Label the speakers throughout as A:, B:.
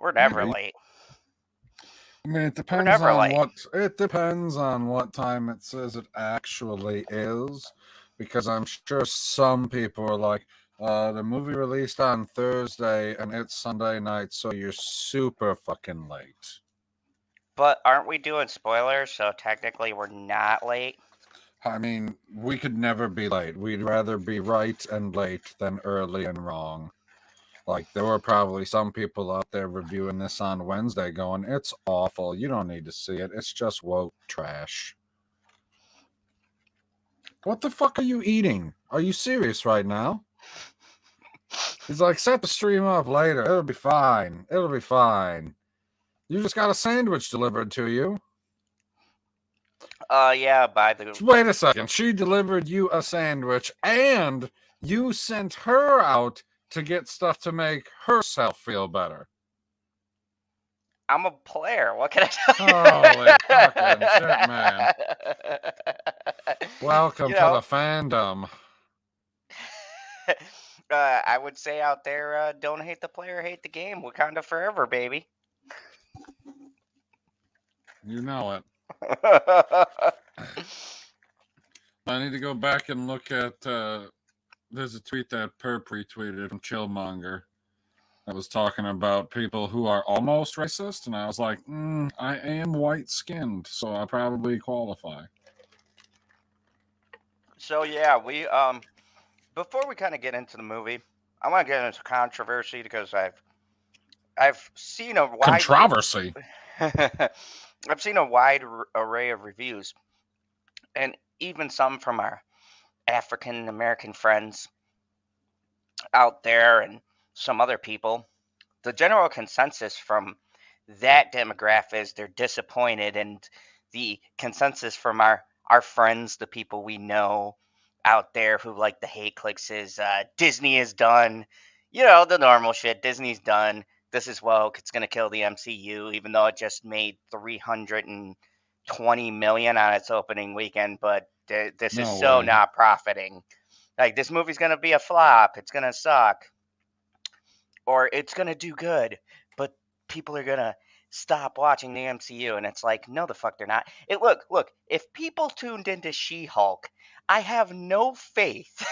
A: We're never
B: Maybe.
A: late.
B: I mean, it
A: We're
B: depends
A: never
B: on
A: late.
B: what time it says it actually is, because I'm sure some people are like, the movie released on Thursday and it's Sunday night, so you're super fucking late.
A: But aren't we doing spoilers? So technically, we're not late.
B: I mean, we could never be late. We'd rather be right and late than early and wrong. Like, there were probably some people out there reviewing this on Wednesday going, it's awful. You don't need to see it. It's just woke trash. What the fuck are you eating? Are you serious right now? He's like, set the stream up later. It'll be fine. It'll be fine. You just got a sandwich delivered to you.
A: Yeah, by the...
B: Wait a second. She delivered you a sandwich and you sent her out to get stuff to make herself feel better.
A: I'm a player. What can I tell you?
B: Holy fucking shit, man. Welcome to the fandom.
A: I would say out there, don't hate the player, hate the game. Wakanda forever, baby.
B: You know it. I need to go back and look at, there's a tweet that Perp retweeted from Chillmonger that was talking about people who are almost racist, and I was like, I am white-skinned, so I probably qualify.
A: So yeah, we before we kind of get into the movie, I want to get into controversy because I've seen a wide
B: controversy.
A: I've seen a wide array of reviews, and even some from our African American friends out there and some other people. The general consensus from that demographic is they're disappointed, and the consensus from our friends, the people we know out there who like the hate clicks, is Disney is done. You know, the normal shit. Disney's done. This is woke. It's going to kill the MCU, even though it just made $320 million on its opening weekend. But this is so not profiting. Like, this movie's going to be a flop. It's going to suck. Or it's going to do good, but people are going to stop watching the MCU. And it's like, no, the fuck they're not. Look, if people tuned into She-Hulk, I have no faith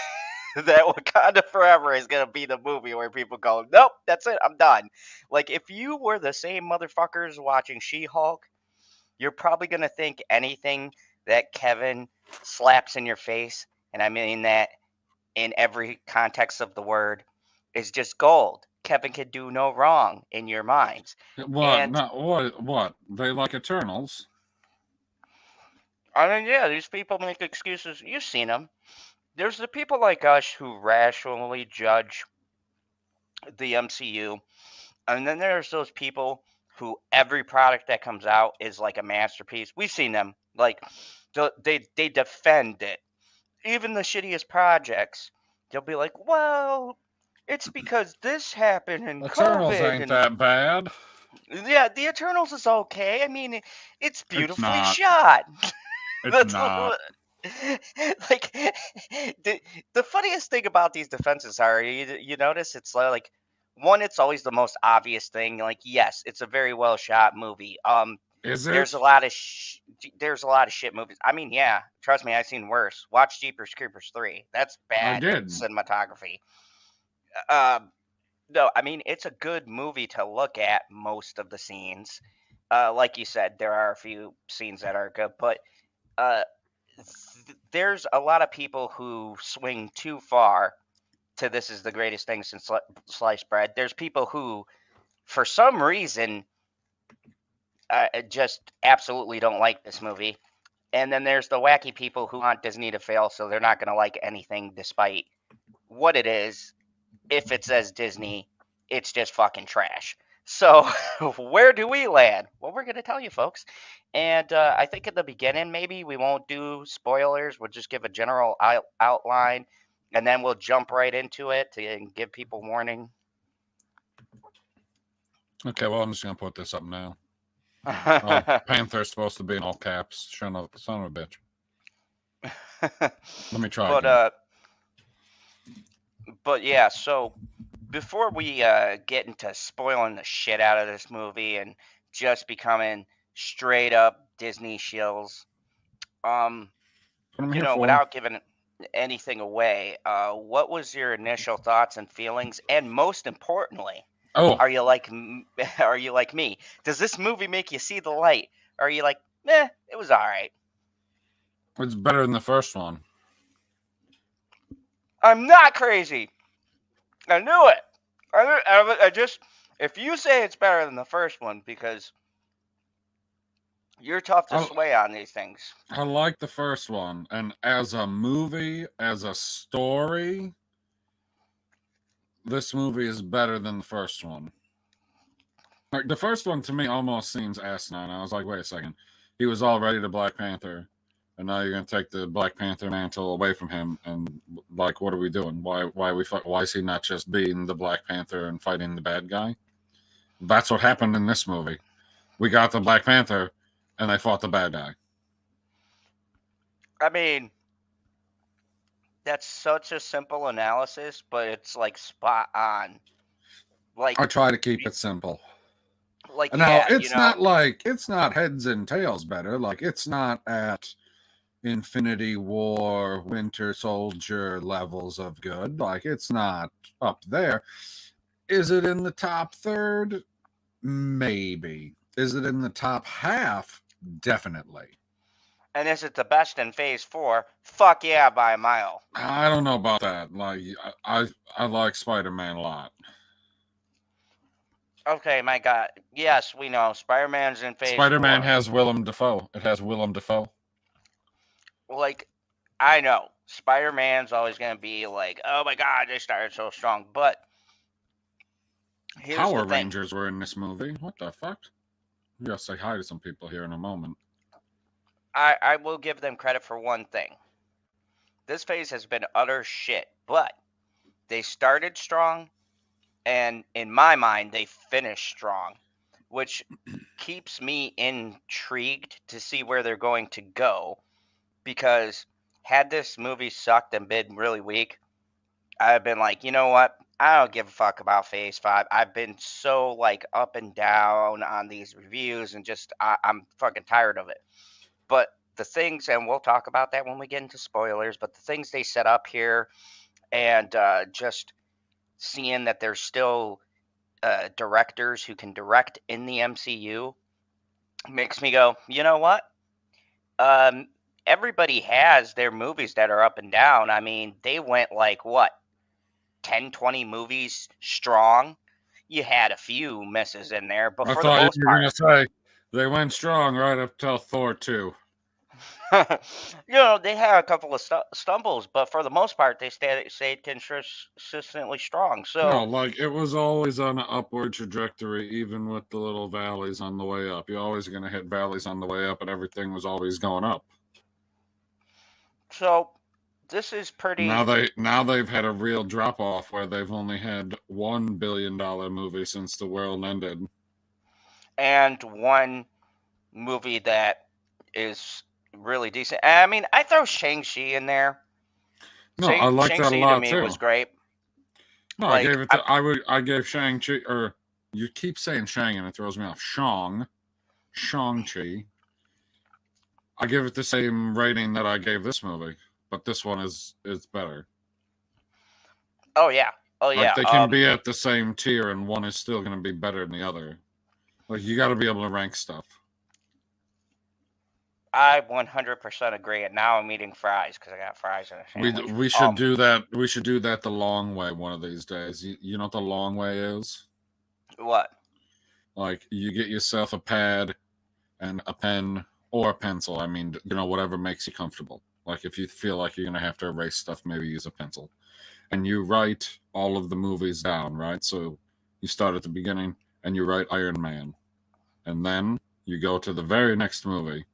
A: that Wakanda Forever is going to be the movie where people go, nope, that's it, I'm done. Like, if you were the same motherfuckers watching She-Hulk, you're probably going to think anything that Kevin slaps in your face, and I mean that in every context of the word, is just gold. Kevin can do no wrong in your minds.
B: What? What? They like Eternals.
A: I mean, yeah, these people make excuses. You've seen them. There's the people like us who rationally judge the MCU, and then there's those people who every product that comes out is like a masterpiece. We've seen them. Like, they defend it. Even the shittiest projects, they'll be like, well, it's because this happened and
B: Eternals
A: COVID
B: ain't that bad.
A: Yeah, the Eternals is okay. I mean, it's beautifully
B: It's
A: shot.
B: It's not.
A: Like, the funniest thing about these defenses are, you notice it's like, one, it's always the most obvious thing. Like, yes, it's a very well shot movie.
B: Is it?
A: There's a lot of shit movies. I mean, yeah, trust me, I've seen worse. Watch Jeepers Creepers 3. That's bad cinematography. No, I mean, it's a good movie to look at most of the scenes. Like you said, there are a few scenes that are good, but there's a lot of people who swing too far to this is the greatest thing since sliced bread. There's people who, for some reason, just absolutely don't like this movie. And then there's the wacky people who want Disney to fail, so they're not going to like anything despite what it is. If it says Disney, it's just fucking trash. So where do we land? Well, we're going to tell you, folks. And I think in the beginning, maybe we won't do spoilers. We'll just give a general outline, and then we'll jump right into it and give people warning.
B: Okay, well, I'm just going to put this up now. Oh, Panther's supposed to be in all caps. Son of a bitch. Let me try again.
A: But yeah, so before we get into spoiling the shit out of this movie and just becoming straight up Disney shills, um,
B: What I'm here for.
A: without giving anything away, what was your initial thoughts and feelings? And most importantly,
B: Oh,
A: are you like are you like me? Does this movie make you see the light? Or are you like, it was all right?
B: it's better than the first one.
A: I'm not crazy. I knew it. I just, if you say it's better than the first one, because you're tough to
B: I,
A: sway on these things.
B: I like the first one, and as a movie, as a story, this movie is better than the first one. Like the first one to me almost seems asinine. I was like, wait a second, he was already the Black Panther, and now you're gonna take the Black Panther mantle away from him, and like, what are we doing? Why is he not just being the Black Panther and fighting the bad guy? That's what happened in this movie. We got the Black Panther, and they fought the bad guy.
A: I mean, that's such a simple analysis, but it's like spot on. Like,
B: I try to keep it simple. Now,
A: yeah,
B: it's not heads and tails better. Like, it's not at Infinity War, Winter Soldier levels of good. Like, it's not up there. Is it in the top third? Maybe. Is it in the top half? Definitely.
A: and is it the best in Phase 4? Fuck yeah, by a mile.
B: I don't know about that. Like, I like Spider-Man a lot.
A: Okay, my God. Yes, we know Spider-Man's in Phase
B: Spider-Man
A: 4.
B: has Willem Dafoe. It has Willem Dafoe.
A: Like, I know Spider-Man's always gonna be like, oh my God, they started so strong. But here's the
B: Power
A: thing.
B: Rangers were in this movie. What the fuck? We gotta say hi to some people here in a moment.
A: I will give them credit for one thing. This phase has been utter shit, but they started strong, and in my mind, they finished strong, which keeps me intrigued to see where they're going to go. Because had this movie sucked and been really weak, I've been like, you know what? I don't give a fuck about Phase 5. I've been so like up and down on these reviews, and just I'm fucking tired of it. But the things, and we'll talk about that when we get into spoilers, but the things they set up here, and just seeing that there's still directors who can direct in the MCU makes me go, you know what? Um, Everybody has their movies that are up and down. I mean, they went like what, 10, 20 movies strong. You had a few misses in there, but
B: I
A: for the
B: thought you
A: most
B: were
A: part,
B: gonna say they went strong right up till Thor 2.
A: they had a couple of stumbles, but for the most part, they stayed consistently strong.
B: No,
A: So,
B: like it was always on an upward trajectory, even with the little valleys on the way up. You're always gonna hit valleys on the way up, and everything was always going up.
A: so this is pretty,
B: Now they've had a real drop off where they've only had $1 billion movie since the world ended.
A: and one movie that is really decent. I mean, I throw Shang-Chi in there.
B: No, I like that a
A: Shang-Chi to
B: lot
A: me
B: too.
A: was great.
B: No, I
A: Like,
B: gave it to I gave Shang-Chi, or you keep saying Shang and it throws me off. Shang-Chi. I give it the same rating that I gave this movie, but this one is better.
A: oh yeah, oh
B: Like
A: yeah.
B: they can be at the same tier, and one is still going to be better than the other. Like you got to be able to rank stuff.
A: I 100% agree. And now I'm eating fries because I got fries in a sandwich.
B: We should do that. We should do that the long way one of these days. You know what the long way is?
A: What?
B: Like you get yourself a pad and a pen or a pencil. I mean, whatever makes you comfortable. Like if you feel like you're gonna have to erase stuff, maybe use a pencil. And you write all of the movies down, right? So you start at the beginning and you write Iron Man. And then you go to the very next movie,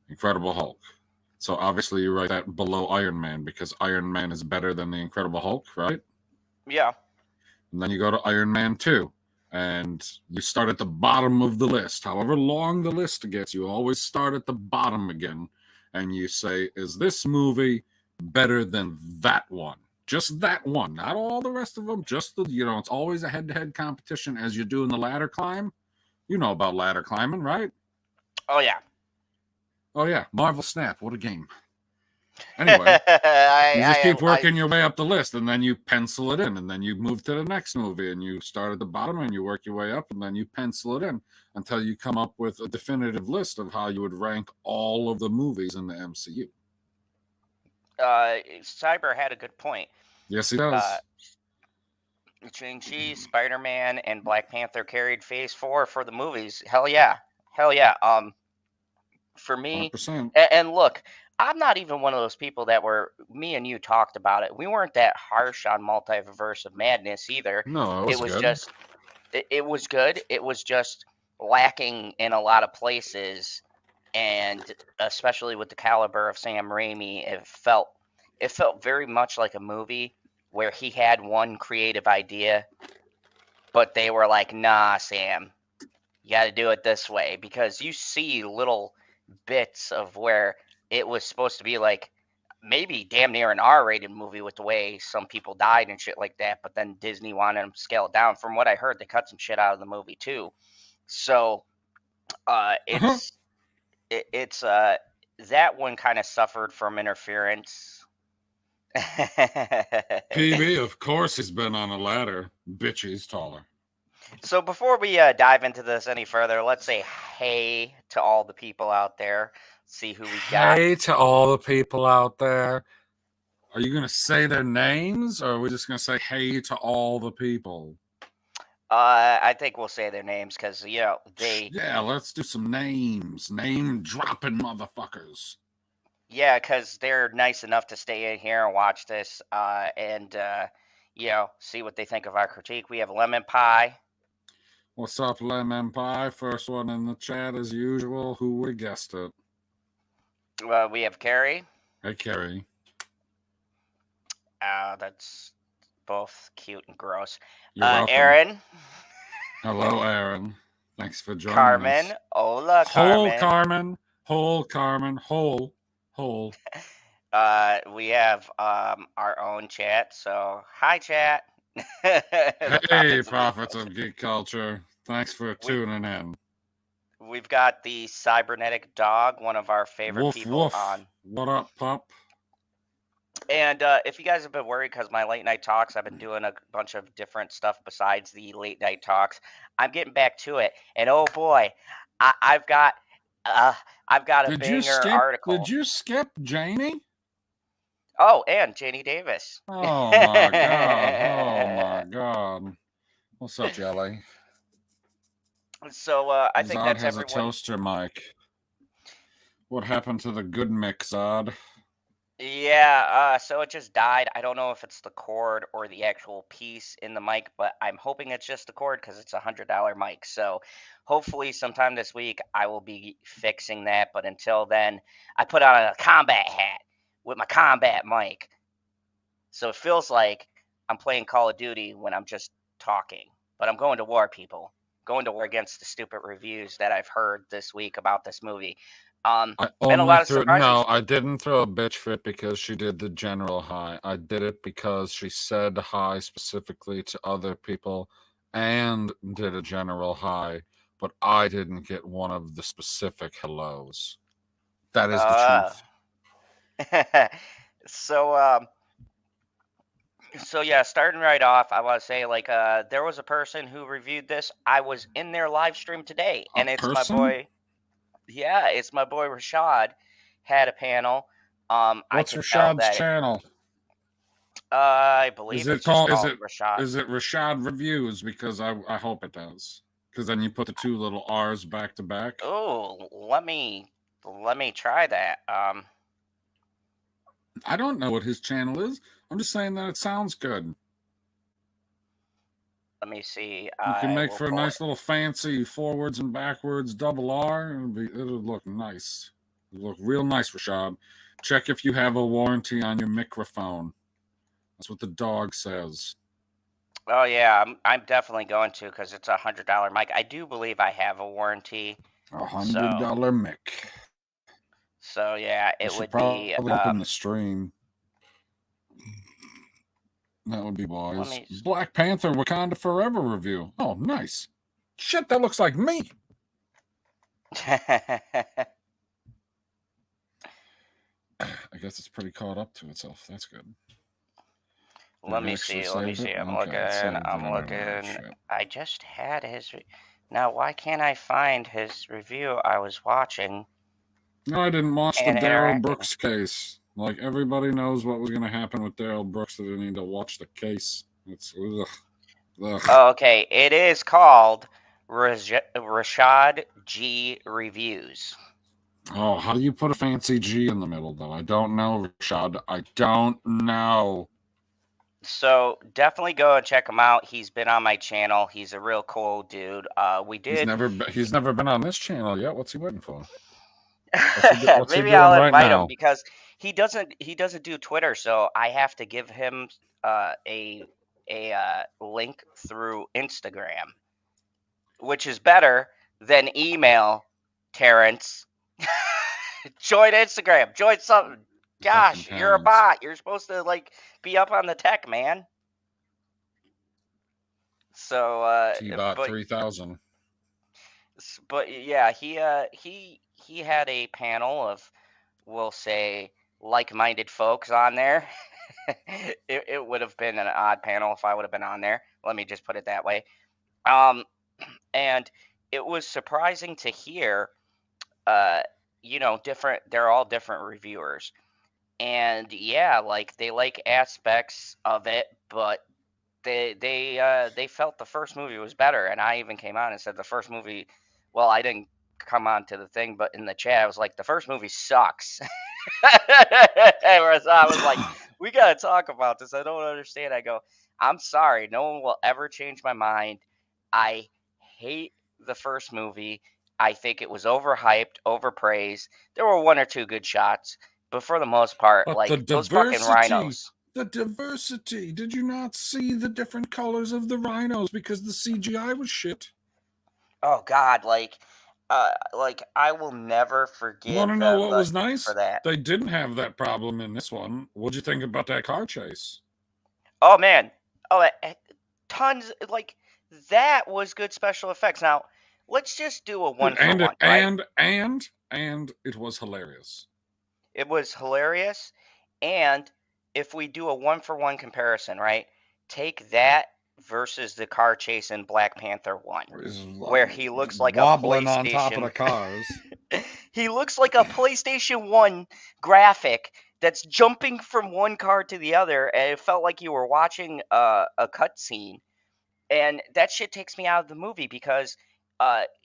B: Incredible Hulk. So obviously you write that below Iron Man because Iron Man is better than the Incredible Hulk, right?
A: Yeah.
B: And then you go to Iron Man 2. And you start at the bottom of the list. However long the list gets, you always start at the bottom again. And you say, is this movie better than that one? Just that one, not all the rest of them. Just the, it's always a head-to-head competition as you're doing the ladder climb. You know about ladder climbing, right?
A: Oh yeah.
B: Oh yeah, Marvel Snap, what a game. Anyway, you just keep working your way up the list, and then you pencil it in, and then you move to the next movie, and you start at the bottom, and you work your way up, and then you pencil it in until you come up with a definitive list of how you would rank all of the movies in the MCU.
A: Cyber had a good point.
B: Yes, he does.
A: Shang-Chi, Spider-Man, and Black Panther carried Phase 4 for the movies. Hell yeah. Hell yeah. For me,
B: 100%.
A: and look, I'm not even one of those people that were, me and you talked about it. We weren't that harsh on Multiverse of Madness either.
B: No,
A: It was just, it was good. It was just lacking in a lot of places, and especially with the caliber of Sam Raimi, it felt very much like a movie where he had one creative idea, but they were like, nah, Sam, you got to do it this way, because you see little bits of where it was supposed to be like maybe damn near an R-rated movie with the way some people died and shit like that, but then Disney wanted them to scale it down. From what I heard, they cut some shit out of the movie too. So it's that one kind of suffered from interference.
B: PB, of course he's been on a ladder. Bitch, he's taller.
A: So before we dive into this any further, let's say hey to all the people out there. See who we got.
B: Hey to all the people out there. Are you going to say their names, or are we just going to say hey to all the people?
A: I think we'll say their names because, they...
B: Yeah, let's do some names. Name-dropping motherfuckers.
A: Yeah, because they're nice enough to stay in here and watch this and, see what they think of our critique. We have Lemon Pie.
B: What's up, Lemon Pie? First one in the chat as usual. Who would have guessed it?
A: We have Carrie.
B: Hey, Carrie.
A: That's both cute and gross.
B: You're welcome.
A: Aaron.
B: Hello, Aaron. Thanks for joining
A: Carmen.
B: us.
A: Hola, Carmen.
B: Whole Carmen. Whole.
A: We have our own chat. So, hi, chat.
B: Hey, Prophets of Geek Culture. Thanks for tuning in.
A: We've got the cybernetic dog, one of our favorite people on.
B: What up, pup?
A: And if you guys have been worried because my late night talks, I've been doing a bunch of different stuff besides the late night talks. I'm getting back to it, and oh boy, I've got a banger article.
B: Did you skip Janie?
A: Oh, and Janie Davis.
B: Oh my god! What's up, Jelly?
A: So I think that's
B: has
A: everyone.
B: A toaster mic. What happened to the good mix, Zod?
A: Yeah, so it just died. I don't know if it's the cord or the actual piece in the mic, but I'm hoping it's just the cord because it's $100 mic. So hopefully sometime this week I will be fixing that. But until then, I put on a combat hat with my combat mic. So it feels like I'm playing Call of Duty when I'm just talking. But I'm going to war, people. Going to war against the stupid reviews that I've heard this week about this movie. Been a lot of surprises.
B: No, I didn't throw a bitch fit because she did the general hi. I did it because she said hi specifically to other people and did a general hi, but I didn't get one of the specific hellos. That is the
A: truth. So yeah, starting right off, I want to say there was a person who reviewed this. I was in their live stream today, and it's my boy. Yeah, it's my boy Rashad had a panel.
B: What's Rashad's channel?
A: I believe it's called Rashad.
B: Is it Rashad Reviews? Because I hope it does. Because then you put the two little R's back to back.
A: Oh, let me try that.
B: I don't know what his channel is. I'm just saying that it sounds good.
A: Let me see.
B: You can make for a nice little fancy forwards and backwards double R. It'll look nice. It'll look real nice, Rashad. Check if you have a warranty on your microphone. That's what the dog says.
A: Oh yeah, I'm definitely going to because it's $100 mic. I do believe I have a warranty.
B: $100 mic.
A: So yeah, it would be
B: open the stream. That would be
A: Let
B: wise.
A: me.
B: Black Panther Wakanda Forever review. Oh, nice. Shit, that looks like me. I guess it's pretty caught up to itself. That's good.
A: Let
B: Did it
A: me
B: actually
A: see. Let me
B: save
A: see.
B: it?
A: I'm
B: Okay, it
A: looking.
B: saved it.
A: I'm
B: Alright,
A: looking.
B: shit.
A: I just had his. Now, why can't I find his review I was watching
B: No, I didn't watch the
A: and
B: Daryl
A: interacting?
B: Brooks case. Like, everybody knows what was going to happen with Daryl Brooks, so they need to watch the case. It's ugh. Ugh.
A: Oh, okay, it is called Rashad G Reviews.
B: Oh, how do you put a fancy G in the middle, though? I don't know, Rashad. I don't know.
A: So definitely go and check him out. He's been on my channel. He's a real cool dude. We
B: He's
A: did.
B: never been on this channel yet. What's he waiting for? What's he
A: Maybe
B: doing
A: I'll
B: right
A: invite him
B: now?
A: because he doesn't do Twitter, so I have to give him a link through Instagram, which is better than email. Terrence, join Instagram. Join something.
B: Fucking
A: Gosh, you're a
B: Terrence.
A: bot. You're supposed to like be up on the tech, man. So,
B: T-Bot
A: but
B: 3000.
A: but yeah, he had a panel of, we'll say, like-minded folks on there. It would have been an odd panel if I would have been on there. Let me just put it that way. And it was surprising to hear, uh, different. They're all different reviewers, and yeah, like they like aspects of it, but they felt the first movie was better, and I even came on and said the first movie. Well, I didn't come on to the thing, but in the chat, I was like, the first movie sucks. Whereas I was like, we gotta talk about this. I don't understand. I go, I'm sorry, no one will ever change my mind. I hate the first movie. I think it was overhyped, overpraised. There were one or two good shots, but for the most part,
B: But the
A: like those fucking
B: diversity,
A: rhinos.
B: the diversity. Did you not see the different colors of the rhinos because the CGI was shit?
A: Oh God, like I will never
B: You want to
A: forgive
B: know
A: them
B: what was
A: for
B: nice?
A: that.
B: They didn't have that problem in this one. What'd you think about that car chase?
A: Oh man, oh, tons like that was good special effects. Now let's just do a one
B: Dude,
A: for one, right?
B: and it was hilarious.
A: It was hilarious, and if we do a one for one comparison, right? Take that versus the car chase in Black Panther 1,
B: He's
A: where he looks like a
B: wobbling on top of
A: PlayStation.
B: the cars.
A: He looks like a PlayStation 1 graphic that's jumping from one car to the other, and it felt like you were watching a cutscene. And that shit takes me out of the movie because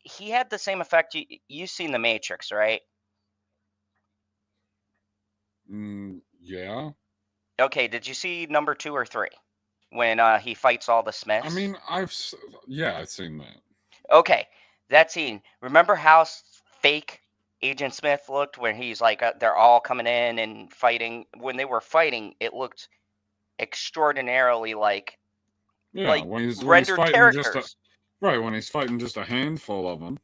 A: he had the same effect. You've seen The Matrix, right?
B: Yeah.
A: Okay, did you see number 2 or 3 when he fights all the
B: I
A: Smiths?
B: mean, I've seen that.
A: Okay, that scene. Remember how fake Agent Smith looked when he's like, they're all coming in and fighting. When they were fighting, it looked extraordinarily
B: Yeah,
A: like
B: when he's
A: rendered
B: fighting just a
A: characters.
B: when he's fighting just a handful of them.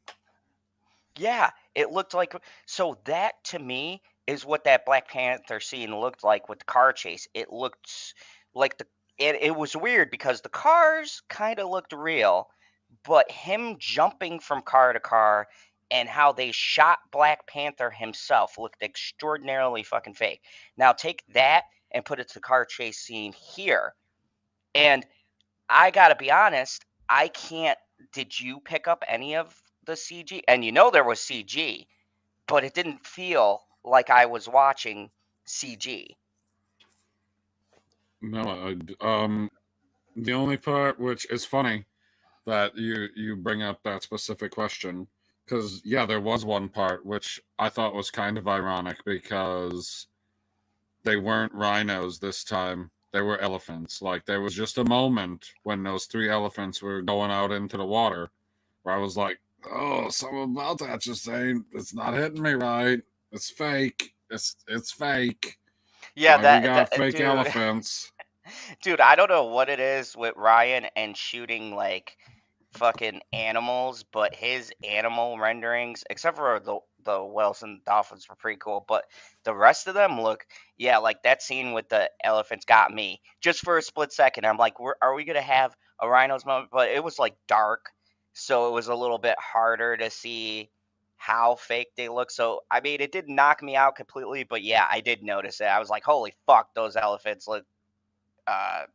A: Yeah, it looked like. So that to me is what that Black Panther scene looked like with the car chase. It looked like it was weird because the cars kind of looked real, but him jumping from car to car and how they shot Black Panther himself looked extraordinarily fucking fake. Now take that and put it to the car chase scene here. And I gotta be honest, I can't. Did you pick up any of the CG? And there was CG, but it didn't feel like I was watching CG.
B: No, the only part which is funny that you bring up that specific question, because yeah, there was one part which I thought was kind of ironic because they weren't rhinos this time. They were elephants. Like there was just a moment when those 3 elephants were going out into the water where I was like, oh, something about that just ain't. It's not hitting me right. It's fake. It's fake.
A: Yeah,
B: Why we
A: that
B: got fake
A: dude,
B: elephants?
A: dude. I don't know what it is with Ryan and shooting like fucking animals, but his animal renderings, except for the whales and dolphins, were pretty cool. But the rest of them look, yeah, like that scene with the elephants got me just for a split second. I'm like, are we gonna have a rhino's moment? But it was like dark, so it was a little bit harder to see how fake they look. So I mean, it didn't knock me out completely, but yeah, I did notice it. I was like, holy fuck, those elephants look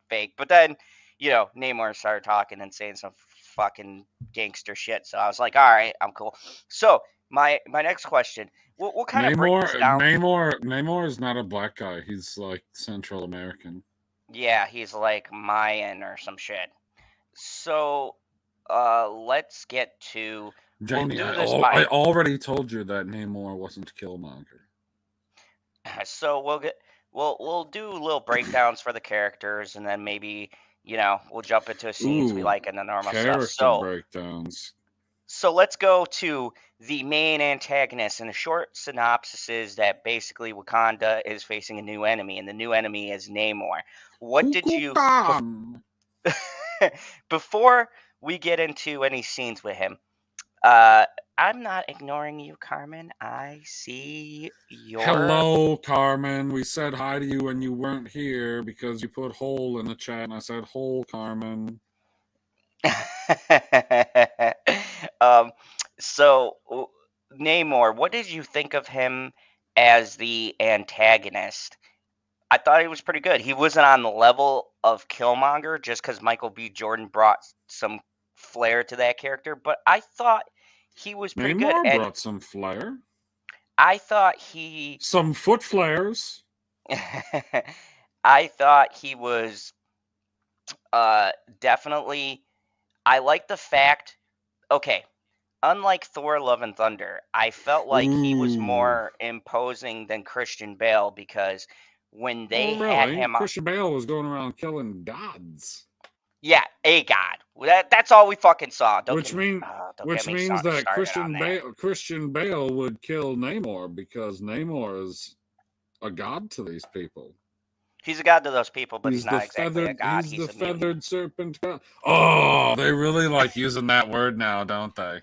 A: fake. But then, Namor started talking and saying some fucking gangster shit. So I was like, all right, I'm cool. So my next question, we'll kind of break this down.
B: Namor is not a black guy. He's like Central American.
A: Yeah, he's like Mayan or some shit. So let's get to. We'll
B: Jamie,
A: do
B: I,
A: this
B: I
A: by.
B: already told you that Namor wasn't Killmonger.
A: So we'll do little breakdowns for the characters, and then maybe we'll jump into scenes we
B: Ooh,
A: like and the normal stuff.
B: character
A: So
B: breakdowns.
A: let's go to the main antagonist. And the short synopsis is that basically Wakanda is facing a new enemy, and the new enemy is Namor. What did you
B: Kukulkan.
A: before we get into any scenes with him? Uh, I'm not ignoring you, Carmen. I see your.
B: Hello, Carmen. We said hi to you when you weren't here because you put hole in the chat, and I said hole, Carmen.
A: um, so Namor, what did you think of him as the antagonist? I thought he was pretty good. He wasn't on the level of Killmonger just because Michael B. Jordan brought some flair to that character, but I thought he was pretty good.
B: Namor
A: And
B: brought some flair.
A: I thought he.
B: Some foot flares.
A: I thought he was definitely. I like the fact. Okay, unlike Thor: Love and Thunder, I felt like he was
B: Ooh.
A: more imposing than Christian Bale because when they
B: Oh,
A: had
B: really?
A: him,
B: Christian Bale was going around killing gods.
A: yeah, a god. That's all we fucking saw.
B: Which
A: Don't get
B: which
A: me
B: means that
A: started on that.
B: Christian Bale would kill Namor because Namor is a god to these people.
A: He's a god to those people, but he's not exactly a god.
B: He's
A: He's
B: the
A: a mutant.
B: feathered serpent god. Oh, they really like using that word now, don't they?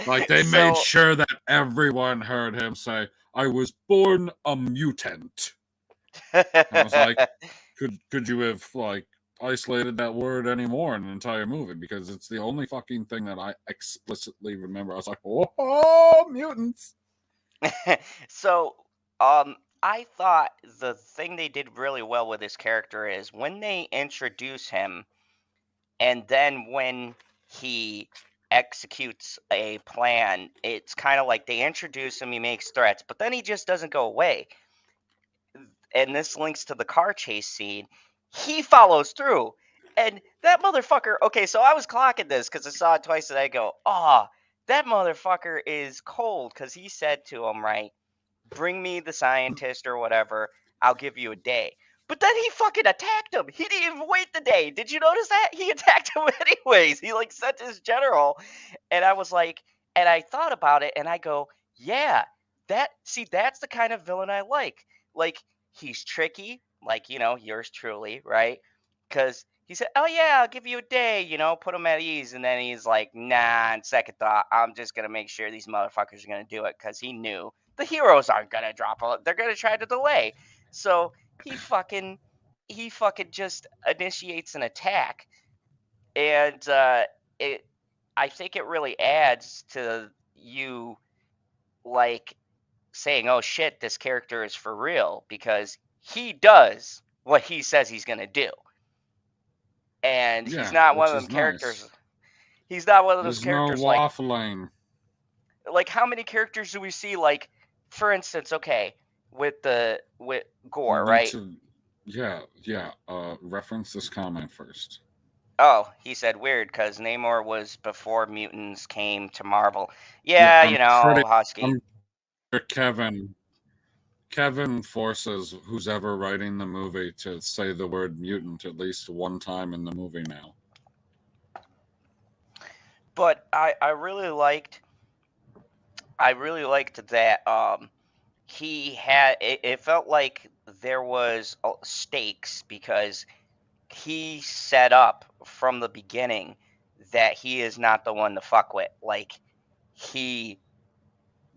B: Like they made
A: So
B: sure that everyone heard him say, "I was born a mutant." I was like, could you have like isolated that word anymore in an entire movie? Because it's the only fucking thing that I explicitly remember. I was like, oh, mutants.
A: so I thought the thing they did really well with his character is when they introduce him and then when he executes a plan, it's kind of like they introduce him, he makes threats, but then he just doesn't go away. And this links to the car chase scene. He follows through. And that motherfucker, okay, so I was clocking this because I saw it twice and I go, oh, that motherfucker is cold because he said to him, right, bring me the scientist or whatever, I'll give you a day. But then he fucking attacked him. He didn't even wait the day. Did you notice that? He attacked him anyways. He like sent his general. And I was like, and I thought about it and I go, yeah, that's the kind of villain I like. Like, he's tricky, like, yours truly, right? Because he said, oh yeah, I'll give you a day, put him at ease. And then he's like, nah, on second thought, I'm just going to make sure these motherfuckers are going to do it because he knew the heroes aren't gonna drop a. They're gonna try to delay. So he fucking just initiates an attack, and it. I think it really adds to you like saying, "Oh shit, this character is for real," because he does what he says he's gonna do, and he's
B: Yeah,
A: not one
B: which
A: of them
B: is nice.
A: characters. He's not one of those
B: There's no
A: characters like
B: waffling.
A: how many characters do we see like for instance okay with
B: You
A: Gore,
B: need
A: right?
B: to, yeah. Reference this comment first.
A: Oh, he said weird because Namor was before mutants came to Marvel.
B: Yeah,
A: Yeah, Husky.
B: I'm sure Kevin forces who's ever writing the movie to say the word mutant at least one time in the movie now.
A: But I really liked that he had it felt like there was stakes because he set up from the beginning that he is not the one to fuck with. Like, he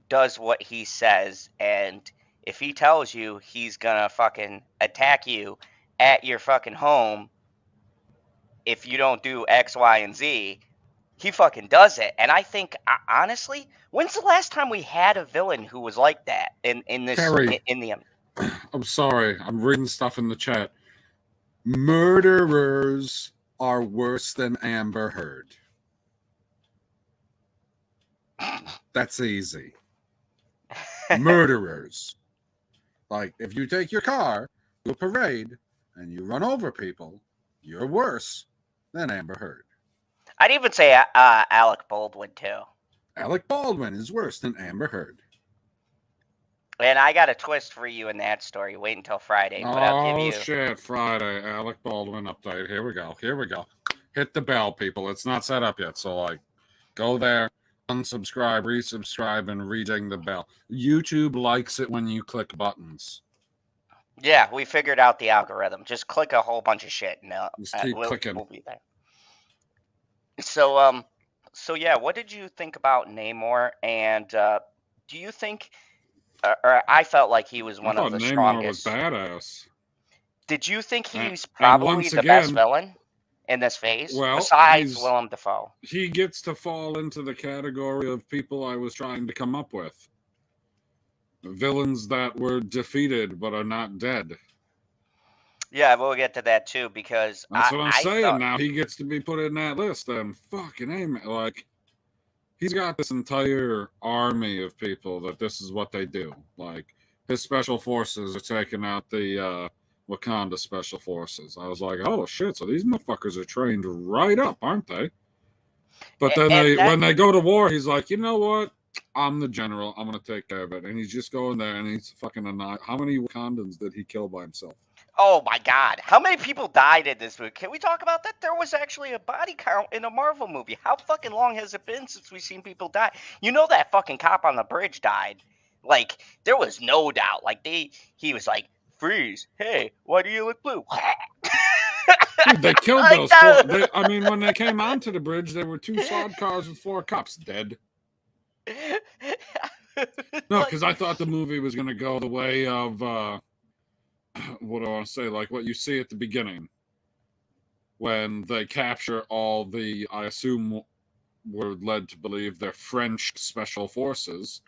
A: does what he says, and if he tells you he's gonna fucking attack you at your fucking home if you don't do X, Y, and Z, he fucking does it. And I think, honestly, when's the last time we had a villain who was like that in this
B: Terry,
A: in the
B: I'm sorry. I'm reading stuff in the chat. Murderers are worse than Amber Heard. That's easy. Murderers. Like, if you take your car to a parade and you run over people, you're worse than Amber Heard.
A: I'd even say Alec Baldwin too.
B: Alec Baldwin is worse than Amber Heard.
A: And I got a twist for you in that story. Wait until Friday, but I'll give you.
B: Oh shit! Friday, Alec Baldwin update. Here we go. Here we go. Hit the bell, people. It's not set up yet, so like, go there, unsubscribe, resubscribe, and reding the bell. YouTube likes it when you click buttons.
A: Yeah, we figured out the algorithm. Just click a whole bunch of shit, and
B: Just keep clicking.
A: We'll be there. So yeah, what did you think about Namor? And do you think, or I felt like he was one of the
B: Namor
A: strongest.
B: was badass.
A: Did you think he's probably the best villain in this phase, besides Willem Dafoe?
B: He gets to fall into the category of people I was trying to come up with. Villains that were defeated but are not dead.
A: Yeah, we'll get to that too, because
B: that's what I'm saying. Now he gets to be put in that list, and fucking amen. Like, he's got this entire army of people that this is what they do. Like, his special forces are taking out the Wakanda special forces. I was like, oh shit! So these motherfuckers are trained right up, aren't they? But then when they go to war, he's like, you know what? I'm the general. I'm gonna take care of it. And he's just going there, and he's fucking how many Wakandans did he kill by himself?
A: Oh my God! How many people died in this movie? Can we talk about that? There was actually a body count in a Marvel movie. How fucking long has it been since we've seen people die? You know that fucking cop on the bridge died. Like, there was no doubt. Like, he was like, freeze. Hey, why do you look blue?
B: Dude, they killed those four. I mean, when they came onto the bridge, there were 2 SWAT cars with 4 cops dead. No, because I thought the movie was going to go the way of, what do I want to say? Like what you see at the beginning. When they capture all the, I assume, were led to believe they're French special forces.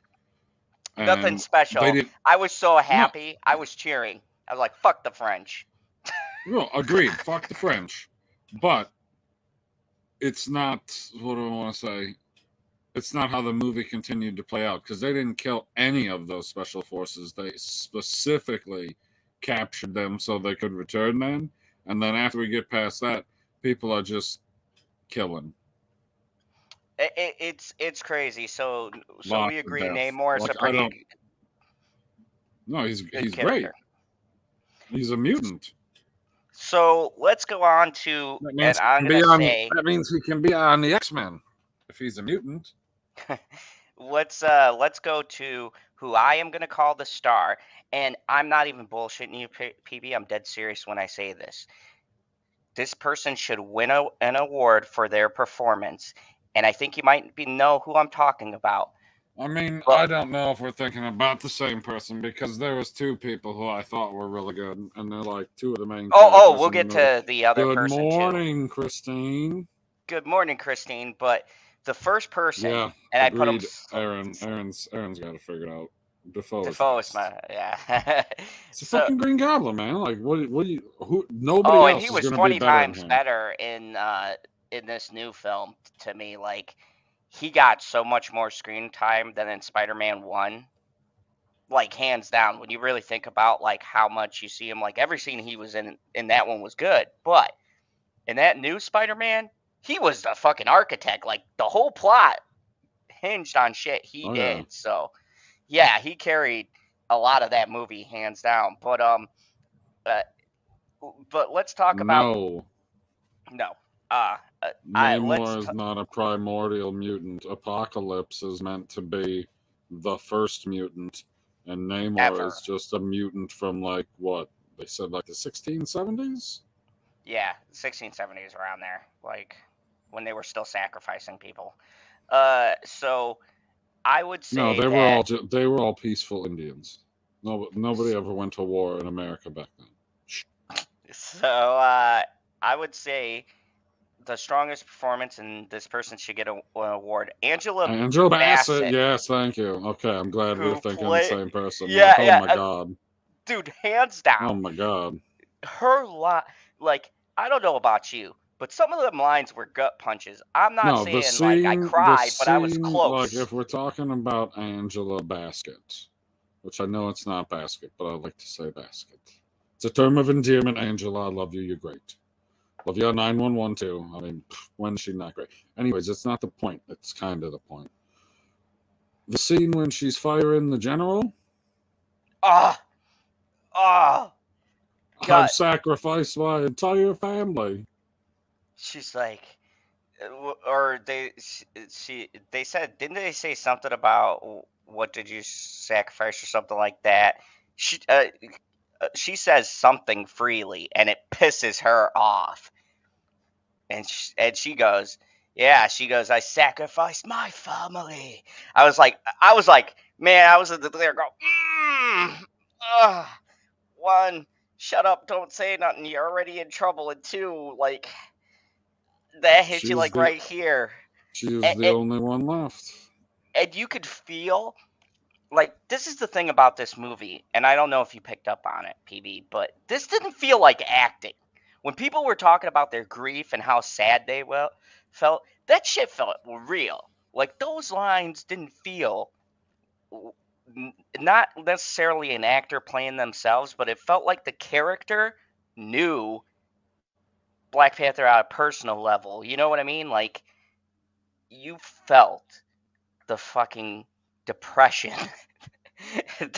A: Nothing special. I was so happy. No. I was cheering. I was like, fuck the French.
B: No, agreed. Fuck the French. But it's not, what do I want to say? It's not how the movie continued to play out, because they didn't kill any of those special forces. They specifically captured them so they could return them. And then after we get past that, people are just killing.
A: It's crazy. So we agree Namor is a pretty...
B: No, he's great. He's a mutant.
A: So let's go on to...
B: That means he can be on the X-Men if he's a mutant.
A: Let's go to who I am going to call the star. And I'm not even bullshitting you, PB. I'm dead serious when I say this. This person should win an award for their performance. And I think you might know who I'm talking about.
B: I mean, I don't know if we're thinking about the same person, because there was 2 people who I thought were really good, and they're like 2 of the main
A: characters. We'll get to the other person too.
B: Good morning, Christine.
A: Good morning, Christine. But the first person,
B: and
A: I put him...
B: Aaron's got to figure it out. Defoe is
A: my... Yeah.
B: It's a fucking Green Goblin, man. Like, nobody
A: else
B: and
A: he was 20 times better in this new film to me. Like, he got so much more screen time than in Spider-Man 1. Like, hands down, when you really think about, like, how much you see him, like, every scene he was in that one was good. But in that new Spider-Man, he was the fucking architect. Like, the whole plot hinged on shit he did. Yeah. So, yeah, he carried a lot of that movie, hands down. But let's talk about... No.
B: Namor is not a primordial mutant. Apocalypse is meant to be the first mutant, and Namor is just a mutant from, like, what? They said, like, the 1670s?
A: Yeah, 1670s around there, like when they were still sacrificing people. So I would
B: No,
A: say that.
B: they were all peaceful Indians. No, nobody ever went to war in America back then.
A: So I would say the strongest performance, and this person should get an award. Angela
B: Angela Bassett,
A: Bassett,
B: yes, thank you. Okay, I'm glad we're
A: who
B: thinking of the
A: played.
B: same person.
A: Yeah,
B: Like, oh
A: yeah,
B: my god,
A: dude, hands
B: oh
A: down,
B: my god.
A: her line. Like, I don't know about you, but some of them lines were gut punches. I'm not
B: No,
A: saying like I
B: the
A: cried, but I was
B: scene, like
A: close.
B: if we're talking about Angela Basket, which I know it's not basket, but I like to say basket. It's a term of endearment, Angela. I love you. You're great. Love you on 911 too. I mean, when's she not great? Anyways, it's not the point. It's kind of the point. The scene when she's firing the general,
A: Ah, ah,
B: I've
A: gut.
B: sacrificed my entire family.
A: She's like, or they said, didn't they say something about what did you sacrifice or something like that? She says something freely, and it pisses her off, and she goes, yeah, she goes, I sacrificed my family. I was like, man, I was there go, ugh. One, shut up, don't say nothing, you're already in trouble, and two, like, that hit you
B: She's
A: like
B: the
A: right here.
B: she was
A: And,
B: the only one left.
A: and you could feel, like, this is the thing about this movie, and I don't know if you picked up on it, PB, but this didn't feel like acting. When people were talking about their grief and how sad they felt, that shit felt real. Like, those lines didn't feel not necessarily an actor playing themselves, but it felt like the character knew Black Panther at a personal level. You know what I mean? Like, you felt the fucking depression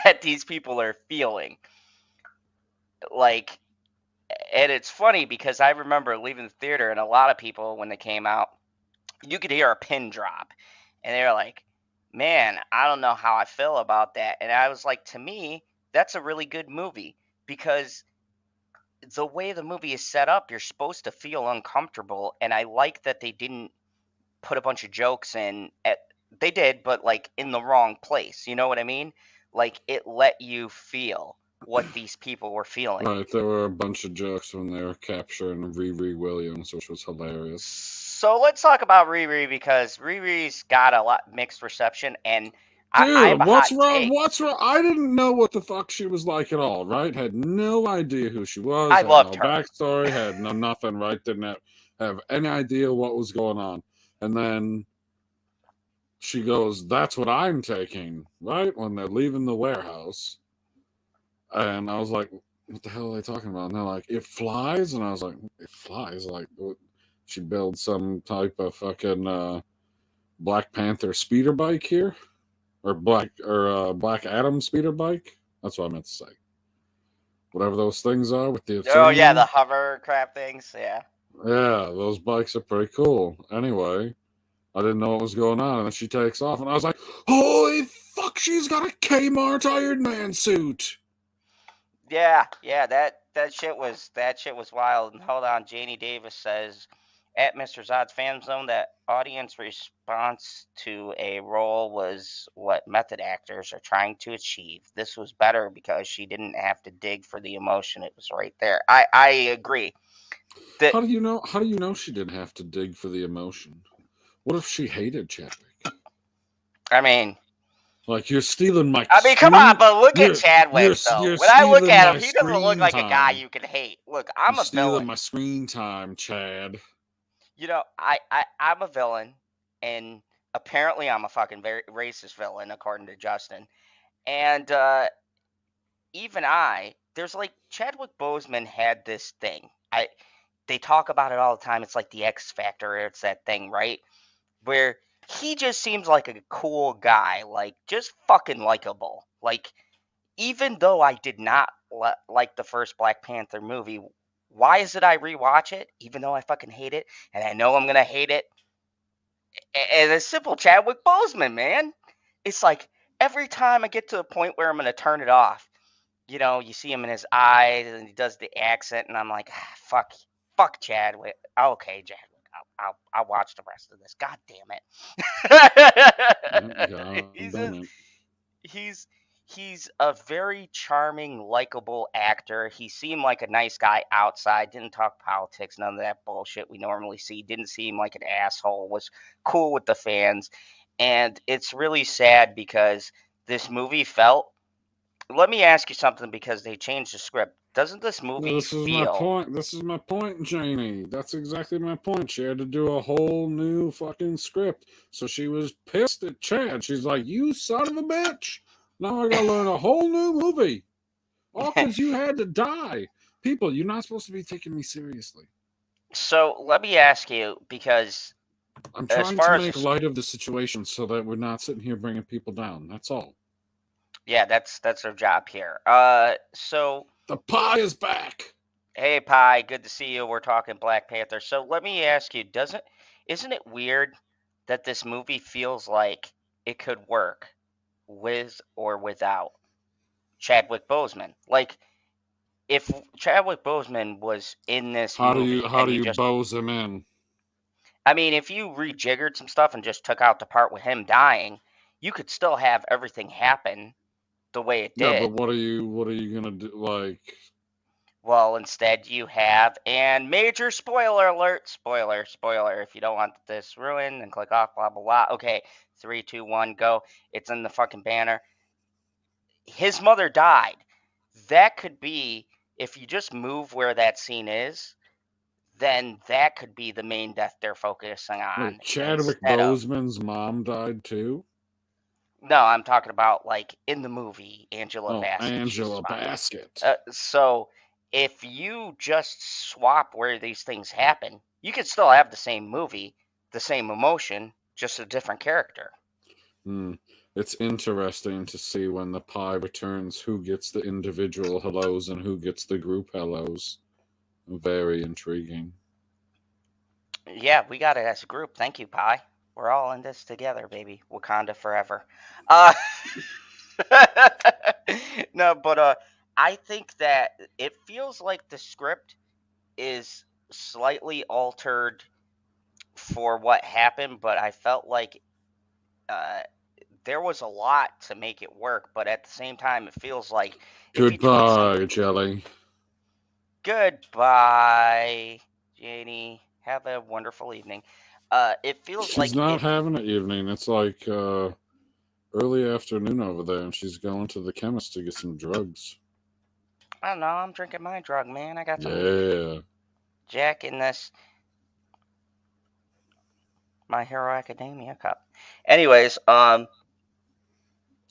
A: that these people are feeling. Like, and it's funny because I remember leaving the theater, and a lot of people, when they came out, you could hear a pin drop, and they were like, man, I don't know how I feel about that. And I was like, to me, that's a really good movie, because the way the movie is set up, you're supposed to feel uncomfortable, and I like that they didn't put a bunch of jokes in at, they did, but like in the wrong place. You know what I mean? Like, it let you feel what these people were feeling.
B: Right, there were a bunch of jokes when they were capturing Riri Williams, which was hilarious.
A: So let's talk about Riri, because Riri's got a lot mixed reception, and I have
B: Dude,
A: a hot
B: what's wrong?
A: take.
B: What's wrong? I didn't know what the fuck she was like at all, right? Had no idea who she was,
A: I
B: had
A: loved
B: no
A: her.
B: backstory, had no nothing, right? Didn't have any idea what was going on. And then she goes, that's what I'm taking, right? When they're leaving the warehouse. And I was like, what the hell are they talking about? And they're like, it flies? And I was like, it flies? Like, what? She builds some type of fucking Black Panther speeder bike here? Or Black Adam speeder bike? That's what I meant to say. Whatever those things are with the
A: Oh
B: thing
A: yeah, the
B: on.
A: hover crap things. Yeah.
B: Yeah, those bikes are pretty cool. Anyway, I didn't know what was going on, and then she takes off, and I was like, "Holy fuck! She's got a Kmart Iron Man suit."
A: Yeah, yeah, that shit was wild. And hold on, Janie Davis says at Mr. Zod's Fan Zone that audience response to a role was what method actors are trying to achieve. This was better because she didn't have to dig for the emotion; it was right there. I agree. That
B: How do you know? How do you know she didn't have to dig for the emotion? What if she hated Chadwick?
A: I mean,
B: Like you're stealing my
A: come on,
B: screen.
A: but look at Chadwick though.
B: You're
A: When I look
B: stealing
A: at him,
B: my
A: he doesn't look
B: screen
A: like a guy
B: time.
A: you can hate. Look,
B: You're
A: I'm a
B: stealing
A: villain.
B: my screen time, Chad.
A: You know, I'm a villain, and apparently I'm a fucking very racist villain according to Justin. And even there's like Chadwick Boseman had this thing. They talk about it all the time. It's like the X Factor. It's that thing, right? Where he just seems like a cool guy, like just fucking likable. Like, even though I did not like the first Black Panther movie, why is it I rewatch it, even though I fucking hate it, and I know I'm gonna hate it? And it's simple, Chadwick Boseman, man. It's like every time I get to a point where I'm gonna turn it off, you know, you see him in his eyes, and he does the accent, and I'm like, fuck, fuck Chadwick. Okay, Chadwick. I'll watch the rest of this. God damn it.
B: God damn it.
A: He's he's a very charming, likable actor. He seemed like a nice guy outside. Didn't talk politics, none of that bullshit we normally see. Didn't seem like an asshole. Was cool with the fans, and it's really sad because this movie felt. Let me ask you something because they changed the script. Doesn't this
B: No,
A: movie
B: this is my
A: feel?
B: point. This is my point, Janie. That's exactly my point. She had to do a whole new fucking script. So she was pissed at Chad. She's like, "You son of a bitch. Now I gotta learn a whole new movie. All because you had to die. People, you're not supposed to be taking me seriously.
A: So let me ask you because
B: I'm
A: as
B: trying to
A: far as
B: make
A: this,
B: light of the situation so that we're not sitting here bringing people down. That's all.
A: yeah, that's their job here. So
B: The pie is back.
A: hey, Pi, good to see you. We're talking Black Panther. So let me ask you, isn't it weird that this movie feels like it could work with or without Chadwick Boseman? Like if Chadwick Boseman was in this movie
B: How
A: and
B: do
A: you
B: you
A: just
B: bose him in?
A: I mean, if you rejiggered some stuff and just took out the part with him dying, you could still have everything happen the way it
B: Yeah, but
A: did.
B: what are you gonna do? Like,
A: Well, instead you have, and major spoiler alert, spoiler. If you don't want this ruined, then click off, blah, blah, blah. Okay, three, two, one, go. It's in the fucking banner. His mother died. That could be, if you just move where that scene is, then that could be the main death they're focusing
B: wait,
A: on
B: Chadwick
A: instead of.
B: Boseman's mom died too?
A: No, I'm talking about like in the movie, Angela
B: Oh,
A: Bassett. She's his
B: Angela
A: mom.
B: Basket.
A: So if you just swap where these things happen, you could still have the same movie, the same emotion, just a different character.
B: Hmm. It's interesting to see when the pie returns who gets the individual hellos and who gets the group hellos. Very intriguing.
A: Yeah, we got it as a group. Thank you, Pi. We're all in this together, baby. Wakanda forever. Uh, no, but I think that it feels like the script is slightly altered for what happened, but I felt like uh, there was a lot to make it work. But at the same time, it feels like if you tweak some.
B: Goodbye, Jelly.
A: Goodbye, Janie. Have a wonderful evening. It feels
B: She's
A: like
B: not
A: if you.
B: having an evening. It's like early afternoon over there, and she's going to the chemist to get some drugs.
A: I don't know. I'm drinking my drug, man. I got some
B: Yeah.
A: Jack in this My Hero Academia cup. Anyways,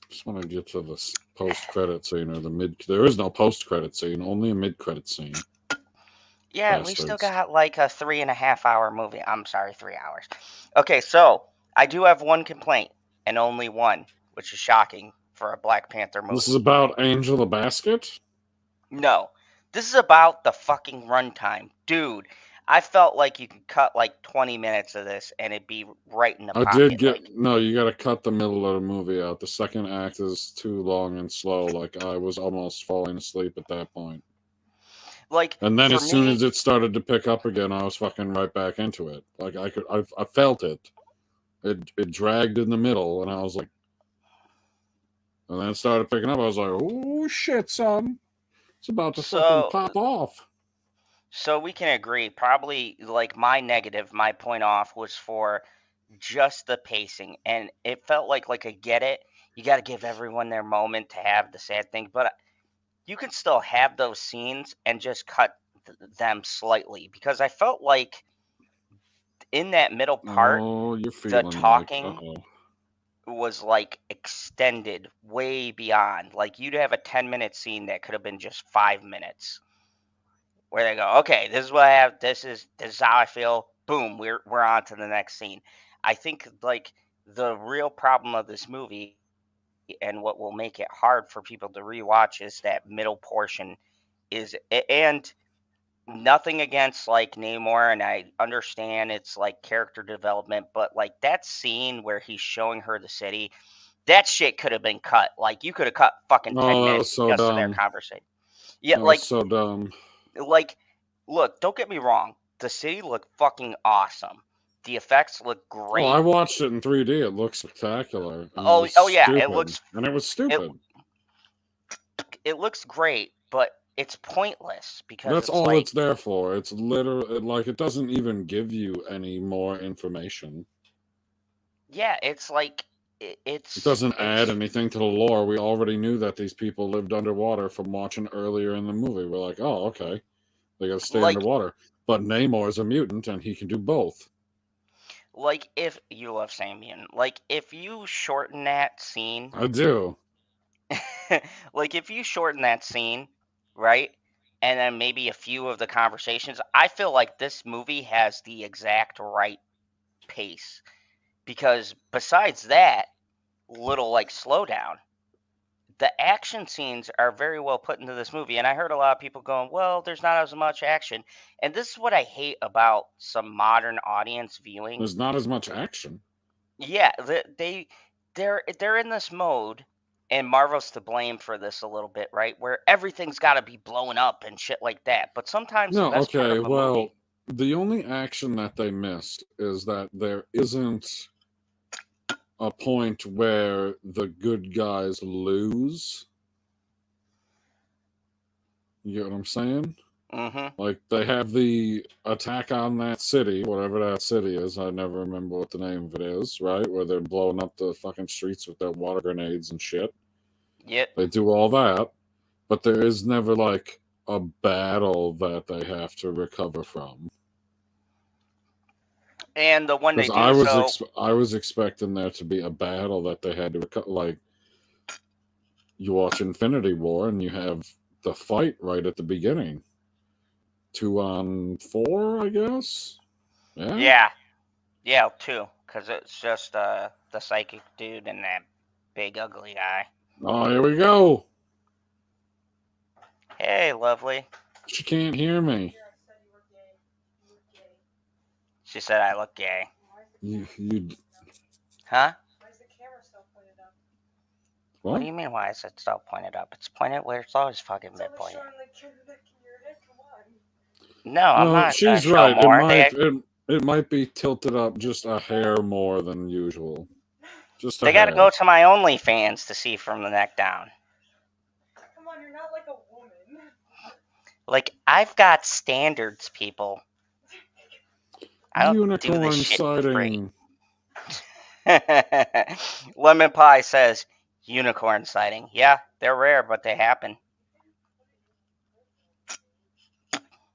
B: Just want to get to the post credit scene or the mid. There is no post credit scene, only a mid credit scene.
A: yeah, we still
B: Bastards.
A: got like a 3.5 hour movie. I'm sorry, 3 hours. Okay, so I do have one complaint and only one, which is shocking for a Black Panther
B: This is
A: movie.
B: about Angela Basket.
A: No, this is about the fucking runtime. Dude, I felt like you could cut like 20 minutes of this and it'd be right in the
B: I did
A: pocket. Like,
B: get no. You got to cut the middle of the movie out. The second act is too long and slow. Like I was almost falling asleep at that point.
A: like
B: And then
A: for
B: as soon as
A: me,
B: it started to pick up again, I was fucking right back into it. Like I felt it. It dragged in the middle, and I was like, and then it started picking up. I was like, oh shit, son, it's about to fucking
A: so
B: pop off.
A: so we can agree. Probably like my negative, my point off was for just the pacing, and it felt like I get it. You got to give everyone their moment to have the sad thing, but you can still have those scenes and just cut them slightly because I felt like in that middle part,
B: Oh, you're
A: the
B: feeling like,
A: talking
B: oh.
A: was like extended way beyond. Like you'd have a 10-minute scene that could have been just 5 minutes where they go, okay, this is what I have. This is how I feel. Boom, we're on to the next scene. I think like the real problem of this movie and what will make it hard for people to rewatch is that middle portion and nothing against like Namor, and I understand it's like character development, but like that scene where he's showing her the city, that shit could have been cut. Like you could have cut fucking ten
B: Oh, that was
A: minutes
B: so
A: just of their
B: dumb.
A: conversation. Yeah,
B: That was so dumb.
A: like Look, don't get me wrong. The city looked fucking awesome. The effects look
B: Oh, I
A: great.
B: watched it in 3D. It looks spectacular, and it
A: Oh,
B: was
A: oh yeah,
B: stupid. And it was
A: it
B: stupid.
A: it looks great, but it's pointless because
B: That's
A: it's
B: all
A: like,
B: it's there for. It's literally like it doesn't even give you any more information.
A: yeah, it's like
B: It doesn't add
A: it's
B: anything to the lore. We already knew that these people lived underwater from watching earlier in the movie. We're like, oh, okay. They got to stay
A: like
B: underwater. But Namor is a mutant and he can do both.
A: if you love saying mutant, like if you shorten that scene,
B: I do.
A: like if you shorten that scene, right? And then maybe a few of the conversations, I feel like this movie has the exact right pace because besides that little like slowdown, the action scenes are very well put into this movie. And I heard a lot of people going, well, there's not as much action. And this is what I hate about some modern audience viewing.
B: There's not as much action.
A: Yeah, they're in this mode, and Marvel's to blame for this a little bit, right? Where everything's got to be blowing up and shit like that. But sometimes the
B: No,
A: best part
B: okay.
A: of a movie,
B: Well, the only action that they miss is that there isn't a point where the good guys lose. You get what I'm saying?
A: mm-hmm,
B: Like they have the attack on that city, whatever that city is. I never remember what the name of it is. Right, where they're blowing up the fucking streets with their water grenades and shit.
A: yep.
B: They do all that, but there is never like a battle that they have to recover from.
A: And the one they
B: Because
A: do, so
B: I was expecting there to be a battle that they had to recover. Like you watch Infinity War and you have the fight right at the beginning. 2 on 4, I guess. Yeah.
A: yeah, yeah, too, because it's just the psychic dude and that big ugly guy.
B: Oh, here we go.
A: Hey, lovely.
B: She can't hear me.
A: She said I look gay.
B: You
A: Huh? What
B: what?
A: do you mean? Why is it still pointed up? It's pointed where it's always fucking been pointed. No, I'm
B: No,
A: not gonna
B: she's
A: show
B: right.
A: more.
B: It might be tilted up just a hair more than usual. Just a
A: They got to
B: hair.
A: go to my OnlyFans to see from the neck down.
C: Come on, you're not like a woman.
A: Like I've got standards, people. I don't do this
B: Unicorn
A: shit for free.
B: sighting.
A: Lemon Pie says unicorn sighting. Yeah, they're rare, but they happen.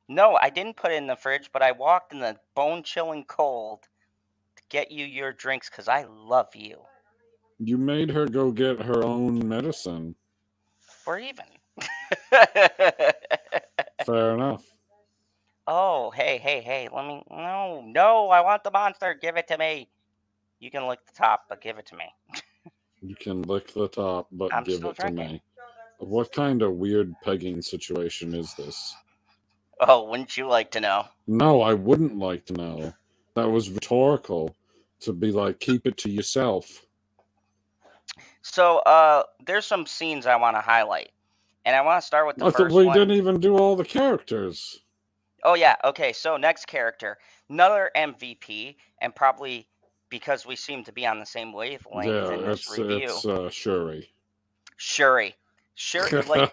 A: No, I didn't put it in the fridge, but I walked in the bone-chilling cold to get you your drinks because I love you.
B: You made her go get her own medicine.
A: Or even.
B: Fair enough.
A: Oh, hey, let me. No, I want the monster. Give it to me. You can lick the top, but give it to me.
B: You can lick the top, but
A: I'm
B: give
A: still
B: it to
A: drinking.
B: me. What kind of weird pegging situation is this?
A: Oh, wouldn't you like to know?
B: No, I wouldn't like to know. That was rhetorical. To be like, keep it to yourself.
A: So, there's some scenes I want to highlight, and I want to start with the
B: I thought
A: first
B: we
A: one.
B: didn't even do all the characters.
A: Oh yeah, okay. So next character, another MVP, and probably because we seem to be on the same wavelength in
B: Yeah,
A: this review.
B: it's Shuri.
A: Shuri, like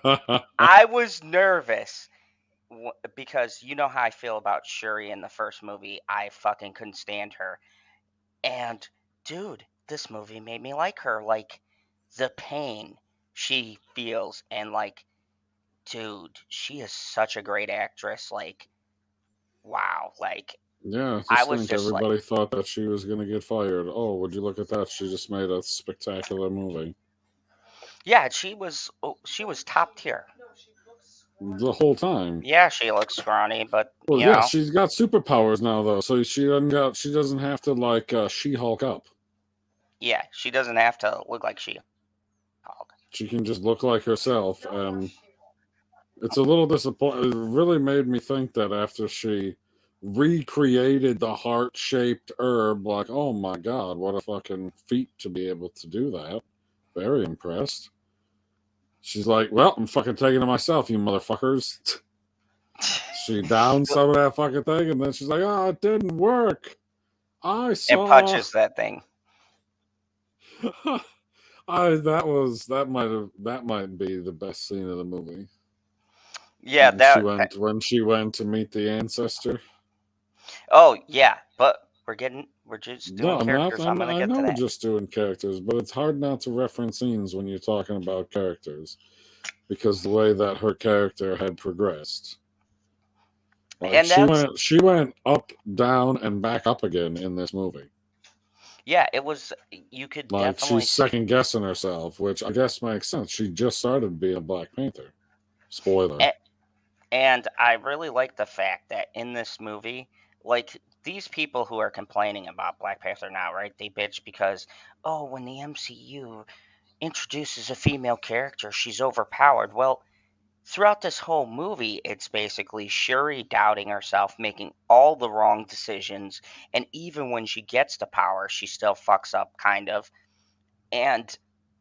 A: I was nervous because you know how I feel about Shuri in the first movie. I fucking couldn't stand her. And dude, this movie made me like her. Like the pain she feels, and like, dude, she is such a great actress. Like, wow. Like,
B: Yeah,
A: I
B: just
A: was
B: think
A: just like,
B: everybody thought that she was going to get fired. Oh, would you look at that? She just made a spectacular movie.
A: yeah, she was top tier.
B: The whole time.
A: Yeah, she looks scrawny, but
B: Well,
A: you
B: yeah,
A: know,
B: she's got superpowers now, though, so she doesn't have to like She-Hulk up.
A: yeah, she doesn't have to look like she.
B: She can just look like herself, and it's a little disappointing. It really made me think that after she recreated the heart-shaped herb, like, oh my god, what a fucking feat to be able to do that. Very impressed. She's like, well, I'm fucking taking it myself, you motherfuckers. She downed some of that fucking thing, and then she's like, "Oh, it didn't work. I
A: and
B: saw."
A: punches that thing.
B: That might be the best scene of the movie.
A: Yeah,
B: When she went to meet the ancestor.
A: Oh yeah, but we're just
B: No,
A: doing
B: I'm not.
A: characters. So I'm gonna
B: I
A: get
B: know
A: to
B: we're
A: that.
B: just doing characters, but it's hard not to reference scenes when you're talking about characters because the way that her character had progressed. Like
A: And that's
B: she went up, down, and back up again in this movie.
A: yeah, it was. You could
B: Like
A: definitely
B: she's second guessing herself, which I guess makes sense. She just started being a Black Panther. Spoiler.
A: And I really like the fact that in this movie, like these people who are complaining about Black Panther now, right? They bitch because, oh, when the MCU introduces a female character, she's overpowered. Well, throughout this whole movie, it's basically Shuri doubting herself, making all the wrong decisions, and even when she gets the power, she still fucks up, kind of. And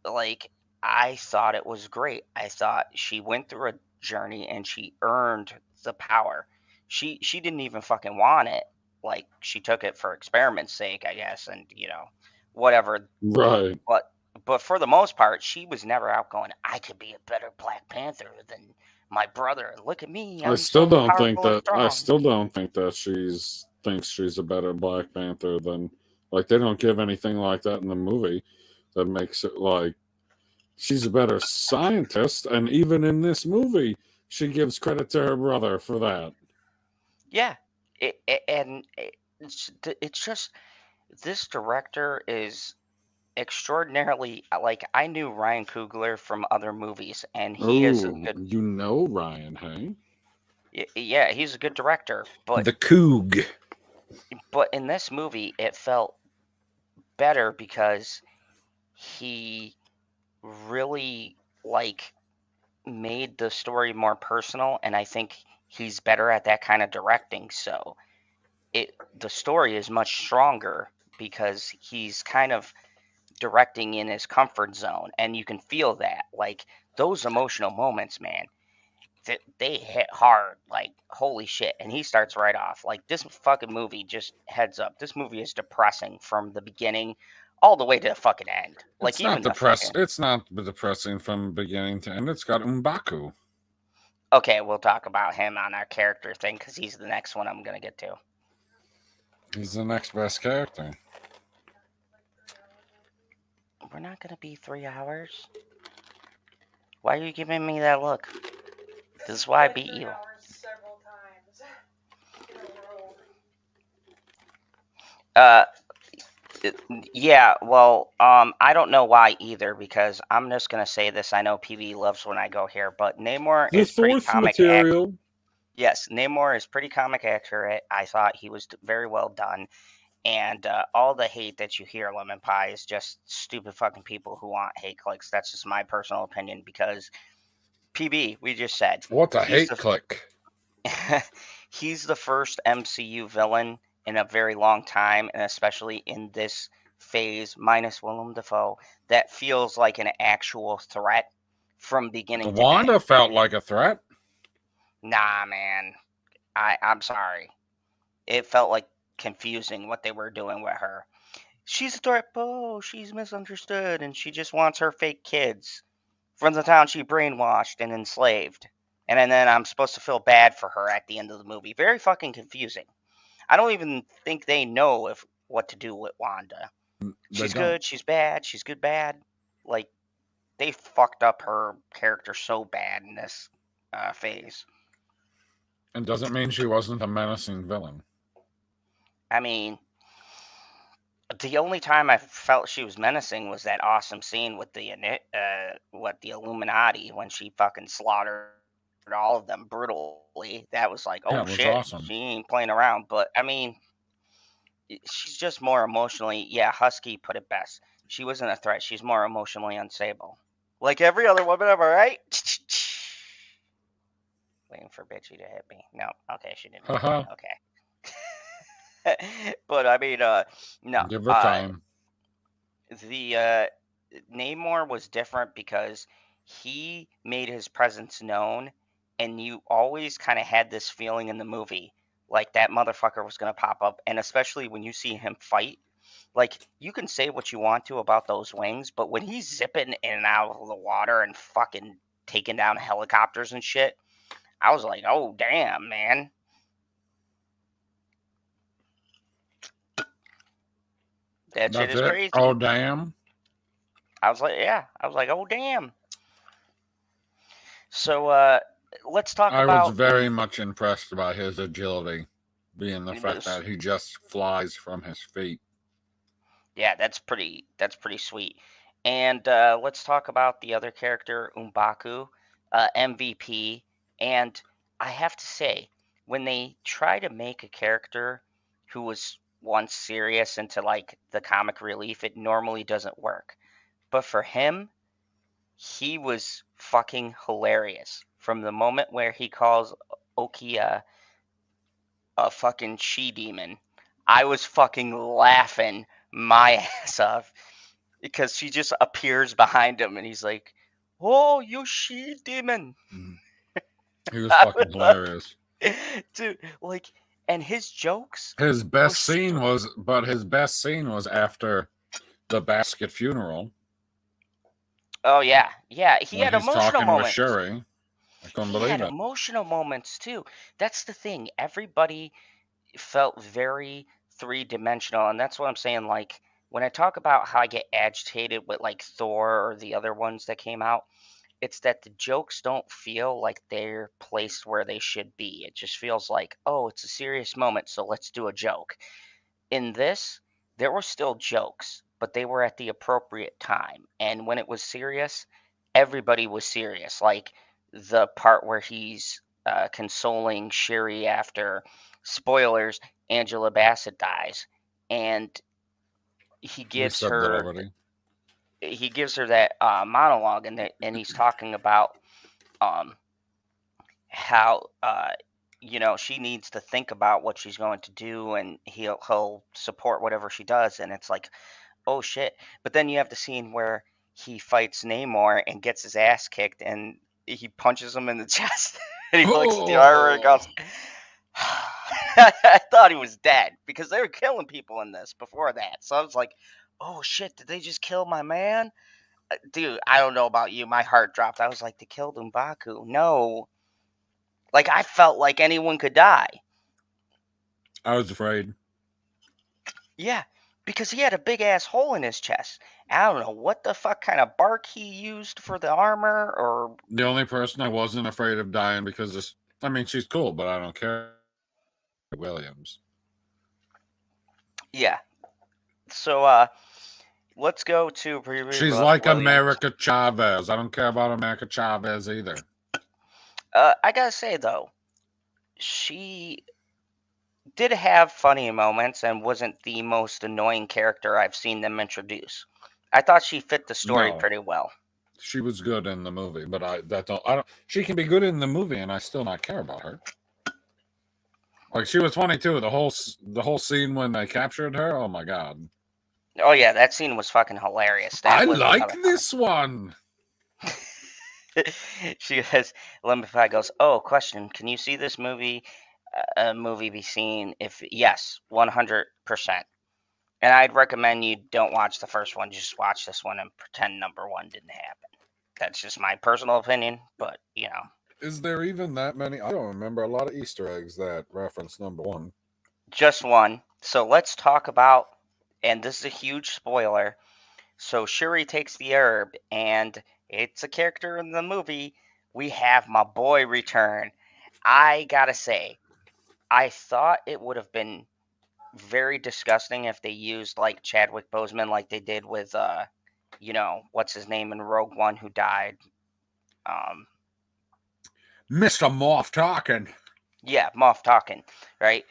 A: like I thought it was great. I thought she went through a journey and she earned the power. She didn't even fucking want it. Like she took it for experiment's sake, I guess, and whatever.
B: Right.
A: But for the most part, she was never out going, I could be a better Black Panther than my brother. Look at me, I'm so powerful and
B: I
A: strong.
B: still don't think that she's thinks she's a better Black Panther than like they don't give anything like that in the movie that makes it like she's a better scientist, and even in this movie she gives credit to her brother for that.
A: Yeah. And it's just this director is extraordinarily like I knew Ryan Coogler from other movies, and he is a
B: Oh,
A: good
B: you know Ryan, hey?
A: yeah, he's a good director.
B: The Coog.
A: But in this movie, it felt better because he really like made the story more personal, and I think he's better at that kind of directing. So the story is much stronger because he's kind of directing in his comfort zone, and you can feel that like those emotional moments, man, they hit hard, like holy shit. And he starts right off like this fucking movie, just heads up, this movie is depressing from the beginning all the way to the fucking end. Like even the fucking
B: It's not depressing from beginning to end. It's got M'Baku.
A: okay, we'll talk about him on our character thing because he's the next one I'm gonna get to.
B: He's the next best character.
A: We're not gonna be 3 hours. Why are you giving me that look? This is why I beat you.
C: Several times in a row.
A: Uh, yeah, well, I don't know why either because I'm just gonna say this. I know PB loves when I go here, but Namor
B: The
A: is pretty
B: source
A: comic.
B: material.
A: Yes, Namor is pretty comic accurate. I thought he was very well done, and all the hate that you hear, Lemon Pie, is just stupid fucking people who want hate clicks. That's just my personal opinion because PB, we just said
B: What's a
A: he's
B: hate click?
A: he's the first MCU villain in a very long time, and especially in this phase, minus Willem Dafoe, that feels like an actual threat from beginning to end.
B: Wanda felt like a threat.
A: Nah, man, I'm sorry. It felt like confusing what they were doing with her. She's a threat, oh, she's misunderstood, and she just wants her fake kids from the town she brainwashed and enslaved. And then I'm supposed to feel bad for her at the end of the movie. Very fucking confusing. I don't even think they know what to do with Wanda. She's good, she's bad, she's good, bad. Like, they fucked up her character so bad in this phase.
B: And doesn't mean she wasn't a menacing villain.
A: I mean, the only time I felt she was menacing was that awesome scene with the Illuminati when she fucking slaughtered all of them brutally. That was like,
B: Yeah,
A: oh
B: it was
A: shit,
B: awesome.
A: she ain't playing around. But I mean, she's just more emotionally. Yeah, Husky put it best. She wasn't a threat. She's more emotionally unstable, like every other woman. Am I right? Waiting for Bitchy to hit me. No, okay, she didn't hit me. Okay. But I mean, no.
B: Give her time.
A: The Namor was different because he made his presence known and you always kind of had this feeling in the movie like that motherfucker was going to pop up. And especially when you see him fight, like, you can say what you want to about those wings, but when he's zipping in and out of the water and fucking taking down helicopters and shit, I was like, oh, damn, man. That shit
B: That's
A: is
B: it.
A: crazy.
B: Oh damn.
A: I was like, yeah. I was like, oh, damn. So, let's talk
B: I was
A: about...
B: very much impressed by his agility, being the
A: It
B: fact
A: was...
B: that he just flies from his feet.
A: Yeah, that's pretty sweet. And let's talk about the other character, M'Baku, MVP. And I have to say, when they try to make a character who was once serious into like the comic relief, it normally doesn't work. But for him, he was fucking hilarious from the moment where he calls Okia a fucking she demon. I was fucking laughing my ass off because she just appears behind him and he's like, "Oh, you she demon."
B: He was
A: I
B: fucking
A: would love,
B: hilarious.
A: dude. Like, and his jokes
B: His
A: were
B: best scene was after the basket funeral
A: Oh yeah, yeah. He
B: when
A: had
B: he's
A: emotional
B: talking with
A: moments.
B: Shuri. I couldn't
A: He had
B: believe it.
A: emotional moments too. That's the thing. Everybody felt very three-dimensional, and that's what I'm saying. Like, when I talk about how I get agitated with like Thor or the other ones that came out, it's that the jokes don't feel like they're placed where they should be. It just feels like, oh, it's a serious moment, so let's do a joke. In this, there were still jokes, but they were at the appropriate time. And when it was serious, everybody was serious. Like the part where he's consoling Shuri after, spoilers, Angela Bassett dies, and he
B: We
A: gives
B: said that
A: her
B: already.
A: that monologue, and he's talking about um, how she needs to think about what she's going to do, and he'll support whatever she does, and it's like, oh shit. But then you have the scene where he fights Namor and gets his ass kicked, and he punches him in the chest, and he looks at the armor and
B: Oh,
A: goes, I thought he was dead because they were killing people in this before that. So I was like, oh shit, did they just kill my man? Dude, I don't know about you. My heart dropped. I was like, they killed M'Baku. No. Like, I felt like anyone could die.
B: I was afraid.
A: Yeah, because he had a big ass hole in his chest. I don't know what the fuck kind of bark he used for the armor, or...
B: The only person I wasn't afraid of dying because this, I mean, she's cool, but I don't care. Williams.
A: Yeah. So, let's go to
B: She's like America Chavez. I don't care about America Chavez either.
A: I gotta say, though, she did have funny moments and wasn't the most annoying character I've seen them introduce. I thought she fit the story
B: No.
A: pretty well.
B: She was good in the movie, but I don't. She can be good in the movie, and I still not care about her. Like, she was funny too. The whole scene when they captured her. Oh my god!
A: Oh yeah, that scene was fucking hilarious. That
B: I
A: was
B: like
A: another
B: this one.
A: She has Limify goes, oh, question, can you see this movie movie be seen? If yes, 100%. And I'd recommend you don't watch the first one, just watch this one and pretend number one didn't happen. That's just my personal opinion, but
B: Is there even that many? I don't remember a lot of Easter eggs that reference number one.
A: just one. So let's talk about, and this is a huge spoiler. So Shuri takes the herb, and it's a character in the movie. We have my boy return. I gotta say, I thought it would have been very disgusting if they used like Chadwick Boseman, like they did with what's his name in Rogue One who died.
B: Mr. Moff talking.
A: Yeah, Moff Talking, right?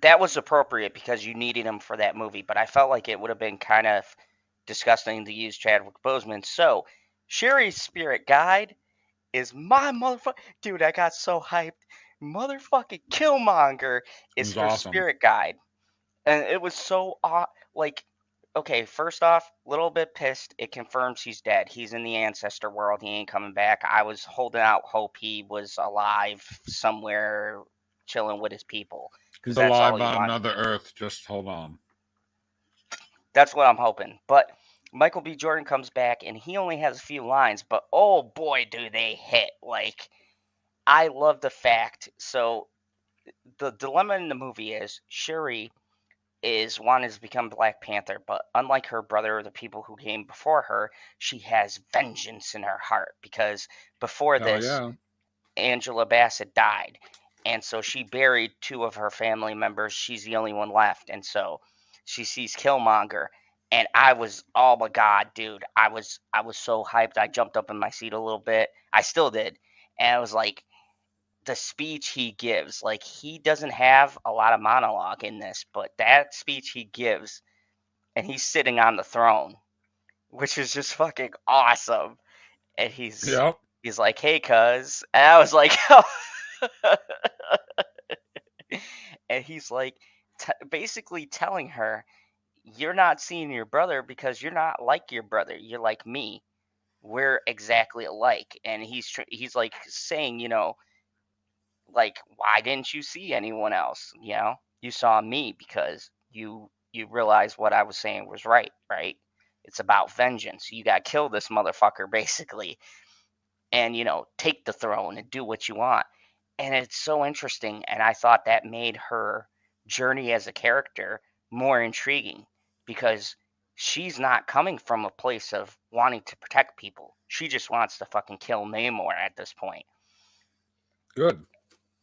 A: That was appropriate because you needed him for that movie, but I felt like it would have been kind of disgusting to use Chadwick Boseman. So Shuri's spirit guide is my motherfucker. Dude, I got so hyped. Motherfucking Killmonger is
B: He's
A: her
B: awesome.
A: spirit guide. And it was so like okay, first off, a little bit pissed. It confirms he's dead. He's in the ancestor world. He ain't coming back. I was holding out hope he was alive somewhere, chilling with his people, because
B: He's
A: that's all
B: alive
A: he
B: on
A: wanted to
B: another
A: be.
B: Earth. Just hold on.
A: That's what I'm hoping. But Michael B. Jordan comes back, and he only has a few lines, but oh boy, do they hit! Like, I love the fact. So the dilemma in the movie is Shuri is wanting to become Black Panther, but unlike her brother or the people who came before her, she has vengeance in her heart because before
B: Hell
A: this,
B: yeah.
A: Angela Bassett died. And so she buried two of her family members. She's the only one left. And so she sees Killmonger. And I was, oh my God, dude. I was so hyped. I jumped up in my seat a little bit. I still did. And I was like, the speech he gives, like he doesn't have a lot of monologue in this, but that speech he gives, and he's sitting on the throne, which is just fucking awesome. And
B: Yep.
A: he's like, "Hey, cuz," and I was like, oh. And he's like, basically telling her, "You're not seeing your brother because you're not like your brother. You're like me. We're exactly alike." And he's like saying, like, why didn't you see anyone else? You saw me because you realized what I was saying was right, right? It's about vengeance. You got to kill this motherfucker basically, and take the throne and do what you want. And it's so interesting, and I thought that made her journey as a character more intriguing because she's not coming from a place of wanting to protect people. She just wants to fucking kill Namor at this point.
B: Good.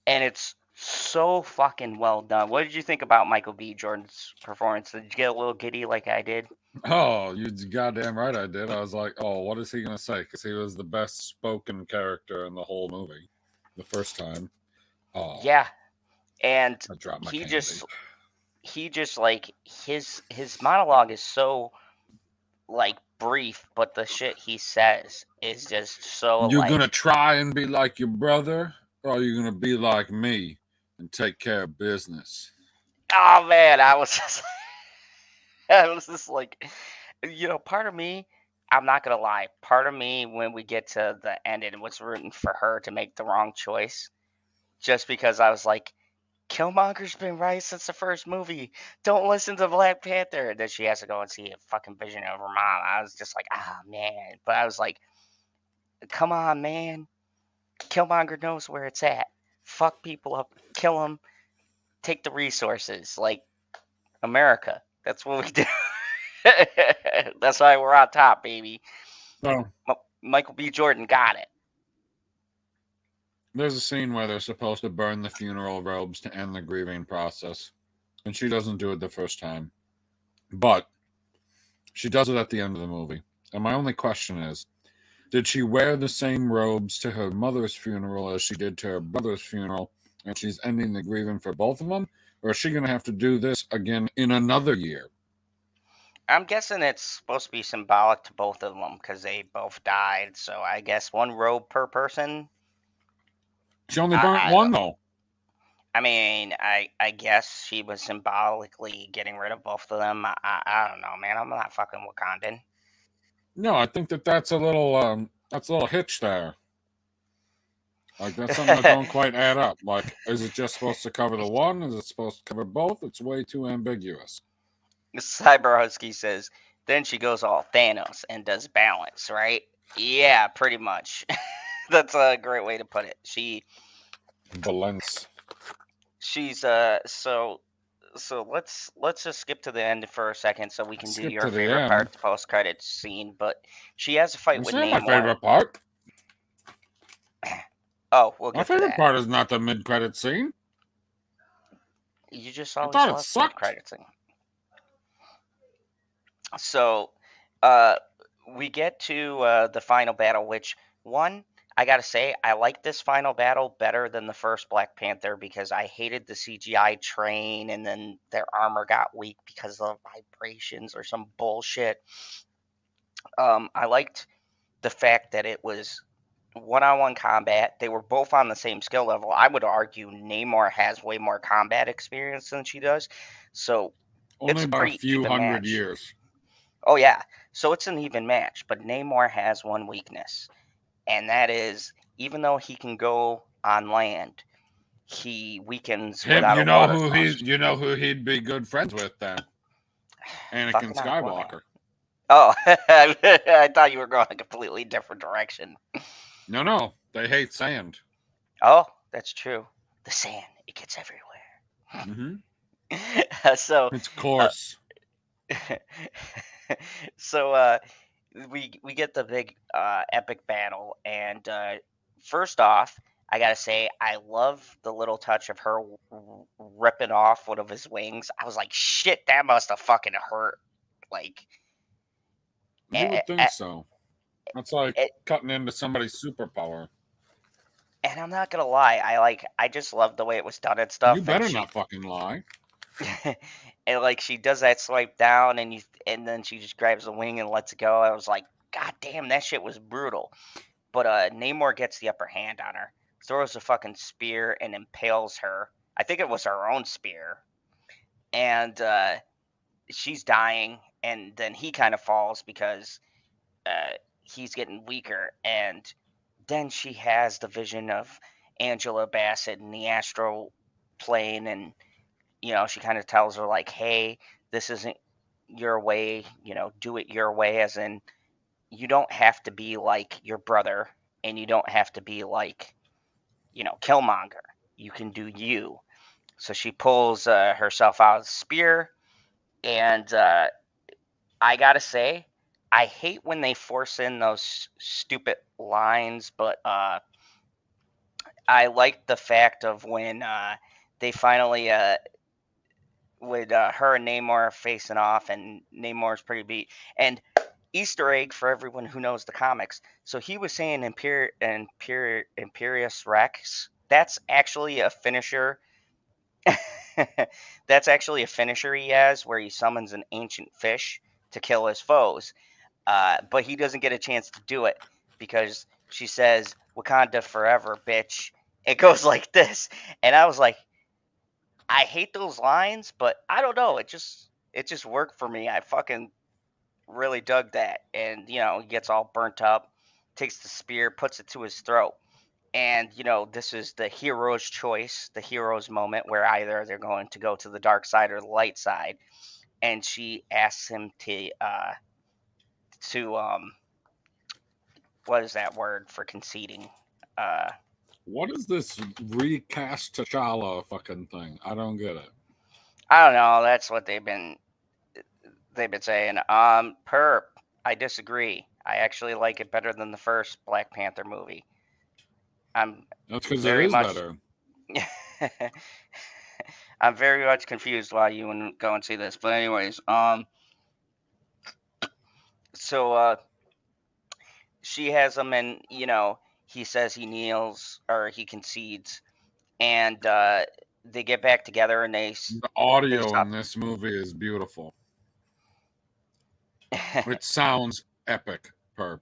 A: And it's so fucking well done. What did you think about Michael B. Jordan's performance? Did you get a little giddy like I did?
B: Oh, you goddamn right I did. I was like, oh, what is he going to say? Because he was the best spoken character in the whole movie the first time. Oh,
A: Yeah, and
B: I dropped my
A: he
B: candy.
A: just like his monologue is so like brief, but the shit he says is just so
B: You going to
A: like,
B: try and be like your brother? Or are you going to be like me and take care of business?
A: oh man, I was just like, part of me, I'm not gonna lie, part of me when we get to the end and was rooting for her to make the wrong choice, just because I was like, Killmonger's been right since the first movie. Don't listen to Black Panther. And then she has to go and see a fucking vision of her mom. I was just like, ah, man. But I was like, come on, man. Killmonger knows where it's at. Fuck people up. Kill them. Take the resources. Like, America. That's what we do. That's why we're on top, baby.
B: Well,
A: Michael B. Jordan got it.
B: there's a scene where they're supposed to burn the funeral robes to end the grieving process. And she doesn't do it the first time. But she does it at the end of the movie. And my only question is, did she wear the same robes to her mother's funeral as she did to her brother's funeral, and she's ending the grieving for both of them? Or is she going to have to do this again in another year?
A: I'm guessing it's supposed to be symbolic to both of them because they both died. So I guess one robe per person.
B: She only burnt
A: I
B: one, though.
A: I mean, I guess she was symbolically getting rid of both of them. I don't know, man. I'm not fucking Wakandan.
B: No, I think that's a little hitch there. Like, that's something that don't quite add up. Like, is it just supposed to cover the one? Is it supposed to cover both? It's way too ambiguous.
A: Cyber Husky says, then she goes all Thanos and does balance, right? Yeah, pretty much. That's a great way to put it.
B: Balance.
A: She's so let's just skip to the end for a second so we can do
B: Skip
A: your
B: to the
A: favorite
B: end.
A: part, the post credits scene. But she has a fight
B: It's
A: with
B: not my
A: Namor.
B: favorite part.
A: Oh, we'll
B: My
A: get to
B: favorite
A: that.
B: part is not the mid-credit scene.
A: You just
B: I
A: always
B: thought it
A: love
B: sucked.
A: mid-credits scene. So, we get to the final battle, which one I gotta say I like this final battle better than the first Black Panther because I hated the CGI train and then their armor got weak because of vibrations or some bullshit. I liked the fact that it was one-on-one combat. They were both on the same skill level. I would argue Namor has way more combat experience than she does, so
B: Only
A: it's a
B: about a
A: pretty
B: few
A: even
B: hundred
A: match.
B: years.
A: Oh yeah. So it's an even match, but Namor has one weakness, and that is even though he can go on land, he weakens
B: Him,
A: without a water thrust.
B: you know who he'd be good friends with then? Anakin
A: Fucking Aquaman.
B: Skywalker.
A: Oh, I thought you were going a completely different direction.
B: No, they hate sand.
A: Oh, that's true. The sand, it gets everywhere.
B: Mm-hmm.
A: So,
B: It's
A: uh,
B: coarse.
A: so we get the big epic battle, and first off, I gotta say I love the little touch of her ripping off one of his wings. I was like, shit, that must have fucking hurt. Like,
B: You
A: a-
B: would think so. That's like
A: a-
B: cutting into somebody's superpower.
A: and I'm not gonna lie, I just love the way it was done and
B: You
A: stuff, and
B: better
A: she
B: not fucking lie.
A: and like she does that swipe down, and then she just grabs the wing and lets it go. I was like, God damn, that shit was brutal. But Namor gets the upper hand on her, throws a fucking spear and impales her. I think it was her own spear, and she's dying. And then he kind of falls because he's getting weaker. And then she has the vision of Angela Bassett in the astral plane, and she kind of tells her like, "Hey, this isn't your way. Do it your way." As in, you don't have to be like your brother, and you don't have to be like Killmonger. You can do you. So she pulls herself out of the spear, and I gotta say, I hate when they force in those stupid lines, but I like the fact of when they finally with her and Namor facing off, and Namor's pretty beat. And Easter egg for everyone who knows the comics. So he was saying Imperious Rex. That's actually a finisher. That's actually a finisher he has, where he summons an ancient fish to kill his foes. But he doesn't get a chance to do it because she says "Wakanda forever, bitch." It goes like this, and I was like, I hate those lines, but I don't know. It just worked for me. I fucking really dug that, and he gets all burnt up, takes the spear, puts it to his throat, and this is the hero's choice, the hero's moment where either they're going to go to the dark side or the light side, and she asks him to what is that word for conceding? Uh,
B: What is this recast T'Challa fucking thing? I don't get it.
A: I don't know. That's what they've been saying. Perp. I disagree. I actually like it better than the first Black Panther movie. I'm
B: That's because it
A: very
B: is
A: much.
B: better.
A: I'm very much confused why you wouldn't go and see this. But anyways, so she has him, and he says he kneels or he concedes, and they get back together, and they
B: The
A: face
B: audio
A: up.
B: in this movie is beautiful. It sounds epic, perp.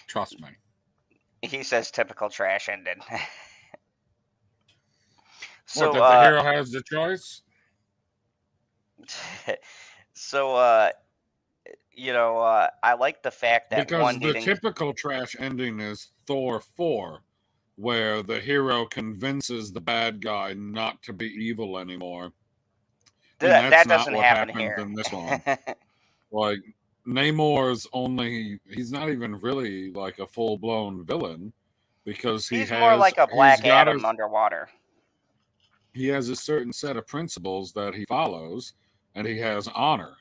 B: Trust me.
A: He says typical trash ending.
B: What,
A: So
B: that the hero has the choice?
A: so I like the fact that
B: Because
A: one they
B: the
A: didn't.
B: typical trash ending is Thor 4, where the hero convinces the bad guy not to be evil anymore. And that's
A: That
B: not
A: doesn't
B: what
A: happen
B: happens
A: here.
B: in this one. Like, Namor's he's not even really like a full blown villain because
A: He's more like a Black Adam underwater.
B: he has a certain set of principles that he follows, and he has honor.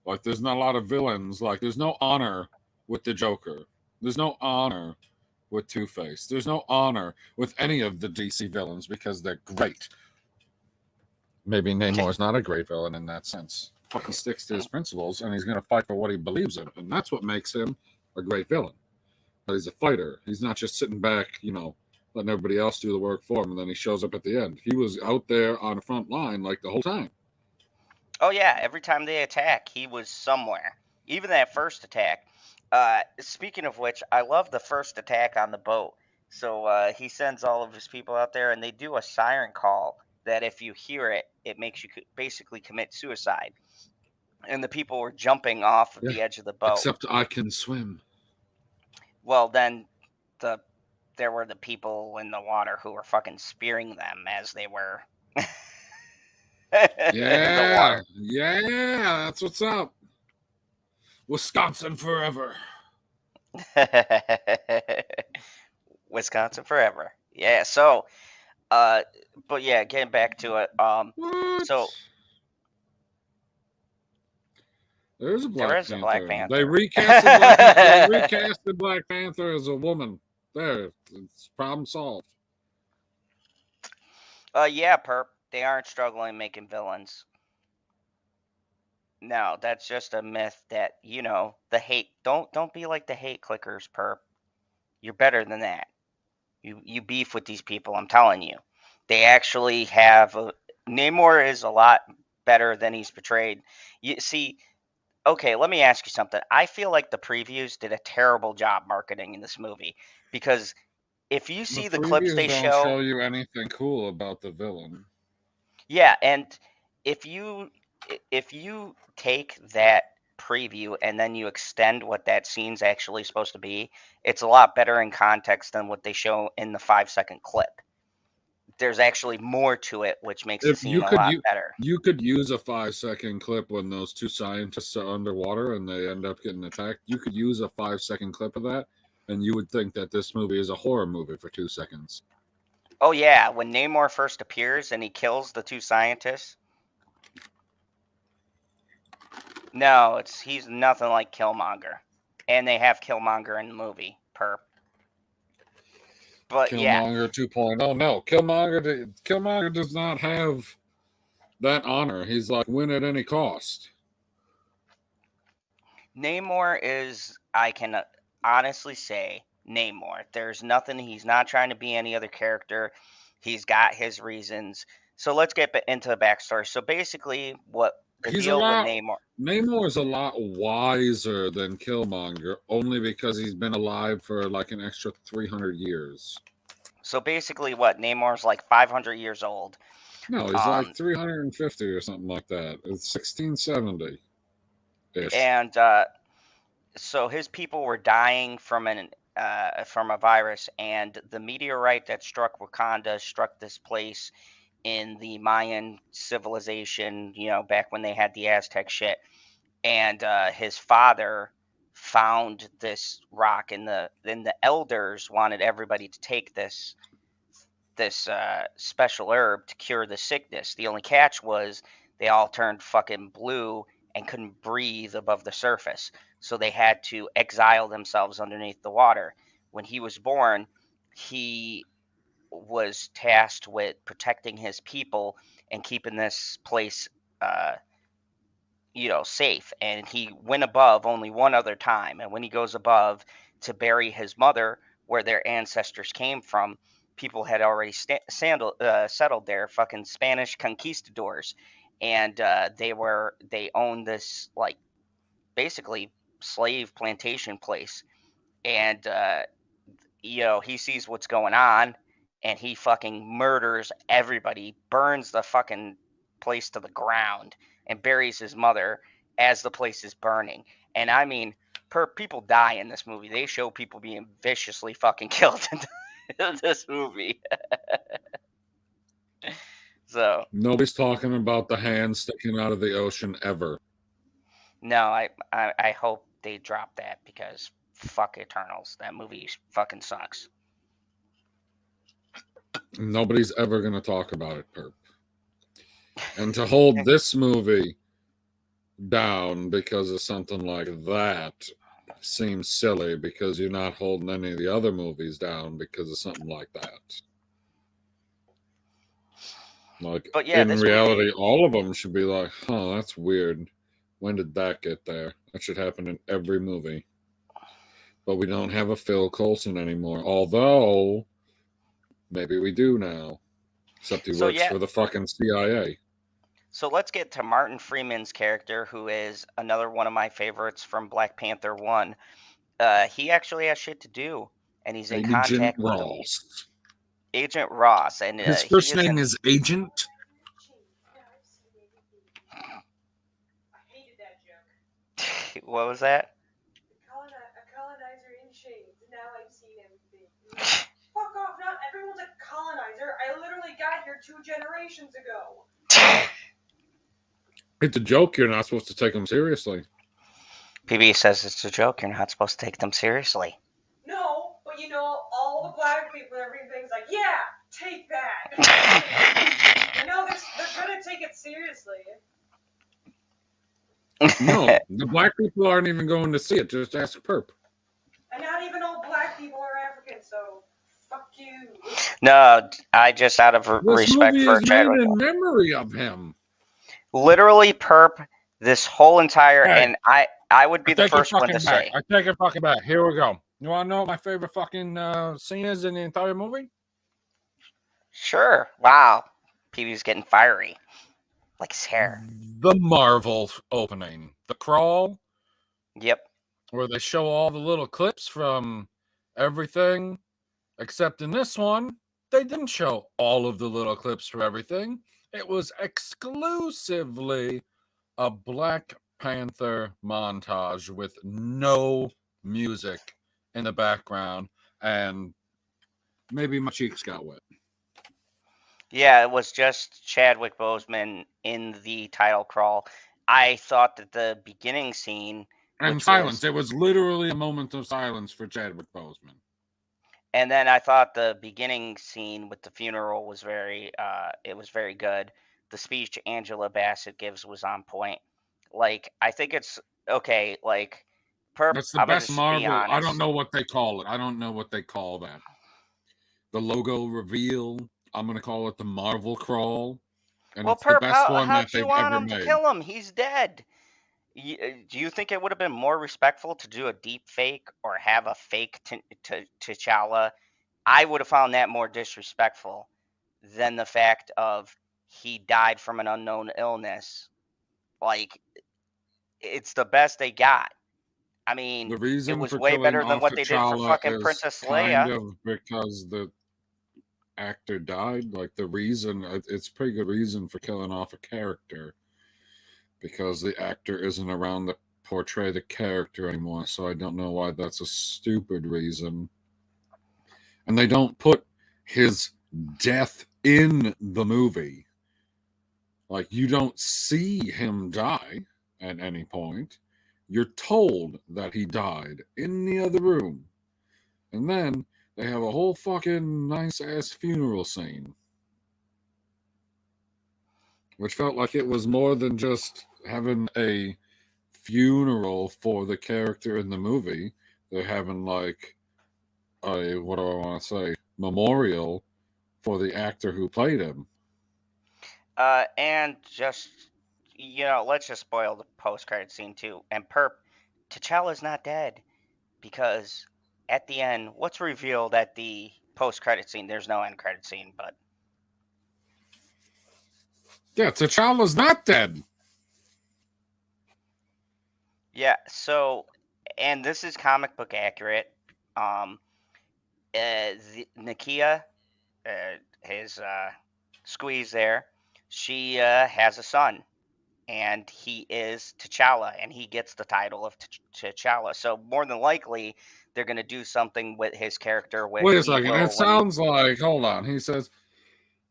B: Like, there's not a lot of villains. Like, there's no honor with the Joker. There's no honor with Two-Face. There's no honor with any of the DC villains because they're great. Maybe Namor's not a great villain in that sense, but he sticks to his principles and he's going to fight for what he believes in, and that's what makes him a great villain. But he's a fighter. He's not just sitting back, letting everybody else do the work for him, and then he shows up at the end. He was out there on the front line like the whole time.
A: Oh yeah, every time they attack, he was somewhere. Even that first attack. Speaking of which, I love the first attack on the boat. So he sends all of his people out there, and they do a siren call that if you hear it, it makes you basically commit suicide. and the people were jumping off of the edge of the boat.
B: Except I can swim.
A: Well, then there were the people in the water who were fucking spearing them as they were in the water.
B: Yeah, that's what's up. Wisconsin forever.
A: Wisconsin forever. Yeah. So, but yeah, getting back to it.
B: What?
A: So
B: There's a
A: there
B: Black
A: is a
B: Panther.
A: Black Panther.
B: They recasted Black Panther as a woman. There, it's problem solved.
A: Yeah, perp. They aren't struggling making villains. No, that's just a myth that, the hate. Don't be like the hate clickers, perp. You're better than that. You beef with these people, I'm telling you. They actually have Namor is a lot better than he's portrayed. You see, okay, let me ask you something. I feel like the previews did a terrible job marketing in this movie because if you see the clips
B: previews
A: they
B: don't show you anything cool about the villain.
A: yeah, and if you take that preview and then you extend what that scene's actually supposed to be, it's a lot better in context than what they show in the 5-second clip. There's actually more to it, which makes the scene a lot better.
B: You could use a 5-second clip when those two scientists are underwater and they end up getting attacked. You could use a 5-second clip of that, and you would think that this movie is a horror movie for 2 seconds.
A: Oh yeah, when Namor first appears and he kills the two scientists. No, he's nothing like Killmonger, and they have Killmonger in the movie. Perp. But
B: Killmonger 2.0. No, Killmonger does not have that honor. He's like, win at any cost.
A: Namor is, I can honestly say, Namor. There's nothing, he's not trying to be any other character. He's got his reasons. So let's get into the backstory. So basically, what the deal with Namor.
B: Namor is a lot wiser than Killmonger, only because he's been alive for like an extra 300 years.
A: So basically, what, Namor's like 500 years old.
B: No, he's like 350 or something like that. It's 1670.
A: And so his people were dying from a virus, and the meteorite that struck Wakanda struck this place in the Mayan civilization, back when they had the Aztec shit. And his father found this rock, and the elders wanted everybody to take this special herb to cure the sickness. The only catch was they all turned fucking blue and couldn't breathe above the surface. So they had to exile themselves underneath the water. When he was born, he was tasked with protecting his people and keeping this place safe. And he went above only one other time. And when he goes above to bury his mother, where their ancestors came from, people had already settled there, fucking Spanish conquistadors. And they owned this, like, basically slave plantation place. And he sees what's going on, and he fucking murders everybody, burns the fucking place to the ground, and buries his mother as the place is burning. And I mean, people die in this movie. They show people being viciously fucking killed in this movie. So
B: nobody's talking about the hand sticking out of the ocean ever.
A: No, I hope they drop that, because fuck Eternals. That movie fucking sucks.
B: Nobody's ever going to talk about it, perp. And to hold this movie down because of something like that seems silly, because you're not holding any of the other movies down because of something like that. Like, but yeah, in reality, movie, all of them should be like, huh, that's weird. When did that get there? That should happen in every movie. But we don't have a Phil Coulson anymore. Although, maybe we do now. Except he works for the fucking CIA.
A: So let's get to Martin Freeman's character, who is another one of my favorites from Black Panther 1. He actually has shit to do, and he's in contact with Agent Ross. And
B: his first name is Agent?
A: What was that?
C: A colonizer in shades. Now I've seen everything. Fuck off! Not everyone's a colonizer. I literally got here 2 generations ago.
B: It's a joke. You're not supposed to take them seriously.
A: PB says it's a joke. You're not supposed to take them seriously.
C: No, but you know, all the black people and everything's like, yeah, take that. You know, they're gonna take it seriously.
B: No, the black people aren't even going to see it. Just ask Perp.
C: And not even all black people are African, so fuck you.
A: No, I just out of
B: This
A: respect
B: movie
A: for
B: is made
A: Chadwick.
B: in memory of him.
A: Literally, Perp, this whole entire,
B: Hey,
A: and I would be the
B: take it
A: first one
B: fucking
A: to
B: back.
A: say,
B: I take it fucking back. Here we go. You want to know what my favorite fucking scene is in the entire movie?
A: sure, wow, PB's getting fiery, like his hair.
B: The Marvel opening, the crawl,
A: Yep.
B: where they show all the little clips from everything, except in this one, they didn't show all of the little clips from everything. It was exclusively a Black Panther montage with no music in the background, and maybe my cheeks got wet.
A: Yeah, it was just Chadwick Boseman in the title crawl. I thought that the beginning scene,
B: And silence. It was literally a moment of silence for Chadwick Boseman.
A: and then I thought the beginning scene with the funeral was it was very good. The speech Angela Bassett gives was on point. Like, I think it's okay. Like, Perp,
B: That's the
A: I'm gonna
B: best
A: just be
B: Marvel. I don't
A: honest.
B: know what they call it. I don't know what they call that. The logo reveal. I'm gonna call it the Marvel crawl, and
A: Well,
B: it's the
A: Perp,
B: best one
A: how'd
B: that
A: you
B: they've
A: want
B: ever
A: him to
B: made.
A: kill him? He's dead. Do you think it would have been more respectful to do a deep fake or have a fake T'Challa? I would have found that more disrespectful than the fact of he died from an unknown illness. Like, it's the best they got. I mean,
B: The
A: it
B: reason
A: was
B: for
A: way
B: killing
A: better than
B: off
A: what they did for
B: T'Challa
A: fucking
B: is
A: Princess
B: kind
A: Leia.
B: of because the actor died. Like the reason, it's a pretty good reason for killing off a character, because the actor isn't around to portray the character anymore. So I don't know why that's a stupid reason. And they don't put his death in the movie. Like, you don't see him die at any point. You're told that he died in the other room. And then they have a whole fucking nice ass funeral scene, which felt like it was more than just having a funeral for the character in the movie. They're having like a, what do I want to say, memorial for the actor who played him.
A: And just, let's just spoil the post-credit scene too. And Perp, T'Challa's not dead because at the end, what's revealed at the post-credit scene? There's no end credit scene, but
B: Yeah, T'Challa's not dead.
A: yeah. So, and this is comic book accurate. Nakia, his squeeze there, she has a son, and he is T'Challa, and he gets the title of T'Challa. So more than likely, they're going to do something with his character.
B: Wait a second. It sounds like, hold on. He says,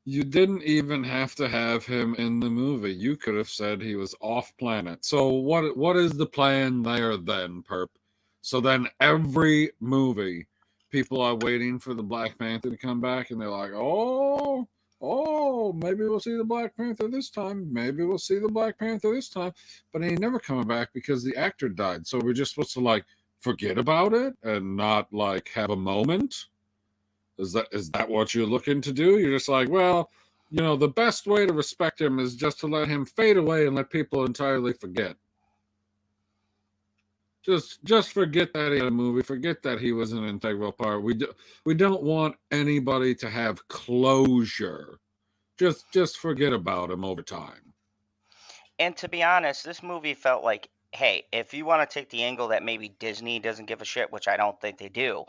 B: you didn't even have to have him in the movie. You could have said he was off planet. So what is the plan there then, Perp? So then every movie, people are waiting for the Black Panther to come back, and they're like, oh, maybe we'll see the Black Panther this time. Maybe we'll see the Black Panther this time. But he ain't never coming back because the actor died. So we're just supposed to like forget about it and not like have a moment? Is that what you're looking to do? You're just like, well, the best way to respect him is just to let him fade away and let people entirely forget. Just forget that he had a movie. Forget that he was an integral part. We don't want anybody to have closure. Just forget about him over time.
A: And to be honest, this movie felt like, hey, if you want to take the angle that maybe Disney doesn't give a shit, which I don't think they do,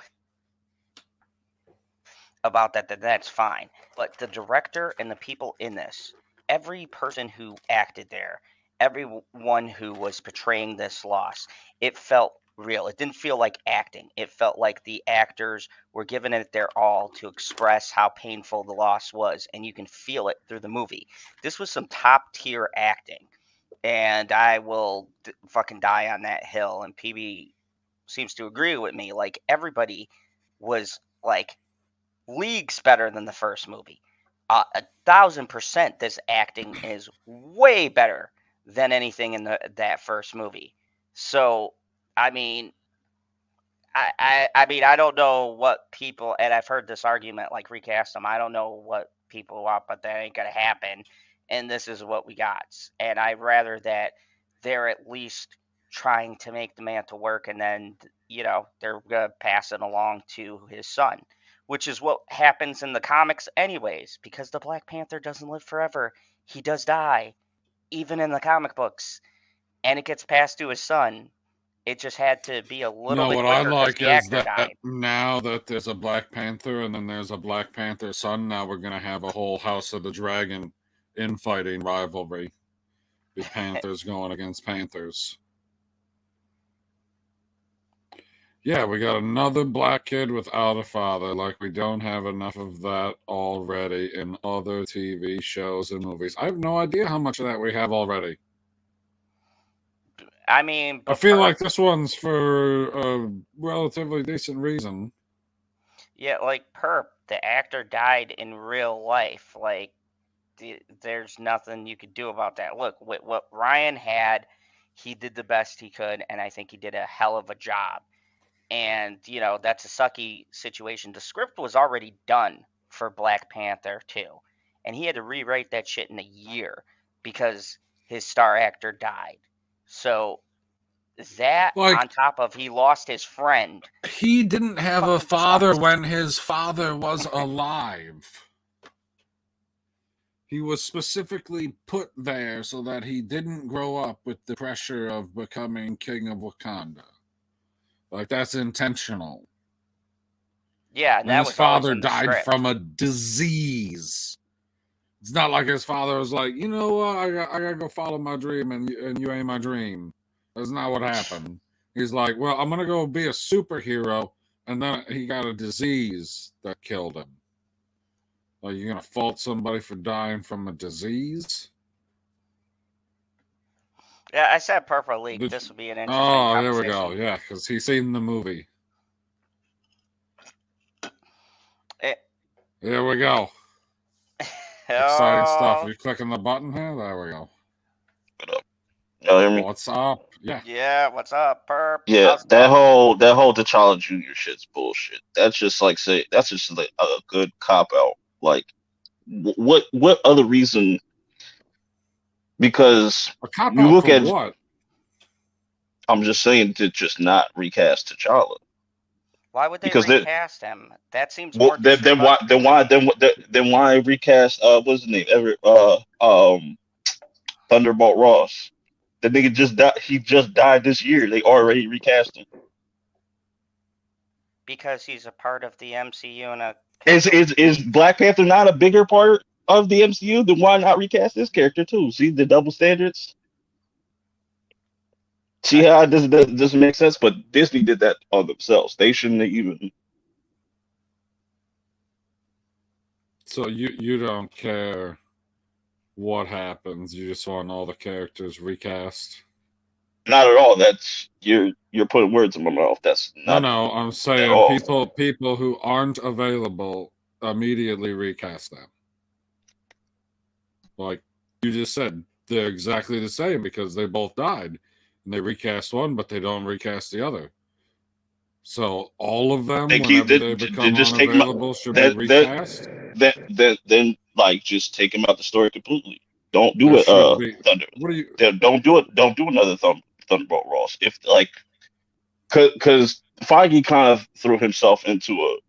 A: about that, then that's fine. But the director and the people in this, every person who acted there, everyone who was portraying this loss, it felt real. It didn't feel like acting. It felt like the actors were giving it their all to express how painful the loss was, and you can feel it through the movie. This was some top tier acting, and I will fucking die on that hill. And PB seems to agree with me. Like, everybody was like leagues better than the first movie. 1,000%, this acting is way better than anything in that first movie. So, I mean, I don't know what people, and I've heard this argument, like, recast them. I don't know what people want, but that ain't gonna happen. And this is what we got. And I'd rather that they're at least trying to make the mantle work, and then they're gonna pass it along to his son, which is what happens in the comics anyways, because the Black Panther doesn't live forever. He does die, even in the comic books, and it gets passed to his son. It just had to be a little bit
B: What I
A: quicker because
B: like
A: the
B: is
A: actor
B: that
A: died.
B: now that there's a Black Panther and then there's a Black Panther son, now we're going to have a whole House of the Dragon infighting rivalry. The Panthers going against Panthers. Yeah, we got another black kid without a father. Like, we don't have enough of that already in other TV shows and movies. I have no idea how much of that we have already.
A: I mean,
B: I feel like this one's for a relatively decent reason.
A: Yeah, like Perp, the actor died in real life. Like, there's nothing you could do about that. Look, what Ryan had, he did the best he could, and I think he did a hell of a job. And, that's a sucky situation. The script was already done for Black Panther 2, and he had to rewrite that shit in a year because his star actor died. So that, on top of he lost his friend.
B: He didn't have a father when his father was alive. He was specifically put there so that he didn't grow up with the pressure of becoming king of Wakanda. Like, that's intentional.
A: Yeah, and that
B: his
A: was always
B: father
A: in the
B: died
A: script.
B: from a disease. It's not like his father was like, you know what, I gotta go follow my dream, and you ain't my dream. That's not what happened. He's like, well, I'm gonna go be a superhero, and then he got a disease that killed him. Like, you're gonna fault somebody for dying from a disease?
A: Yeah, I said Purple League. This would be an interesting conversation.
B: There we go. Yeah, because he's seen the movie. There we go. Exciting stuff. You're clicking the button here? There we go.
D: What up? Y'all hear me?
B: What's up? Yeah.
A: Yeah, what's up, Perp?
D: Yeah, that whole T'Challa Jr. shit's bullshit. That's just like a good cop out. Like, what other reason? Because
B: a cop
D: you
B: out
D: look
B: for
D: at
B: what?
D: I'm just saying to just not recast T'Challa.
A: Why would they recast him? That seems more.
D: Then why recast what's his name? Thunderbolt Ross. The nigga just died. He just died this year. They already recast him.
A: Because he's a part of the MCU and
D: Is Black Panther not a bigger part of the MCU? Then why not recast this character too? See the double standards. See how it doesn't make sense? But Disney did that on themselves. They shouldn't have even.
B: So you don't care what happens. You just want all the characters recast.
D: Not at all. That's you're putting words in my mouth. That's not.
B: No. I'm saying people who aren't available, immediately recast them. Like you just said, they're exactly the same because they both died. And they recast one, but they don't recast the other. So all of them, whenever they become unavailable, should be recast?
D: Then like just take them out the story completely. Don't do it. Thunder.
B: What do you?
D: Don't do it. Don't do another Thunderbolt Ross. If like, because Feige kind of threw himself in the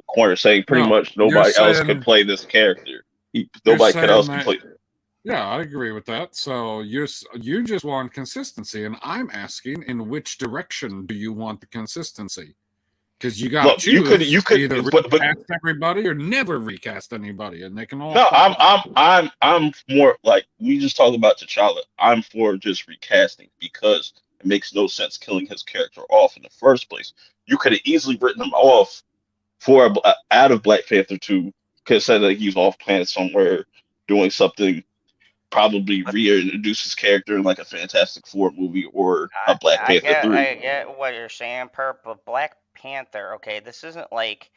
D: corner, saying pretty much nobody else could play this character. Nobody else can play.
B: Yeah, I agree with that. So you just want consistency, and I'm asking, in which direction do you want the consistency? Because you got to
D: Look,
B: choose
D: you could,
B: either
D: but
B: recast everybody or never recast anybody, and they can all.
D: no,
B: fuck off.
D: I'm more like we just talked about T'Challa. I'm for just recasting because it makes no sense killing his character off in the first place. You could have easily written him off out of Black Panther 2, could have said that he's off planet somewhere doing something, probably
A: But
D: reintroduce his character in like a Fantastic Four movie or a Black Panther 3.
A: I get what you're saying, Perp, but Black Panther, okay, this isn't like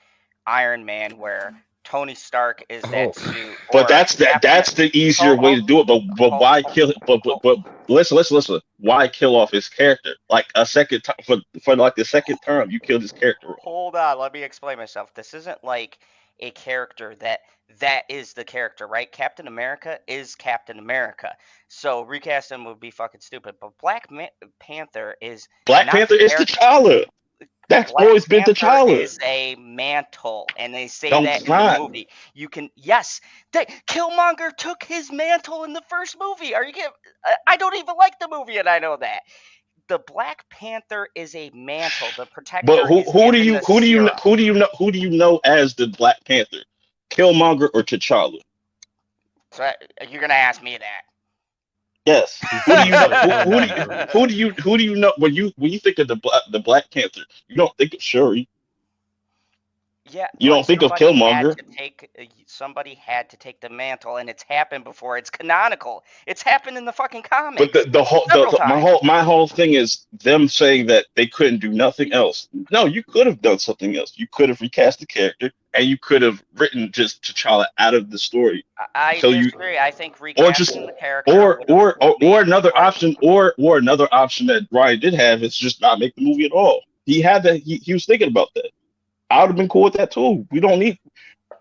A: Iron Man where Tony Stark is
B: Oh,
A: that suit
D: But
A: or Captain.
D: that's the easier
A: Hold,
D: way to
A: hold,
D: do it. But
A: hold,
D: why
A: hold,
D: kill it?
A: hold,
D: But listen. Why kill off his character? Like a second time for like the second time you killed his character off.
A: hold on, let me explain myself. This isn't like a character that is the character, right? Captain America is Captain America. So recasting would be fucking stupid. But Panther is
D: Black
A: not
D: Panther
A: the
D: is
A: character.
D: T'Challa. That's
A: Black
D: always been
A: Panther
D: T'Challa.
A: is a mantle, and they say
D: No,
A: that
D: it's
A: in the
D: not.
A: movie. You can yes, Killmonger took his mantle in the first movie. Are you kidding? I don't even like the movie, and I know that. The Black Panther is a mantle. The
D: But
A: Protector is given the serum.
D: who do you know as the Black Panther? Killmonger or T'Challa?
A: So you're gonna ask me that.
D: Yes.
B: he
D: Who do you
B: thinks
D: know?
B: of Killmonger.
D: Who do you know when you think of the Black Panther? You don't think of Shuri.
A: Yeah,
D: You
A: but
D: don't think of Killmonger.
A: somebody had to take the mantle, and it's happened before. It's canonical. It's happened in the fucking
D: But
A: comics
D: the whole
A: several times.
D: my whole thing is them saying that they couldn't do nothing else. No, you could have done something else. You could have recast the character, and you could have written just T'Challa out of the story.
A: I
D: So you
A: disagree. I think
D: or just
A: recasting the character would have
D: or
A: made
D: another
A: more.
D: option or another option that Ryan did have is just not make the movie at all. He had that he was thinking about that. I would have been cool with that too. We don't need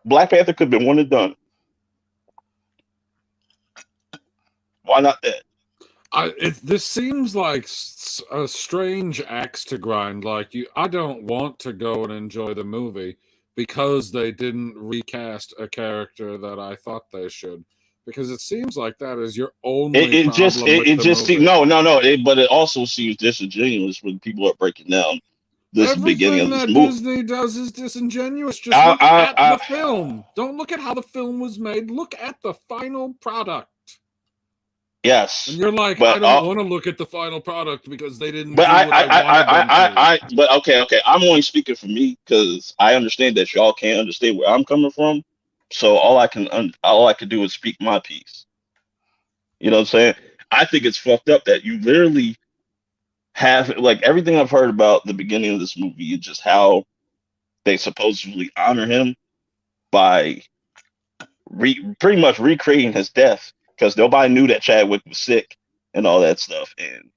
D: Black Panther could have been one and done. Why not that?
B: This seems like a strange axe to grind. Like I don't want to go and enjoy the movie because they didn't recast a character that I thought they should. Because it seems like that is your only problem with the movie.
D: No. But it also seems disingenuous when people are breaking down this beginning
B: Everything
D: of this
B: that
D: movie.
B: Disney does is disingenuous. Just look at the film. Don't look at how the film was made. Look at the final product.
D: Yes,
B: And you're like,
D: but
B: I don't want to look at the final product because they didn't
D: but
B: do what I wanted them to.
D: but okay. I'm only speaking for me because I understand that y'all can't understand where I'm coming from. So all I can do is speak my piece. You know what I'm saying? I think it's fucked up that you literally have like everything I've heard about the beginning of this movie is just how they supposedly honor him by pretty much recreating his death because nobody knew that Chadwick was sick and all that stuff, and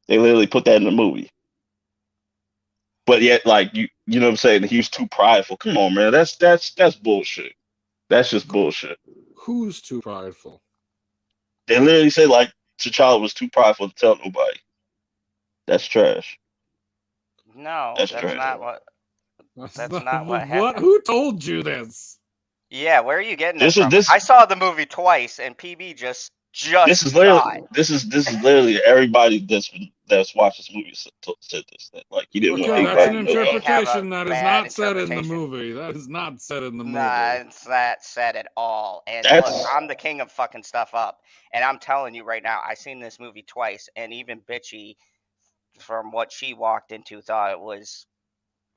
D: they literally put that in the movie. But yet, like you know what I'm saying? He was too prideful. Come on, man, that's bullshit. That's just bullshit.
B: Who's too prideful?
D: They literally said like T'Challa was too prideful to tell nobody. That's trash.
A: No,
D: That's
A: that's
D: trash.
A: not what. That's not what
B: What?
A: happened.
B: Who told you this?
A: Yeah, where are you getting this
D: This is
A: from?
D: this
A: I saw the movie twice, and PB just
D: this is
A: saw it.
D: this is literally everybody that's watched this movie said this that like he didn't want
B: Okay, that's an
D: anybody to know about it.
B: interpretation that is
A: bad
B: not said in the
A: interpretation.
B: movie. That is not said in the
A: Nah,
B: movie.
A: it's not said at all. And look,
D: That's
A: I'm the king of fucking stuff up, and I'm telling you right now, I seen this movie twice, and even Bitchy, from what she walked into, thought it was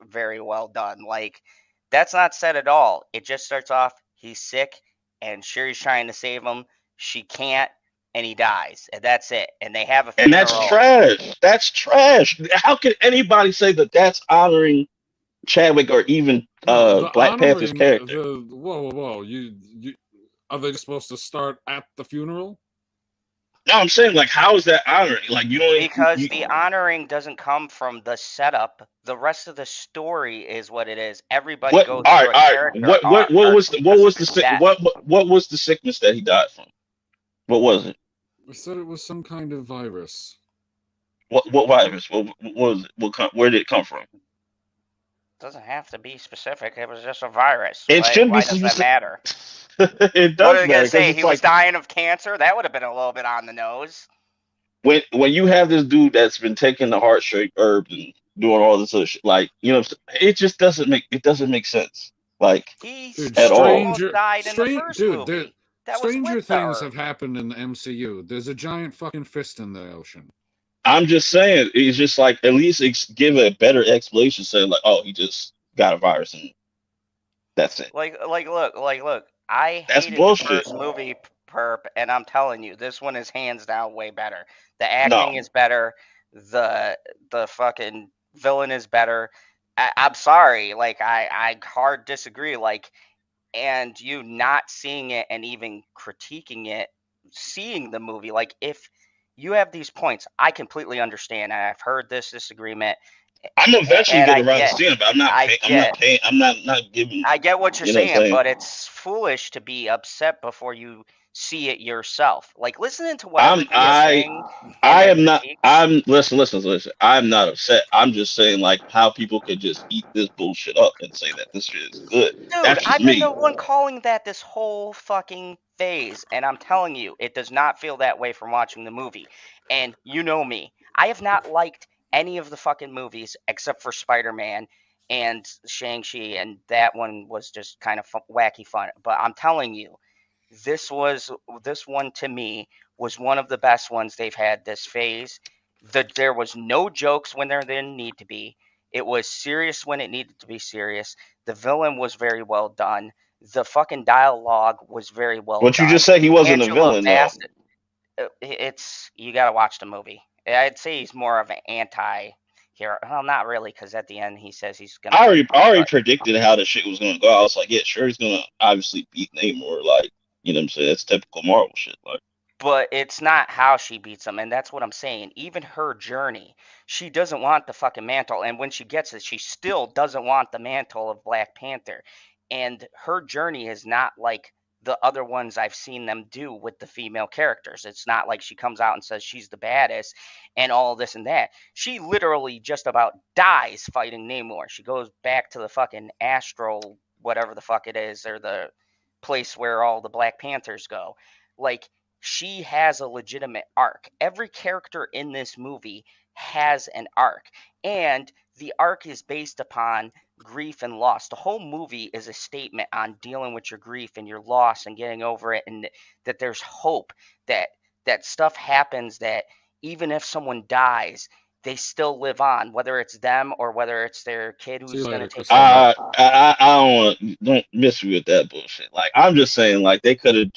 A: very well done. Like, that's not said at all. It just starts off, he's sick, and Shuri's trying to save him. She can't, and he dies. And that's it. And they have a
D: and that's
A: funeral.
D: trash. That's trash. How can anybody say that that's honoring Chadwick or even
B: No, the
D: Black Panther's
B: honoring
D: character?
B: whoa. You are they supposed to start at the funeral?
D: No, I'm saying like how is that honoring? Like you don't
A: Because the honoring doesn't come from the setup. The rest of the story is what it is. Everybody
D: what
A: goes
D: all
A: through a
D: right.
A: character
D: What was the
A: death.
D: what was the sickness that he died from? What was it?
B: I said it was some kind of virus.
D: What virus? What was it? Where did it come from?
A: Doesn't have to be specific. It was just a virus.
D: It shouldn't
A: Why
D: be
A: does that matter?
D: it
A: What are
D: does
A: they
D: matter
A: gonna
D: because
A: say?
D: it's
A: He was
D: like
A: dying of cancer? That would have been a little bit on the nose.
D: when you have this dude that's been taking the heart straight herb and doing all this other shit. Like, it just doesn't make sense. Like,
A: He
B: Dude,
D: at
A: still
D: all.
A: almost died in the first
B: Dude,
A: movie. That was
B: stranger
A: with the
B: things have
A: Earth.
B: happened in the MCU. There's a giant fucking fist in the ocean.
D: I'm just saying, it's just like, at least give a better explanation, saying like, oh, he just got a virus and that's it.
A: Look. I
D: That's
A: hated the
D: bullshit.
A: first movie, Perp, and I'm telling you, this one is hands down way better. The acting
D: No,
A: is better. The fucking villain is better. I'm sorry, like I hard disagree. Like, and you not seeing it and even critiquing it, seeing the movie, like if you have these points, I completely understand. I've heard this disagreement,
D: I'm eventually
A: and
D: gonna around to see it, but
A: I
D: I'm not
A: get
D: paying. I'm not giving.
A: I get what you're
D: You know what I'm
A: saying,
D: saying?
A: but it's foolish to be upset before you see it yourself. Like listening to what
D: I'm
A: everybody's
D: I
A: saying and
D: I
A: their
D: am not.
A: critiques.
D: I'm listen. I'm not upset. I'm just saying like how people could just eat this bullshit up and say that this shit is good.
A: Dude,
D: That's just
A: I've been
D: me.
A: the one calling that this whole fucking phase, and I'm telling you, it does not feel that way from watching the movie. And you know me, I have not liked any of the fucking movies except for Spider-Man and Shang-Chi, and that one was just kind of wacky fun. But I'm telling you, this was this one to me was one of the best ones they've had this phase. There was no jokes when there didn't need to be. It was serious when it needed to be serious. The villain was very well done. The fucking dialogue was very well
D: But you just
A: done.
D: said he wasn't a
A: Angela
D: villain though.
A: Bassett, it's you got to watch the movie. I'd say he's more of an anti-hero. Well, not really, because at the end he says he's gonna beat him,
D: I already
A: but
D: predicted how the shit was gonna go. I was like, yeah, sure, he's gonna obviously beat Namor. Like, you know what I'm saying? That's typical Marvel shit. Like,
A: it's not how she beats him, and that's what I'm saying. Even her journey, she doesn't want the fucking mantle, and when she gets it, she still doesn't want the mantle of Black Panther. And her journey is not like the other ones I've seen them do with the female characters. It's not like she comes out and says she's the baddest and all this and that. She literally just about dies fighting Namor. She goes back to the fucking astral, whatever the fuck it is, or the place where all the Black Panthers go. Like, she has a legitimate arc. Every character in this movie has an arc, and the arc is based upon grief and loss. The whole movie is a statement on dealing with your grief and your loss and getting over it, and that there's hope that stuff happens, that even if someone dies, they still live on, whether it's them or whether it's their kid
B: See you
A: who's going to
B: later,
A: take over.
B: Christina.
D: I don't miss me with that bullshit. Like, I'm just saying, like, they could have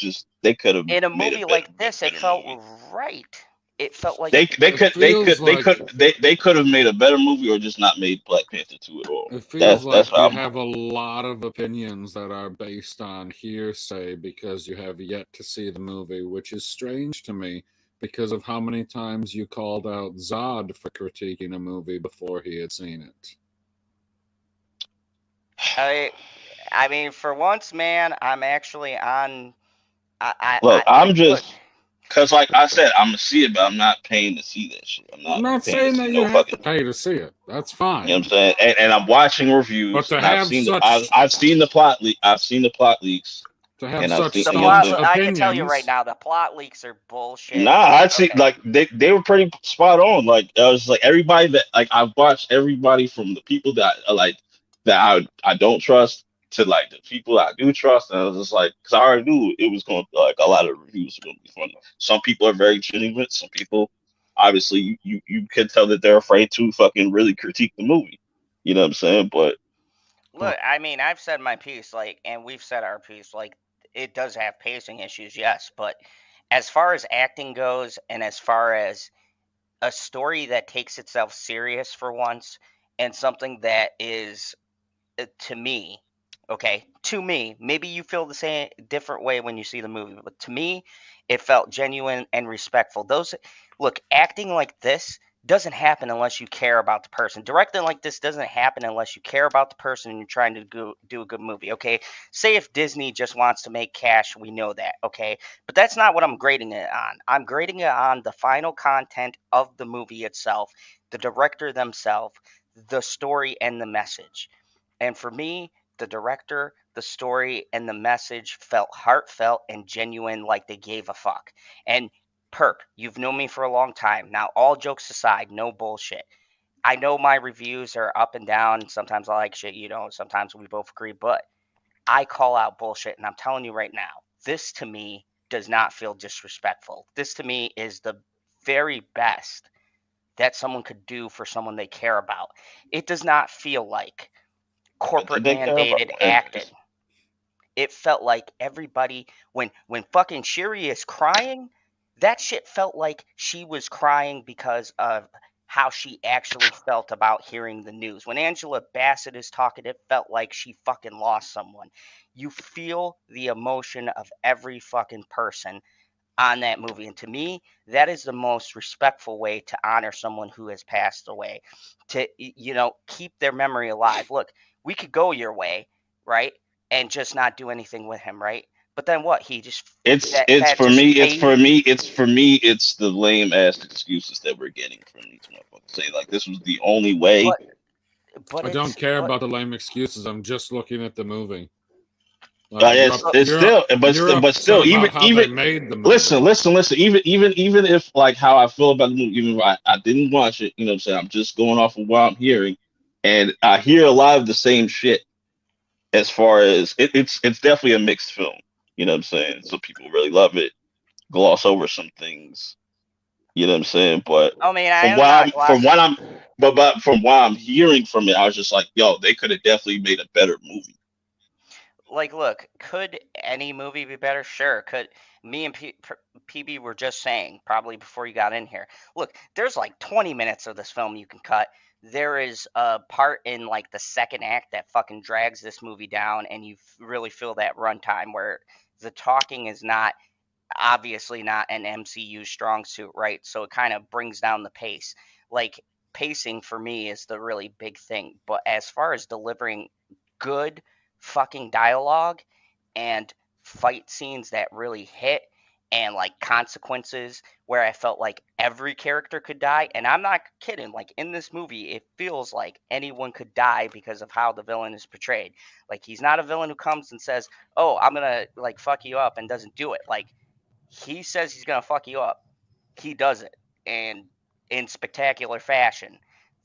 A: In a
D: made a
A: movie like this, it
D: better
A: felt
D: movie.
A: right. It felt like
B: It feels like
D: They could have made a better movie or just not made Black Panther 2 at all.
B: it feels
D: That's
B: like
D: how
B: you
D: I'm.
B: have a lot of opinions that are based on hearsay because you have yet to see the movie, which is strange to me because of how many times you called out Zod for critiquing a movie before he had seen it.
A: I I mean, for once, man, I'm actually on.
D: Look, I'm
A: like, look,
D: just because, like I said, I'm gonna see it, but I'm not paying to see that shit. I'm
B: I'm
D: not
B: not
D: paying to
B: saying
D: see
B: that you
D: no
B: have to
D: fucking.
B: pay to see it. That's
D: You know what I'm
B: fine.
D: saying? And I'm watching
B: But
D: reviews,
B: to
D: and
B: have such
D: I've seen the plot leaks,
B: to have
D: and I've
B: such
D: seen.
A: the
D: You know what I'm
A: plot.
B: staunch
D: saying?
A: I can tell you right
B: opinions,
A: now, the plot leaks are bullshit.
D: Nah, I'd see
A: Okay,
D: like they were pretty spot on. Like, I was like, everybody that, like, I've watched everybody from the people that I don't trust to like the people I do trust, and I was just like, because I already knew it was going to, like, a lot of reviews were going to be funny. Some people are very genuine. Some people, obviously, you can tell that they're afraid to fucking really critique the movie. You know what I'm saying? But
A: look, I mean, I've said my piece, like, and we've said our piece. Like, it does have pacing issues, yes, but as far as acting goes, and as far as a story that takes itself serious for once, and something that is to me, okay, to me, maybe you feel the same different way when you see the movie, but to me, it felt genuine and respectful. Those look, acting like this doesn't happen unless you care about the person. Directing like this doesn't happen unless you care about the person and you're trying to do a good movie. Okay, say if Disney just wants to make cash, we know that. Okay, but that's not what I'm grading it on. I'm grading it on the final content of the movie itself, the director themselves, the story, and the message. And for me, the director, the story, and the message felt heartfelt and genuine, like they gave a fuck. And Perp, you've known me for a long time. Now, all jokes aside, no bullshit. I know my reviews are up and down. Sometimes I like shit, sometimes we both agree, but I call out bullshit, and I'm telling you right now, this to me does not feel disrespectful. This to me is the very best that someone could do for someone they care about. It does not feel like corporate
D: They care about,
A: mandated acting. It felt like everybody when fucking Shiri is crying, that shit felt like she was crying because of how she actually felt about hearing the news. When Angela Bassett is talking, it felt like she fucking lost someone. You feel the emotion of every fucking person on that movie. And to me, that is the most respectful way to honor someone who has passed away, to, keep their memory alive. Look, we could go your way, right? And just not do anything with him, right? But then what? He just,
D: it's
A: that
D: for
A: just
D: me,
A: fade.
D: it's the lame ass excuses that we're getting from these motherfuckers. Say like this was the only way.
A: But, but
B: I don't
A: it's,
B: care
A: but,
B: about the lame excuses. I'm just looking at the movie. You're up,
D: It's
B: you're up,
D: still,
B: you're
D: but
B: upset
D: still,
B: about how they made the movie.
D: listen. Even if like how I feel about the movie, even if I didn't watch it, you know what I'm saying. I'm just going off of what I'm hearing, and I hear a lot of the same shit. As far as it's definitely a mixed film. You know what I'm saying. Some people really love it, gloss over some things. You know what I'm saying. But
A: I mean, I
D: from
A: am
D: what
A: not
D: I'm from
A: glossing.
D: what I'm but from what I'm hearing from it, I was just like, yo, they could have definitely made a better movie.
A: Like, look, could any movie be better? Sure. Could me and PB were just saying probably before you got in here. Look, there's like 20 minutes of this film you can cut. There is a part in like the second act that fucking drags this movie down, and you really feel that runtime where the talking is not obviously not an MCU strong suit, right? So it kind of brings down the pace. Like, pacing for me is the really big thing. But as far as delivering good fucking dialogue and fight scenes that really hit, and like consequences where I felt like every character could die, and I'm not kidding, like in this movie it feels like anyone could die because of how the villain is portrayed. Like, he's not a villain who comes and says, "Oh, I'm going to like fuck you up," and doesn't do it. Like, he says he's gonna fuck you up, he does it, and in spectacular fashion.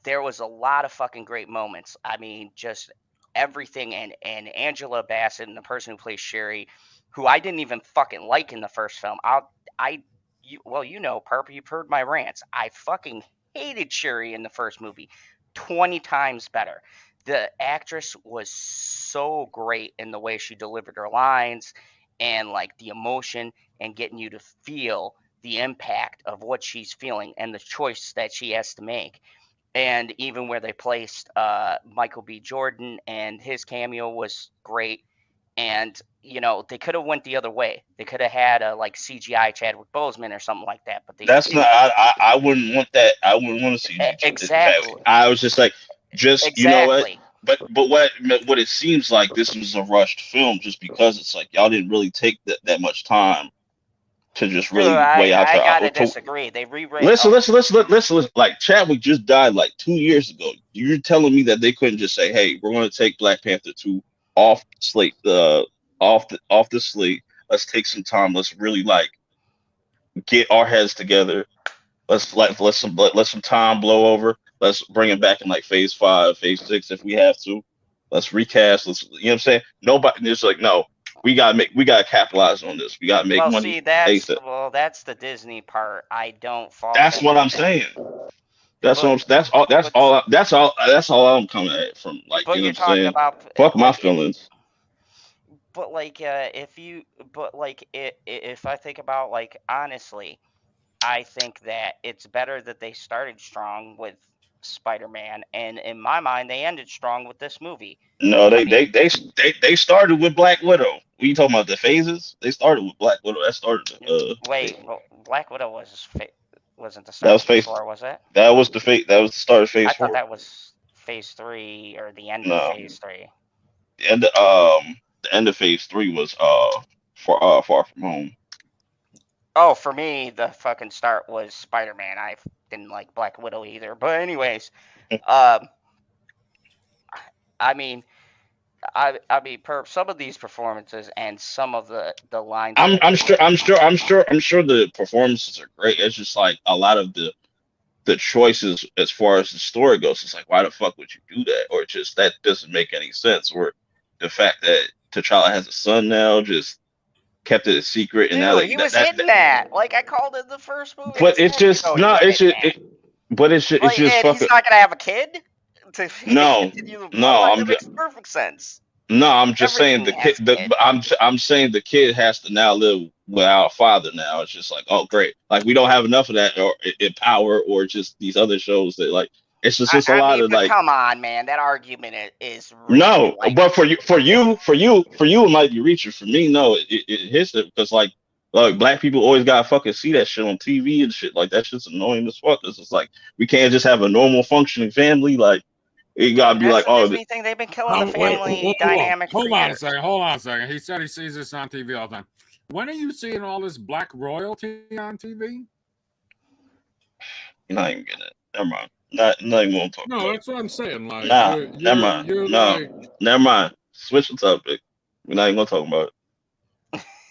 A: There was a lot of fucking great moments. I mean, just everything, and Angela Bassett and the person who plays Sherry, who I didn't even fucking like in the first film. I well, Perp, you've heard my rants. I fucking hated Sherry in the first movie 20 times better. The actress was so great in the way she delivered her lines, and like the emotion, and getting you to feel the impact of what she's feeling and the choice that she has to make. And even where they placed Michael B. Jordan, and his cameo was great. And they could have went the other way. They could have had a like CGI Chadwick Boseman or something like that, but they
D: That's not.
A: didn't.
D: I wouldn't want that. I wouldn't want to see Chadwick.
A: Exactly,
D: I was just like, just you know what.
A: exactly.
D: But what it seems like this was a rushed film just because it's like y'all didn't really take that much time to just
A: Dude,
D: really weigh out
A: I gotta
D: to
A: disagree. They rewrite.
D: listen. Like Chadwick just died like 2 years ago. You're telling me that they couldn't just say, "Hey, we're going to take Black Panther 2 off slate, off the slate. Let's take some time. Let's really like get our heads together. Let some time blow over. Let's bring it back in like phase 5, phase 6 if we have to. Let's recast. Let's you know what I'm saying? Nobody just like no. We gotta capitalize on this. We gotta make
A: Well, see,
D: money
A: that's
D: ASAP.
A: that's the Disney part. I don't fault
D: That's
A: them
D: what I'm
A: for that.
D: saying. That's what
A: But
D: I'm, that's all. That's
A: but
D: all. That's all I'm coming at from. Like
A: but
D: you know
A: you're
D: what I'm
A: talking
D: saying.
A: about
D: Fuck my
A: like
D: feelings.
A: but like if you but like if I think about, like, honestly, I think that it's better that they started strong with Spider-Man, and in my mind they ended strong with this movie.
D: No,
A: I mean,
D: they started with Black Widow. We talking about the phases? They started with Black Widow. That started the
A: wait,
D: phase.
A: well, Black Widow wasn't the
D: That
A: start
D: was
A: of phase
D: phase.
A: 4, was it?
D: That was the phase. That was the start of
A: I
D: phase
A: thought
D: 4.
A: that was phase 3, or the end of
D: No,
A: phase 3.
D: the end of phase 3 was Far From Home.
A: Oh, for me, the fucking start was Spider-Man. I didn't like Black Widow either. But anyways, um, I mean, some of these performances and some of the lines that are delivered.
D: I'm sure the performances are great. It's just like a lot of the choices as far as the story goes. It's like, why the fuck would you do that? Or just that doesn't make any sense. Or the fact that T'Challa has a son now, just kept it a secret, and now
A: Dude, he was hitting that. Like I called it the first movie.
D: but
A: This
D: it's
A: movie
D: just
A: ago, he
D: no,
A: was
D: it's
A: hitting
D: just
A: that.
D: it's
A: Like,
D: just
A: and he's
D: fucking
A: not gonna have a kid to
D: no,
A: continue the
D: no.
A: bloodline. That makes perfect sense.
D: No, I'm just saying
A: Everything
D: the kid.
A: has kid.
D: I'm saying the kid has to now live without a father. Now it's just like, oh great, like we don't have enough of that, or in Power, or just these other shows that like it's just a
A: I
D: lot
A: mean,
D: of
A: but
D: like
A: come on, man. That argument is reaching.
D: no.
A: Like,
D: But for you, it might be reaching. For me, no, it hits it because like black people always gotta fucking see that shit on TV and shit. Like that shit's annoying as fuck. It's just like we can't just have a normal functioning family. Like it gotta
A: dude,
D: be
A: that's
D: like,
A: the
D: oh,
A: Disney thing. They've been killing the
B: Oh, wait,
A: family
B: whoa.
A: dynamic for years.
B: Hold on a second. He said he sees this on TV all the time. When are you seeing all this black royalty on TV?
D: you're not even getting it. Never mind. Not even gonna talk
B: No,
D: about it.
B: that's what I'm saying. Like
D: Nah, never mind.
B: you're
D: No,
B: like,
D: never mind. Switch the topic. We're not even gonna talk about it.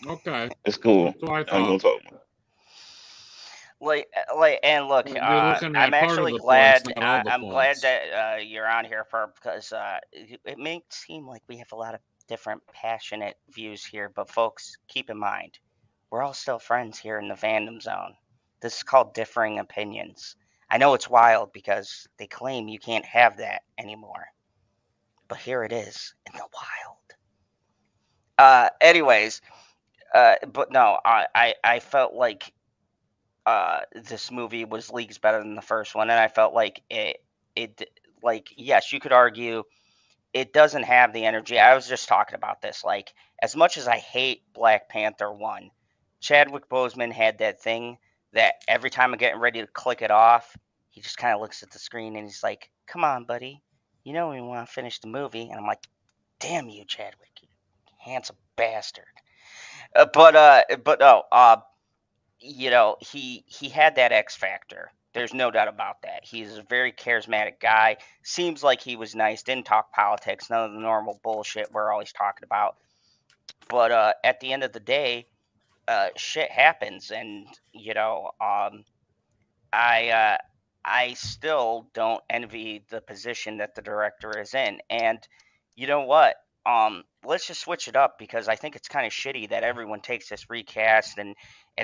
B: okay,
D: It's cool.
B: that's what I
D: Not even gonna
B: thought.
D: talk about it.
A: And look,
B: You're looking
A: I'm
B: at part of
A: actually
B: the points,
A: glad.
B: not all the
A: I'm glad
B: points.
A: that you're on here for because it may seem like we have a lot of different passionate views here, but folks, keep in mind, we're all still friends here in the fandom zone. This is called differing opinions. I know it's wild because they claim you can't have that anymore, but here it is in the wild. Anyways, but no, I felt like this movie was leagues better than the first one, and I felt like it like yes, you could argue it doesn't have the energy. I was just talking about this. Like as much as I hate Black Panther one, Chadwick Boseman had that thing that every time I'm getting ready to click it off, he just kind of looks at the screen and he's like, "Come on, buddy, you know we want to finish the movie." And I'm like, "Damn you, Chadwick, you handsome bastard." But no, he had that X factor. There's no doubt about that. He's a very charismatic guy. Seems like he was nice. Didn't talk politics. None of the normal bullshit we're always talking about. But at the end of the day, shit happens, and I I still don't envy the position that the director is in. And you know what? Let's just switch it up because I think it's kind of shitty that everyone takes this recast and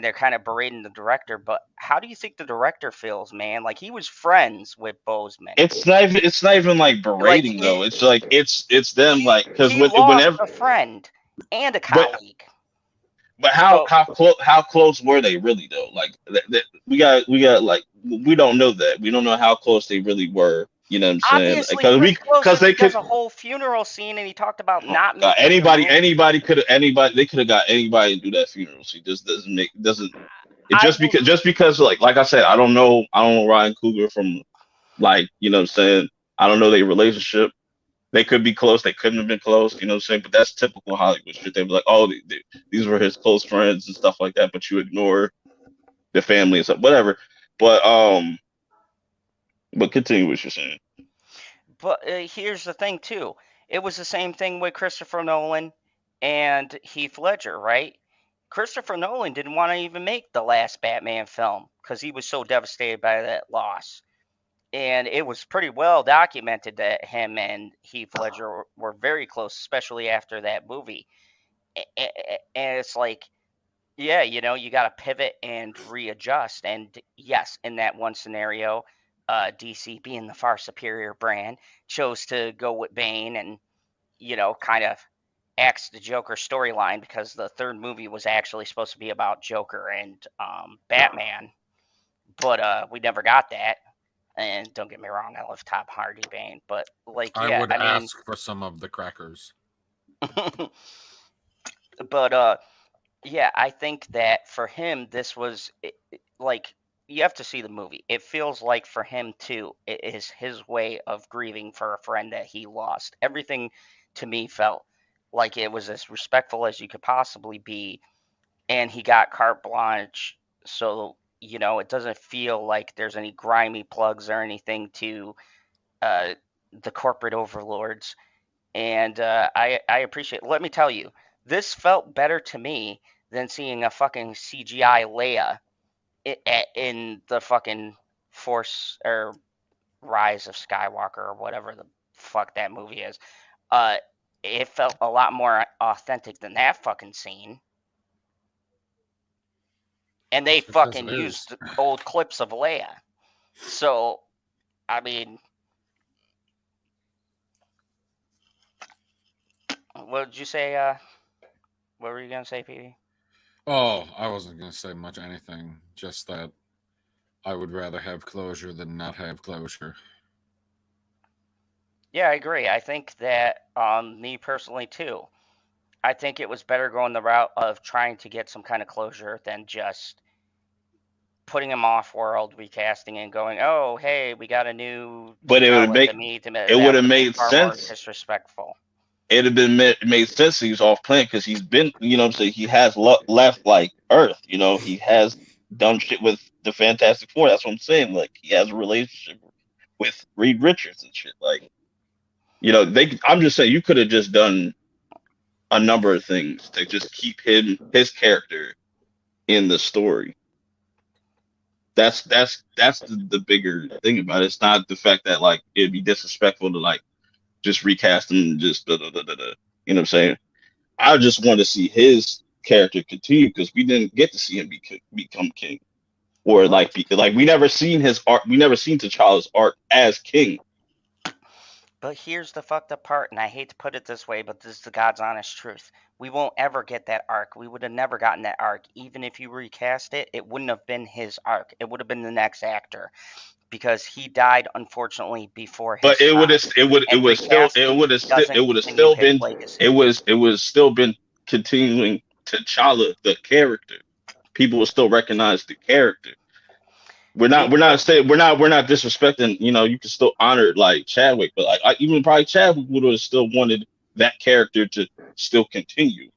A: they're kind of berating the director. But how do you think the director feels, man? Like he was friends with Bozeman.
D: It's not even like
A: Like
D: berating though. It's like it's them
A: he
D: like because
A: he lost
D: whenever
A: a friend and a
D: but
A: colleague.
D: but
A: So
D: how close were they really though? Like we got like we don't know that. We don't know how close they really were. You know what I'm saying?
A: obviously pretty close
D: Because
A: if
D: they
A: he does
D: could.
A: a whole funeral scene and he talked about
D: Oh
A: not
D: God,
A: making the movie.
D: anybody they could have got anybody to do that funeral. She just doesn't it
A: I will
D: just because like I said, I don't know Ryan Coogler from like you know what I'm saying. I don't know their relationship. They could be close. They couldn't have been close. You know what I'm saying? But that's typical Hollywood shit. They be like, oh, these were his close friends and stuff like that. But you ignore the family and stuff, whatever. But but continue what you're saying.
A: But here's the thing, too. It was the same thing with Christopher Nolan and Heath Ledger, right? Christopher Nolan didn't want to even make the last Batman film because he was so devastated by that loss. And it was pretty well documented that him and Heath Ledger were very close, especially after that movie. And it's like, yeah, you got to pivot and readjust. And yes, in that one scenario, DC, being the far superior brand, chose to go with Bane and, kind of axe the Joker storyline because the third movie was actually supposed to be about Joker and Batman. But we never got that. And don't get me wrong, I love Tom Hardy Bane. But, like,
B: I
A: yeah,
B: would
A: I mean,
B: ask for some of the crackers.
A: but yeah, I think that for him, this was like you have to see the movie. It feels like for him too, it is his way of grieving for a friend that he lost. Everything to me felt like it was as respectful as you could possibly be, and he got carte blanche. So it doesn't feel like there's any grimy plugs or anything to uh, the corporate overlords. And I appreciate. Let me tell you, this felt better to me than seeing a fucking CGI Leia in the fucking Force or Rise of Skywalker or whatever the fuck that movie is, it felt a lot more authentic than that fucking scene. And they
B: That's because it
A: fucking
B: is.
A: used old clips of Leia. So, I mean, what did you say? What were you gonna say, Petey?
B: Oh, I wasn't going to say much anything, just that I would rather have closure than not have closure.
A: Yeah, I agree. I think that, me personally too, I think it was better going the route of trying to get some kind of closure than just putting him off world, recasting and going, oh, hey, we got a new
D: But
A: T'Challa to meet.
D: it
A: That
D: would
A: would
D: have
A: have been
D: made
A: far more
D: sense.
A: disrespectful.
D: It'd have been made sense that he's off plan because he's been, you know what I'm saying, he has left like Earth, you know, he has done shit with the Fantastic Four. That's what I'm saying. Like he has a relationship with Reed Richards and shit. Like, you know, I'm just saying you could have just done a number of things to just keep his character in the story. That's the bigger thing about it. It's not the fact that like it'd be disrespectful to like just recast him and just da, da, da, da, da. You know what I'm saying? I just want to see his character continue because we didn't get to see him become king, or
A: Well,
D: like we never seen his art. We never seen T'Challa's art as king.
A: but here's the fucked up part, and I hate to put it this way, but this is the God's honest truth. We won't ever get that arc. We would have never gotten that arc. Even if you recast it, it wouldn't have been his arc. It would have been the next actor because he died, unfortunately, before
D: But
A: his time.
D: it
A: And
D: would still
A: recasting
D: it
A: doesn't
D: would have
A: continue
D: still
A: his
D: been
A: legacy.
D: it was still been continuing T'Challa the character. People will still recognize the character.
A: People
D: We're not disrespecting. You know, you can still honor like Chadwick, but like even probably Chadwick would have still wanted that character to still continue.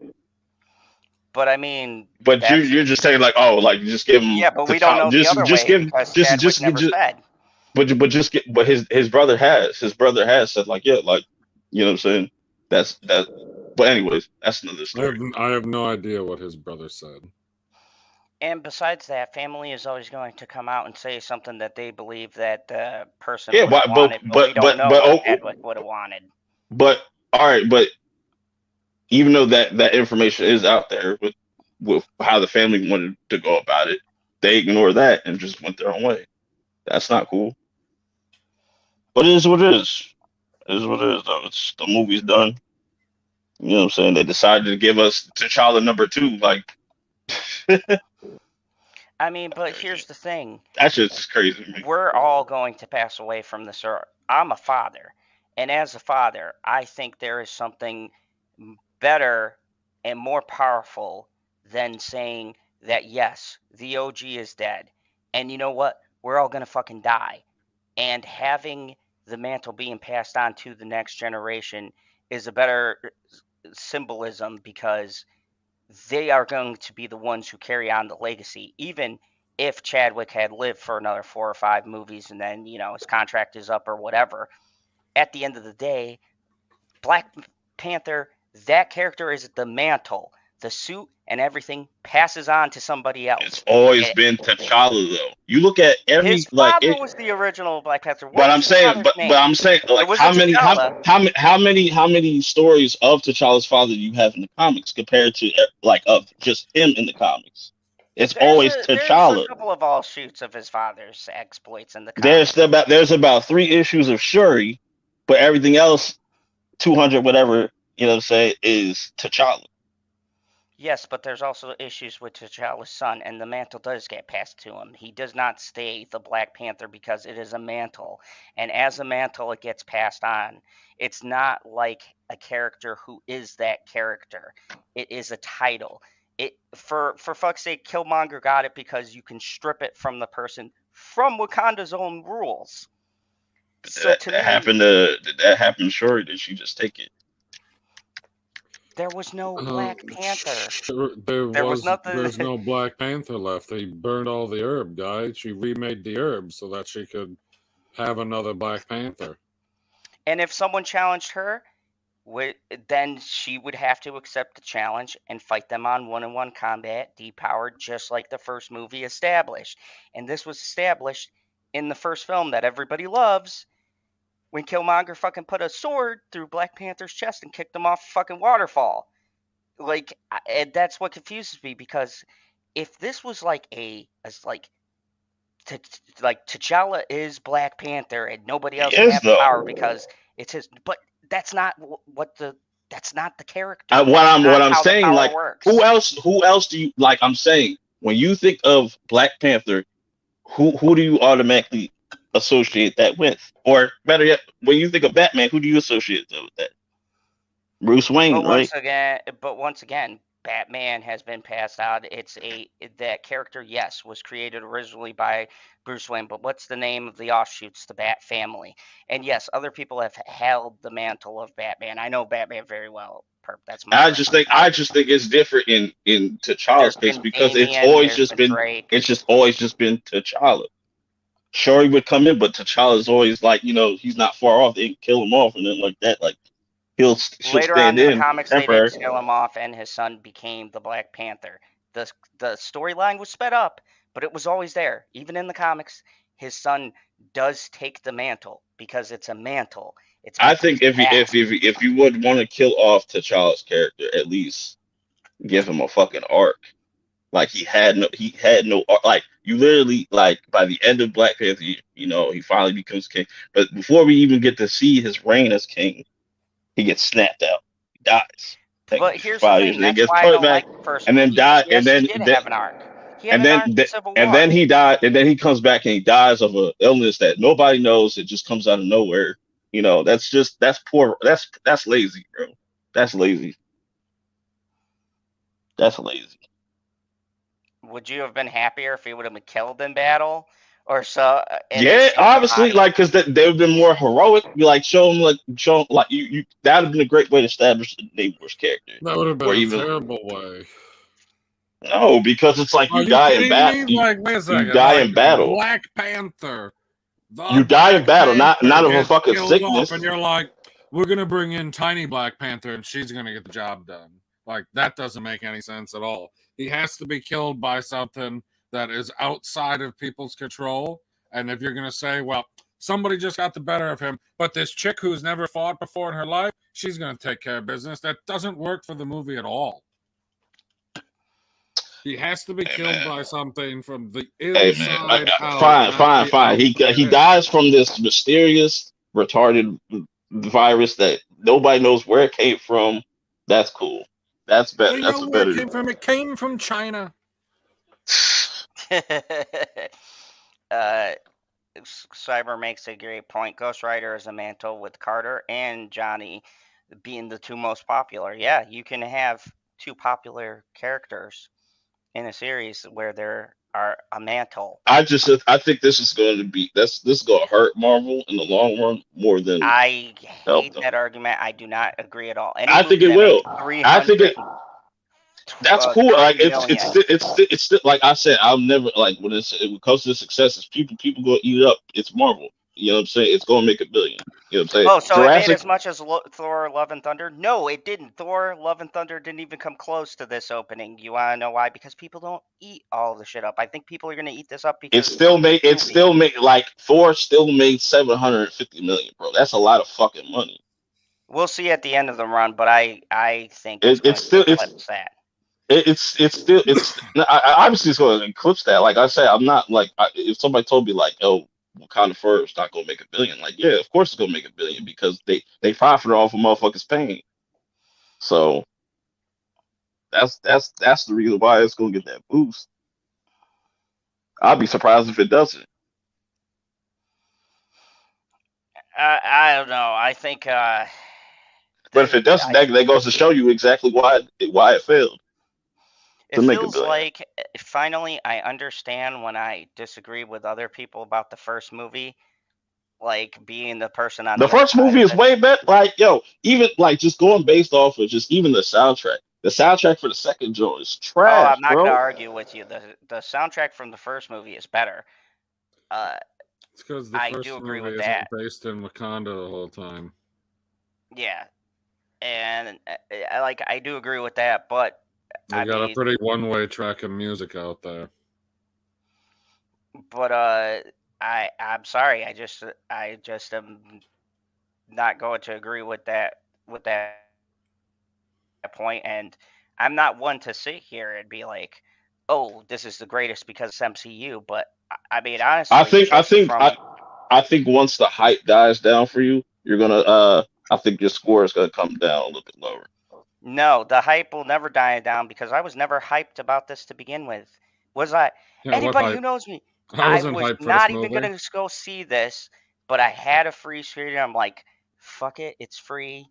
A: But I mean,
D: But
A: that's
D: you're just saying like, oh, like just give him
A: yeah, but
D: to
A: we don't
D: child,
A: know the other
D: just
A: way
D: give
A: because Chadwick never
D: just
A: said.
D: but just get but his brother has said like yeah like you know what I'm saying that's that. But anyways, that's another story.
B: I have no idea what his brother said.
A: And besides that, family is always going to come out and say something that they believe that the person
D: Yeah,
A: would have wanted, but we don't know what Chadwick would have wanted.
D: but all right, but even though that information is out there with how the family wanted to go about it, they ignore that and just went their own way. That's not cool. But it is what it is. It is what it is, though. It's the movie's done. You know what I'm saying? They decided to give us T'Challa number 2. Like,
A: I mean, but here's the thing.
D: that's just crazy to me.
A: We're all going to pass away from this earth. I'm a father. And as a father, I think there is something better and more powerful than saying that, yes, the OG is dead. And you know what? We're all going to fucking die. And having the mantle being passed on to the next generation is a better symbolism because they are going to be the ones who carry on the legacy. Even if Chadwick had lived for another 4 or 5 movies and then, his contract is up or whatever, at the end of the day, Black Panther, that character is the mantle. The suit and everything passes on to somebody
D: It's
A: else.
D: always
A: It,
D: been T'Challa, though. You look at
A: his
D: every like
A: father
D: it.
A: was the original Black Panther. What
D: But
A: was
D: I'm
A: his
D: saying,
A: father's
D: but
A: name?
D: I'm saying,
A: It
D: like,
A: wasn't T'Challa.
D: how many stories of T'Challa's father do you have in the comics compared to like of just him in the comics? It's always
A: There's a
D: T'Challa.
A: couple of offshoots of his father's exploits in the
D: There's
A: comics.
D: there's about 3 issues of Shuri, but everything else, 200 whatever, you know what I'm saying, is T'Challa.
A: Yes, but there's also issues with T'Challa's son, and the mantle does get passed to him. He does not stay the Black Panther because it is a mantle, and as a mantle, it gets passed on. It's not like a character who is that character. It is a title. It for fuck's sake, Killmonger got it because you can strip it from the person from Wakanda's own rules. So to me,
D: Did that happen to Shuri? Did she just take it?
A: there was no Black Panther. There was nothing.
B: There's no Black Panther left. They burned all the herb, guys. She remade the herb so that she could have another Black Panther.
A: And if someone challenged her, then she would have to accept the challenge and fight them on one-on-one combat, depowered, just like the first movie established. And this was established in the first film that everybody loves, when Killmonger fucking put a sword through Black Panther's chest and kicked him off a fucking waterfall. Like, and that's what confuses me, because if this was like like T'Challa is Black Panther and nobody
D: He
A: else can
D: is
A: have the
D: though.
A: power because it's his, but that's not what the that's not the character.
D: What
A: That's
D: I'm
A: not
D: what I'm
A: how the
D: saying,
A: power
D: like
A: works.
D: who else do you like? I'm saying when you think of Black Panther, who do you automatically associate that with? Or better yet, when you think of Batman, who do you associate with that? Bruce Wayne,
A: But
D: right?
A: once again, Batman has been passed out. That character, yes, was created originally by Bruce Wayne, but what's the name of the offshoots? The Bat family. And yes, other people have held the mantle of Batman. I know Batman very well. That's my friend.
D: I just think it's different in T'Challa's
A: There's
D: case
A: been
D: because
A: Damien. There's been Drake.
D: it's just always just been T'Challa. Sure, he would come in, but T'Challa's always like, he's not far off. They can kill him off and then like that, like she'll
A: Later on
D: stand
A: in the
D: in
A: comics, they did
D: temporary.
A: kill him off, and his son became the Black Panther. The storyline was sped up, but it was always there. Even in the comics, his son does take the mantle because it's a mantle. It's
D: I
A: meant to
D: think
A: be passed.
D: if you would want to kill off T'Challa's character, at least give him a fucking arc. Like he had no arc. Like you literally like by the end of Black Panther, he finally becomes king. But before we even get to see his reign as king, he gets snapped out. He dies
A: But
D: technically for
A: here's the
D: 5 years,
A: thing.
D: and then
A: That's
D: gets
A: why I
D: put
A: don't
D: back,
A: like the first
D: and then
A: movie.
D: die,
A: Yes, he did have an arc. He had
D: and
A: an
D: then
A: arc in Civil
D: and then
A: War.
D: he died, and then he comes back and he dies of an illness that nobody knows. It just comes out of nowhere. That's poor. That's lazy, bro. That's lazy. That's lazy.
A: Would you have been happier if he would have been killed in battle, or so, and they
D: Yeah,
A: saved the
D: obviously,
A: body?
D: like because they would have been more heroic. Be like show 'em, like you that would have been a great way to establish Namor's character,
B: That would have been
D: or
B: a
D: even
B: terrible way.
D: no, because it's like
B: Are you kidding me? Like, wait a
D: you
B: second.
D: die
B: Like,
D: in battle.
B: Black Panther, the
D: You die in
B: Black
D: battle,
B: Panther
D: not of a
B: gets
D: fucking
B: killed off, and
D: sickness.
B: you're like, we're gonna bring in Tiny Black Panther, and she's gonna get the job done. Like, that doesn't make any sense at all. He has to be killed by something that is outside of people's control. And if you're gonna say, well, somebody just got the better of him, but this chick who's never fought before in her life, she's gonna take care of business. That doesn't work for the movie at all. He has to be
D: Hey
B: killed
D: man,
B: by something from the
D: hey man,
B: inside out,
D: fine,
B: not
D: fine,
B: the
D: fine.
B: outside
D: He
B: in.
D: dies from this mysterious retarded virus that nobody knows where it came from. That's cool. That's better.
B: They
D: That's
B: know
D: a
B: where it
D: better.
B: came from. It came from China.
A: uh, Cyber makes a great point. Ghost Rider is a mantle with Carter and Johnny being the two most popular. Yeah, you can have two popular characters in a series where there are a mantle.
D: I think this is going to hurt Marvel in the long run more than
A: I
D: help
A: hate
D: them.
A: that argument. I do not agree at all. Any
D: I think
A: movie
D: it
A: that makes
D: will. I think
A: 300
D: it. That's cool. Like
A: 30 million.
D: it's still, like I said. I'll never like when it comes to success. It's people go eat it up. It's Marvel. You know what I'm saying? It's going to make a billion. You know what I'm saying?
A: Oh, so it made
D: Jurassic.
A: as much as Thor: Love and Thunder? No, it didn't. Thor: Love and Thunder didn't even come close to this opening. You want to know why? Because people don't eat all the shit up. I think people are going to eat this up because it's a big
D: It
A: movie.
D: still made like Thor still made 750 million, bro. That's a lot of fucking money.
A: We'll see at the end of the run, but I think it's
D: It,
A: going
D: it's
A: to
D: still
A: eclipse that.
D: it's still it's obviously it's going to eclipse that. Like I said, I'm not like if somebody told me like, oh, Wakanda Forever is not going to make a billion. Like, yeah, of course it's going to make a billion because they profit off of motherfuckers pain. So that's the reason why it's going to get that boost. I'd be surprised if it doesn't.
A: I don't know. I think
D: But if it doesn't, that goes to show you exactly why it failed
A: it
D: to make a
A: feels
D: billion.
A: like finally I understand when I disagree with other people about the first movie, like being the person on
D: The
A: the other
D: first
A: side
D: movie
A: of
D: is
A: it.
D: way better. Like, yo, even like just going based off of just even the soundtrack. The soundtrack for the second joint is
A: Oh,
D: trash,
A: I'm not going to
D: bro.
A: argue with you. The soundtrack from the first movie is better. Uh,
B: It's because the
A: I do
B: first
A: agree with
B: movie
A: that.
B: isn't based in Wakanda the whole time.
A: Yeah, and I do agree with that. But
B: They
A: I
B: got a
A: mean,
B: pretty one-way track of music out there.
A: but I'm sorry. I just am not going to agree with that point. And I'm not one to sit here and be like, "Oh, this is the greatest because it's MCU." But I mean, honestly, just
D: I
A: from
D: think I think I I think once the hype dies down for you, you're gonna I think your score is gonna come down a little bit lower.
A: no, the hype will never die down because I was never hyped about this to begin with. Was I?
B: Yeah, what
A: Anybody who
B: hype?
A: knows me,
B: I
A: I
B: wasn't
A: was
B: hyped for this
A: not even
B: movie.
A: gonna go see this, but I had a free screener. I'm like, fuck it, it's free,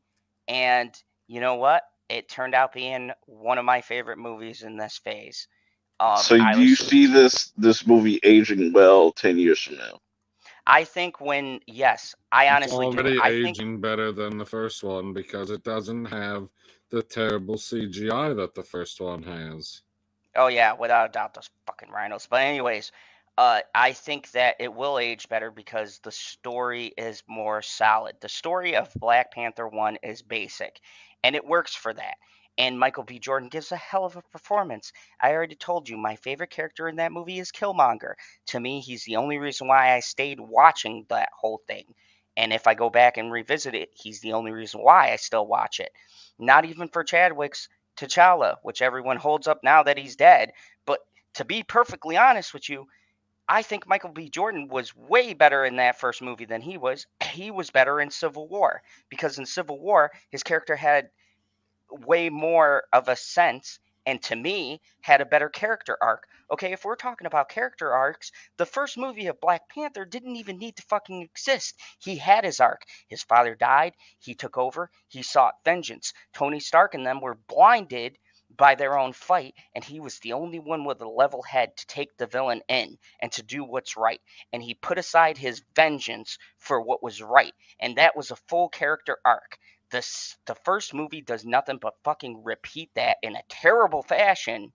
A: and you know what? It turned out being one of my favorite movies in this phase.
D: So do
A: I
D: you
A: was
D: see this movie aging well 10 years from now?
A: I think when yes, I
B: It's
A: honestly do.
B: already
A: I think
B: aging better than the first one because it doesn't have the terrible CGI that the first one has.
A: oh yeah, without a doubt, those fucking rhinos. But anyways, I think that it will age better because the story is more solid. The story of Black Panther One is basic, and it works for that. And Michael B. Jordan gives a hell of a performance. I already told you my favorite character in that movie is Killmonger. To me, he's the only reason why I stayed watching that whole thing. And if I go back and revisit it, he's the only reason why I still watch it. Not even for Chadwick's T'Challa, which everyone holds up now that he's dead. But to be perfectly honest with you, I think Michael B. Jordan was way better in that first movie than he was. He was better in Civil War because in Civil War, his character had way more of a sense and to me had a better character arc. Okay, if we're talking about character arcs, the first movie of Black Panther didn't even need to fucking exist. He had his arc. His father died, he took over, he sought vengeance. Tony Stark and them were blinded by their own fight, and he was the only one with a level head to take the villain in and to do what's right. And he put aside his vengeance for what was right, and that was a full character arc. The first movie does nothing but fucking repeat that in a terrible fashion,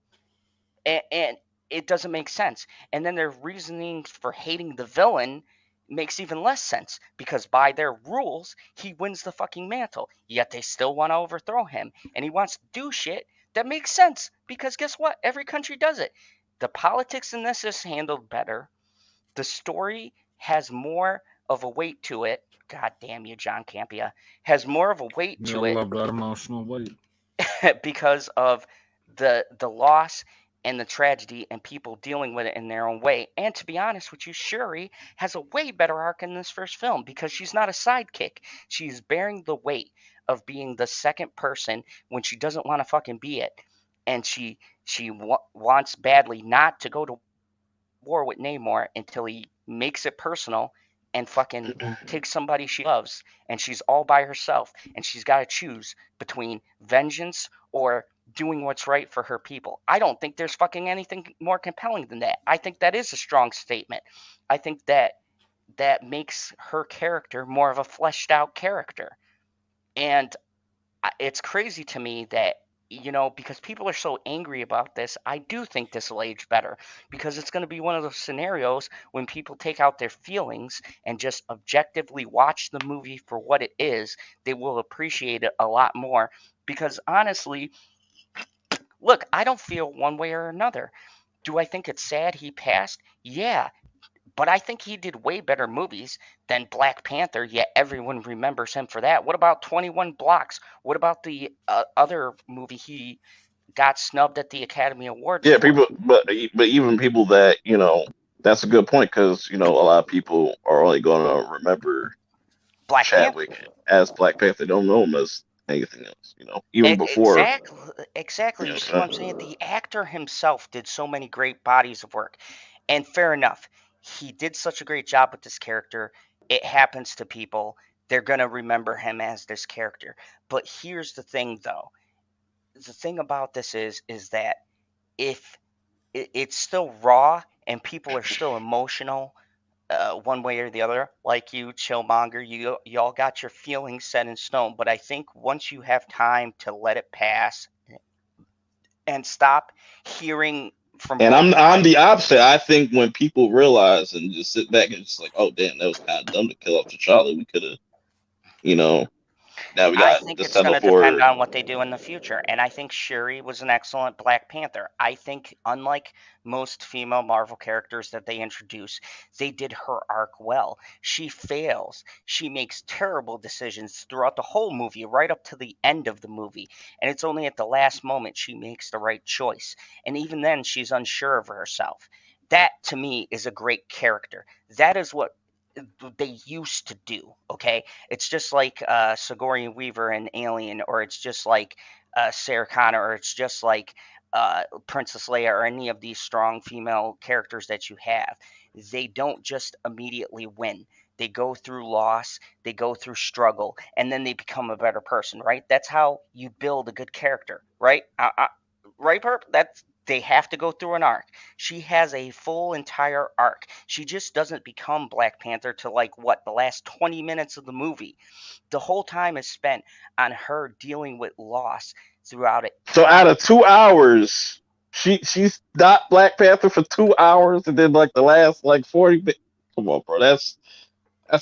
A: and it doesn't make sense. And then their reasoning for hating the villain makes even less sense because by their rules he wins the fucking mantle, yet they still want to overthrow him, and he wants to do shit that makes sense because guess what, every country does it. The politics in this is handled better. The story has more of a weight to it. God damn you, John Campia. Has more of a weight
B: You
A: to
B: gotta
A: it
B: love that emotional weight.
A: because of the loss and the tragedy and people dealing with it in their own way. And to be honest with you, Shuri has a way better arc in this first film because she's not a sidekick. She's bearing the weight of being the second person when she doesn't want to fucking be it. And she wants badly not to go to war with Namor until he makes it personal and fucking takes somebody she loves, and she's all by herself, and she's got to choose between vengeance or doing what's right for her people. I don't think there's fucking anything more compelling than that. I think that is a strong statement. I think that makes her character more of a fleshed out character. And it's crazy to me that because people are so angry about this, I do think this will age better because it's going to be one of those scenarios when people take out their feelings and just objectively watch the movie for what it is, they will appreciate it a lot more. Because honestly, look, I don't feel one way or another. Do I think it's sad he passed? Yeah, but I think he did way better movies than Black Panther, yet everyone remembers him for that. What about 21 Blocks? What about the other movie he got snubbed at the Academy Award
D: Yeah,
A: for?
D: people, but even people that that's a good point because a lot of people are only gonna remember
A: Black Panther.
D: Chadwick as Black Panther. They don't know him as anything else. Even before.
A: Exactly, exactly.
D: You know
A: You
D: what
A: see
D: I'm
A: what I'm
D: saying?
A: saying? The actor himself did so many great bodies of work, and fair enough, he did such a great job with this character. It happens to people; they're gonna remember him as this character. But here's the thing, though. The thing about this is that if it's still raw and people are still emotional one way or the other, like you, Chillmonger, y'all got your feelings set in stone. But I think once you have time to let it pass and stop hearing from
D: And
A: both
D: I'm
A: sides.
D: the opposite. I think when people realize and just sit back and just like, oh damn, that was kind of dumb to kill off T'Challa. We could have, you know, Now we
A: I
D: got
A: think it's going to depend
D: December 4th.
A: on what they do in the future. And I think Shuri was an excellent Black Panther. I think, unlike most female Marvel characters that they introduce, they did her arc well. She fails. She makes terrible decisions throughout the whole movie, right up to the end of the movie. And it's only at the last moment she makes the right choice. And even then, she's unsure of herself. That, to me, is a great character. That is what they used to do. Okay, it's just like Sigourney Weaver in Alien, or it's just like Sarah Connor, or it's just like Princess Leia, or any of these strong female characters that you have. They don't just immediately win. They go through loss, they go through struggle, and then they become a better person, right? That's how you build a good character, right? Right, Perp? That's they have to go through an arc. She has a full entire arc. She just doesn't become Black Panther to like what the last 20 minutes of the movie. The whole time is spent on her dealing with loss throughout it
D: So out of
A: constantly.
D: 2 hours, she's not Black Panther for 2 hours, and then like the last like 40 minutes. Come on, bro. That's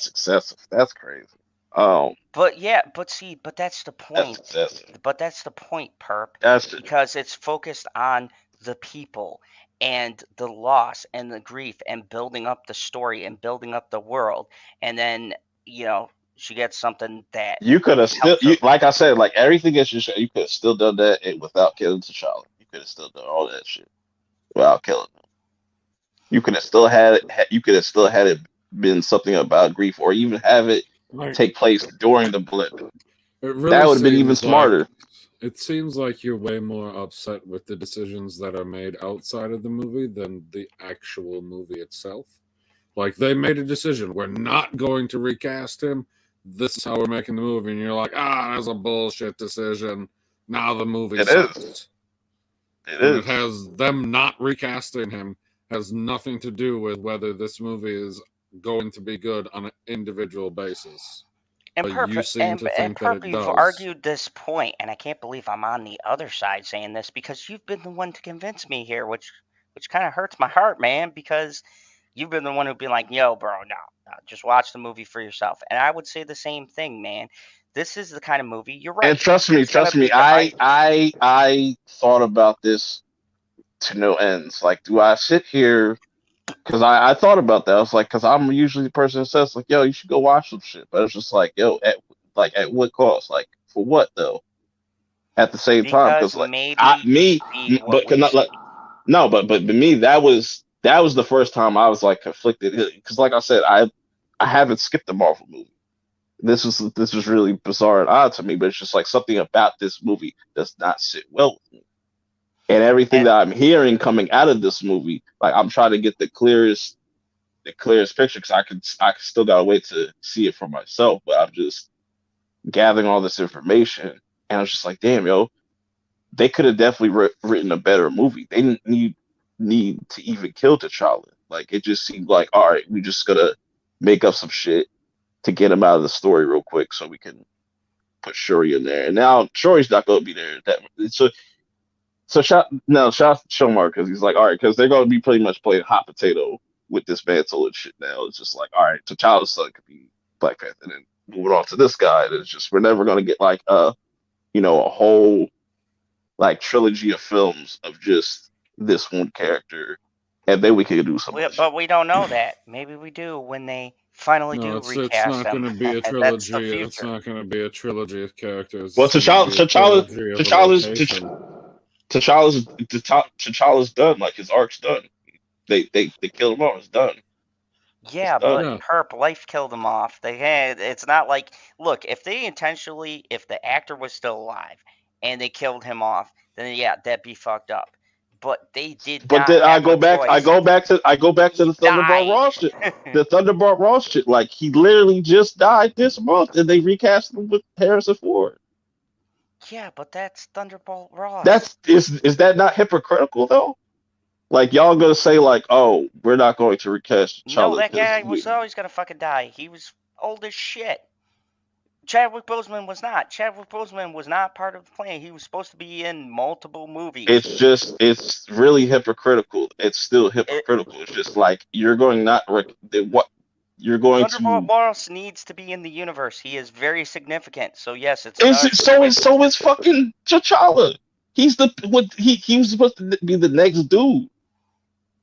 D: excessive. That's crazy. Um,
A: But yeah, but see, but that's the
D: that's
A: point.
D: excessive.
A: But that's the point, Perp,
D: That's
A: because it's focused on the people and the loss and the grief and building up the story and building up the world. And then, she gets something that
D: you could have still
A: helps her.
D: like I said, like everything that you could have still done that without killing T'Challa. You could have still done all that shit without killing him. You could have still had it. You could have still had it been something about grief, or even have it
B: Like,
D: take place during the blip.
B: it really
D: That would have been even
B: seems like
D: smarter.
B: you're way more upset with the decisions that are made outside of the movie than the actual movie itself. Like they made a decision, we're not going to recast him. This is how we're making the movie, and you're like, that's a bullshit decision. Now the movie
D: It is.
B: sucks.
D: It
B: When it
D: is.
B: has them not recasting him has nothing to do with whether this movie is going to be good on an individual basis.
A: And
B: But you seem to think that
A: Perp,
B: it
A: you've
B: does.
A: argued this point, and I can't believe I'm on the other side saying this because you've been the one to convince me here, which kind of hurts my heart, man, because you've been the one who'd be like, "Yo, bro, no, just watch the movie for yourself." And I would say the same thing, man. This is the kind of movie. You're
D: And
A: right. It's gonna
D: trust me,
A: be divided.
D: I thought about this to no ends. Like, do I sit here? Because I thought about that. I was like, because I'm usually the person that says like, yo, you should go watch some shit. But it's just like, yo, at what cost? Like, for what though? At the same time, because
A: Because
D: like
A: maybe you see what
D: but
A: we
D: not like
A: see.
D: no, but me, that was the first time I was like conflicted. Because like I said, I haven't skipped a Marvel movie. This was really bizarre and odd to me, but it's just like something about this movie does not sit well with me. And everything
A: And
D: that I'm hearing coming out of this movie, like I'm trying to get the clearest picture because I still gotta wait to see it for myself. But I'm just gathering all this information, and I was just like, damn, yo, they could have definitely written a better movie. They didn't need to even kill T'Challa. Like it just seemed like, all right, we just gotta make up some shit to get him out of the story real quick so we can put Shuri in there. And now Shuri's not gonna be there. Shout out to Shomar because he's like, all right, because they're gonna be pretty much playing hot potato with this mantle and shit now. It's just like, all right, T'Challa's son could be Black Panther, and then moving on to this guy. And it's just we're never gonna get like a whole like trilogy of films of just this one character, and then we could do some other shit.
A: but we don't know that. Maybe we do when they finally
B: No,
A: do
B: it's
A: recast
B: not going
A: him.
B: to be a
A: That's the
B: trilogy. It's
A: future.
B: not going to be a trilogy of characters.
D: Well,
B: It's going to be a trilogy of a
D: T'Challa's
B: location.
D: T'Challa's done. Like his arc's done. They killed him off. It's done. It's
A: Yeah,
D: done.
A: but
B: Yeah.
A: Perp, life killed him off. They had. It's not like, look, if they intentionally, if the actor was still alive and they killed him off, then yeah, that'd be fucked up. But they did
D: But
A: not
D: then
A: have a
D: I
A: choice.
D: go back to
A: He
D: the Thunderbolt
A: died.
D: Ross shit. The Thunderbolt Ross shit. Like he literally just died this month, and they recast him with Harrison Ford.
A: Yeah, but that's Thunderbolt Ross.
D: Is that not hypocritical though? Like y'all gonna say like, oh, we're not going to recast
A: No,
D: T'Challa
A: that
D: because
A: guy was always gonna fucking die. He was old as shit. Chadwick Boseman was not. Chadwick Boseman was not part of the plan. He was supposed to be in multiple movies.
D: it's really hypocritical. It's still
A: It,
D: hypocritical. It's just like you're going not what. you're going
A: Thunderbolt
D: to.
A: Ross needs to be in the universe. He is very significant. So yes, it's another
D: So is fucking T'Challa. He's the what he was supposed to be the next dude.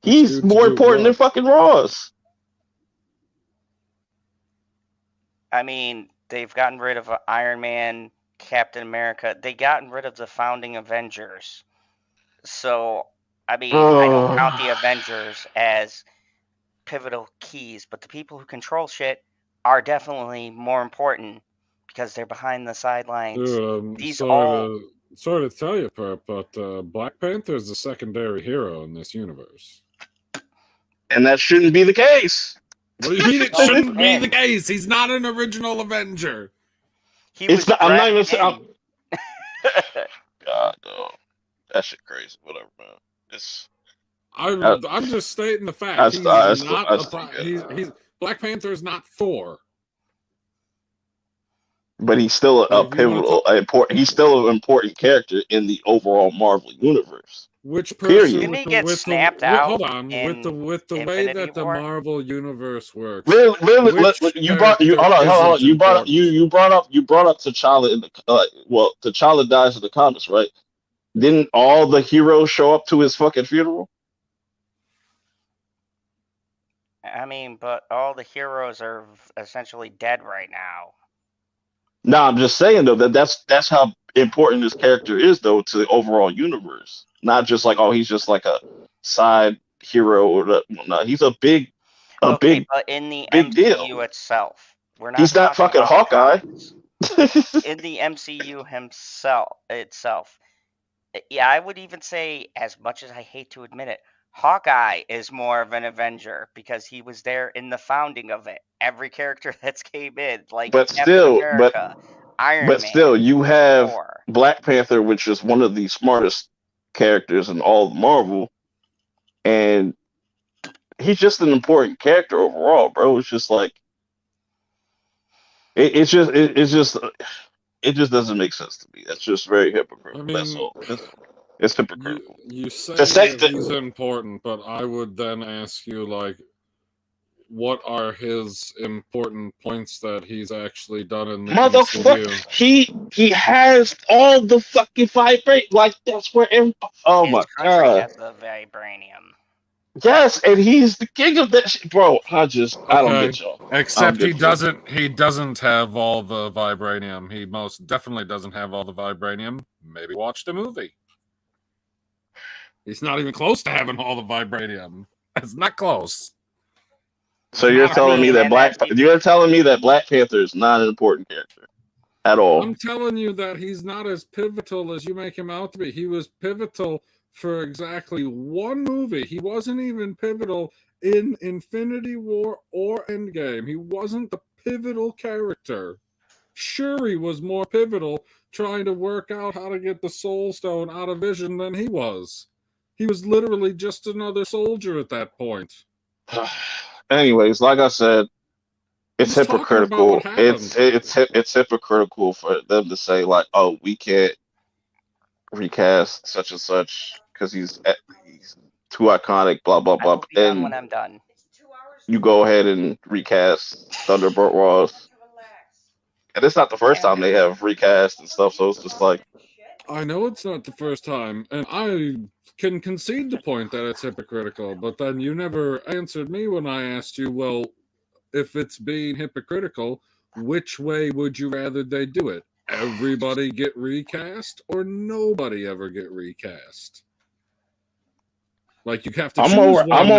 D: He's
B: dude to
D: more
B: do
D: important than
B: what?
D: fucking Ross.
A: I mean, they've gotten rid of Iron Man, Captain America. They gotten rid of the founding Avengers. So, I mean, I don't count the Avengers as pivotal keys, but the people who control shit are definitely more important because they're behind the sidelines.
B: Dude, I'm
A: These
B: sorry to tell you, Perp, but Black Panther is the secondary hero in this universe.
D: And that shouldn't be the case.
B: What do you mean it
A: No,
B: shouldn't be
A: man.
B: the case? He's not an original Avenger.
A: He
D: It's
A: was
D: not. I'm not even
A: drafted
D: saying. God, no, that shit crazy. Whatever, man. It's.
B: I'm just stating the fact. He's Black Panther is not Thor.
D: But he's still a
B: Like, if you want to
D: pivotal, important. He's still an important character in the overall Marvel universe.
B: Which
D: Period.
B: person
A: Didn't he get snapped out
B: with the way
A: Infinity
B: that the
A: War?
B: Marvel universe works?
D: Which
B: you brought
D: you hold on, hold on.
B: You
D: You brought up T'Challa in the T'Challa dies in the comics, right? Didn't all the heroes show up to his fucking funeral?
A: I mean, but all the heroes are essentially dead right now.
D: No, I'm just saying though that's how important this character is though to the overall universe. Not just like, oh, he's just like a side hero or no, he's a big
A: But in the MCU
D: deal.
A: itself, we're not.
D: He's not fucking Hawkeye.
A: In the MCU itself, yeah, I would even say, as much as I hate to admit it, Hawkeye is more of an Avenger because he was there in the founding of it. Every character that's came in, like Captain America, Iron Man,
D: still, you have
A: Thor.
D: Black Panther, which is one of the smartest characters in all of Marvel, and he's just an important character overall, bro. It's just like it just doesn't make sense to me. That's just very hypocritical.
B: I mean,
D: that's all. It's hypocritical.
B: You say
D: that
B: he's important, but I would then ask you, like, what are his important points that he's actually done in the
D: motherfucker?
B: MCU?
D: He has all the fucking vibrate. Like, that's where oh my god,
A: has the vibranium.
D: Yes, and he's the king of that shit, bro. I don't get y'all.
B: Except he doesn't have all the vibranium. He most definitely doesn't have all the vibranium. Maybe watch the movie. He's not even close to having all the vibranium. It's not close.
D: So you're telling me that Black Panther is not an important character at all?
B: I'm telling you that he's not as pivotal as you make him out to be. He was pivotal for exactly one movie. He wasn't even pivotal in Infinity War or Endgame. He wasn't the pivotal character. Shuri was more pivotal trying to work out how to get the Soul Stone out of Vision than he was. He was literally just another soldier at that point.
D: Anyways, like I said, it's hypocritical. It's hypocritical for them to say, like, oh, we can't recast such and such because he's too iconic, blah blah blah.
A: And when I'm done,
D: you go ahead and recast Thunderbolt Ross, and it's not the first time they have recast and stuff. So it's just like,
B: I know it's not the first time, and I can concede the point that it's hypocritical, but then you never answered me when I asked you, well, if it's being hypocritical, which way would you rather they do it? Everybody get recast or nobody ever get recast? Like, you have to choose one. I'm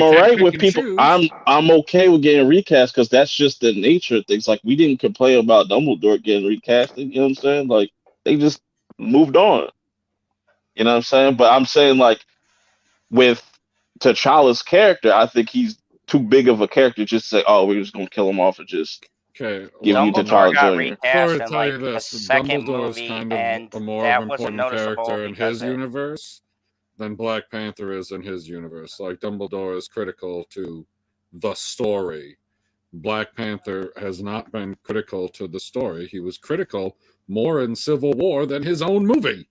B: all right
D: with people. I'm okay with getting recast because that's just the nature of things. Like, we didn't complain about Dumbledore getting recast. You know what I'm saying? Like, they just moved on. You know what I'm saying? But I'm saying, like, with T'Challa's character, I think he's too big of a character just to say, oh, we're just gonna kill him off and just give you T'Challa Jr.
B: Sorry to tell you this, Dumbledore is kind of a more important character in his universe than Black Panther is in his universe. Like, Dumbledore is critical to the story. Black Panther has not been critical to the story. He was critical more in Civil War than his own movie.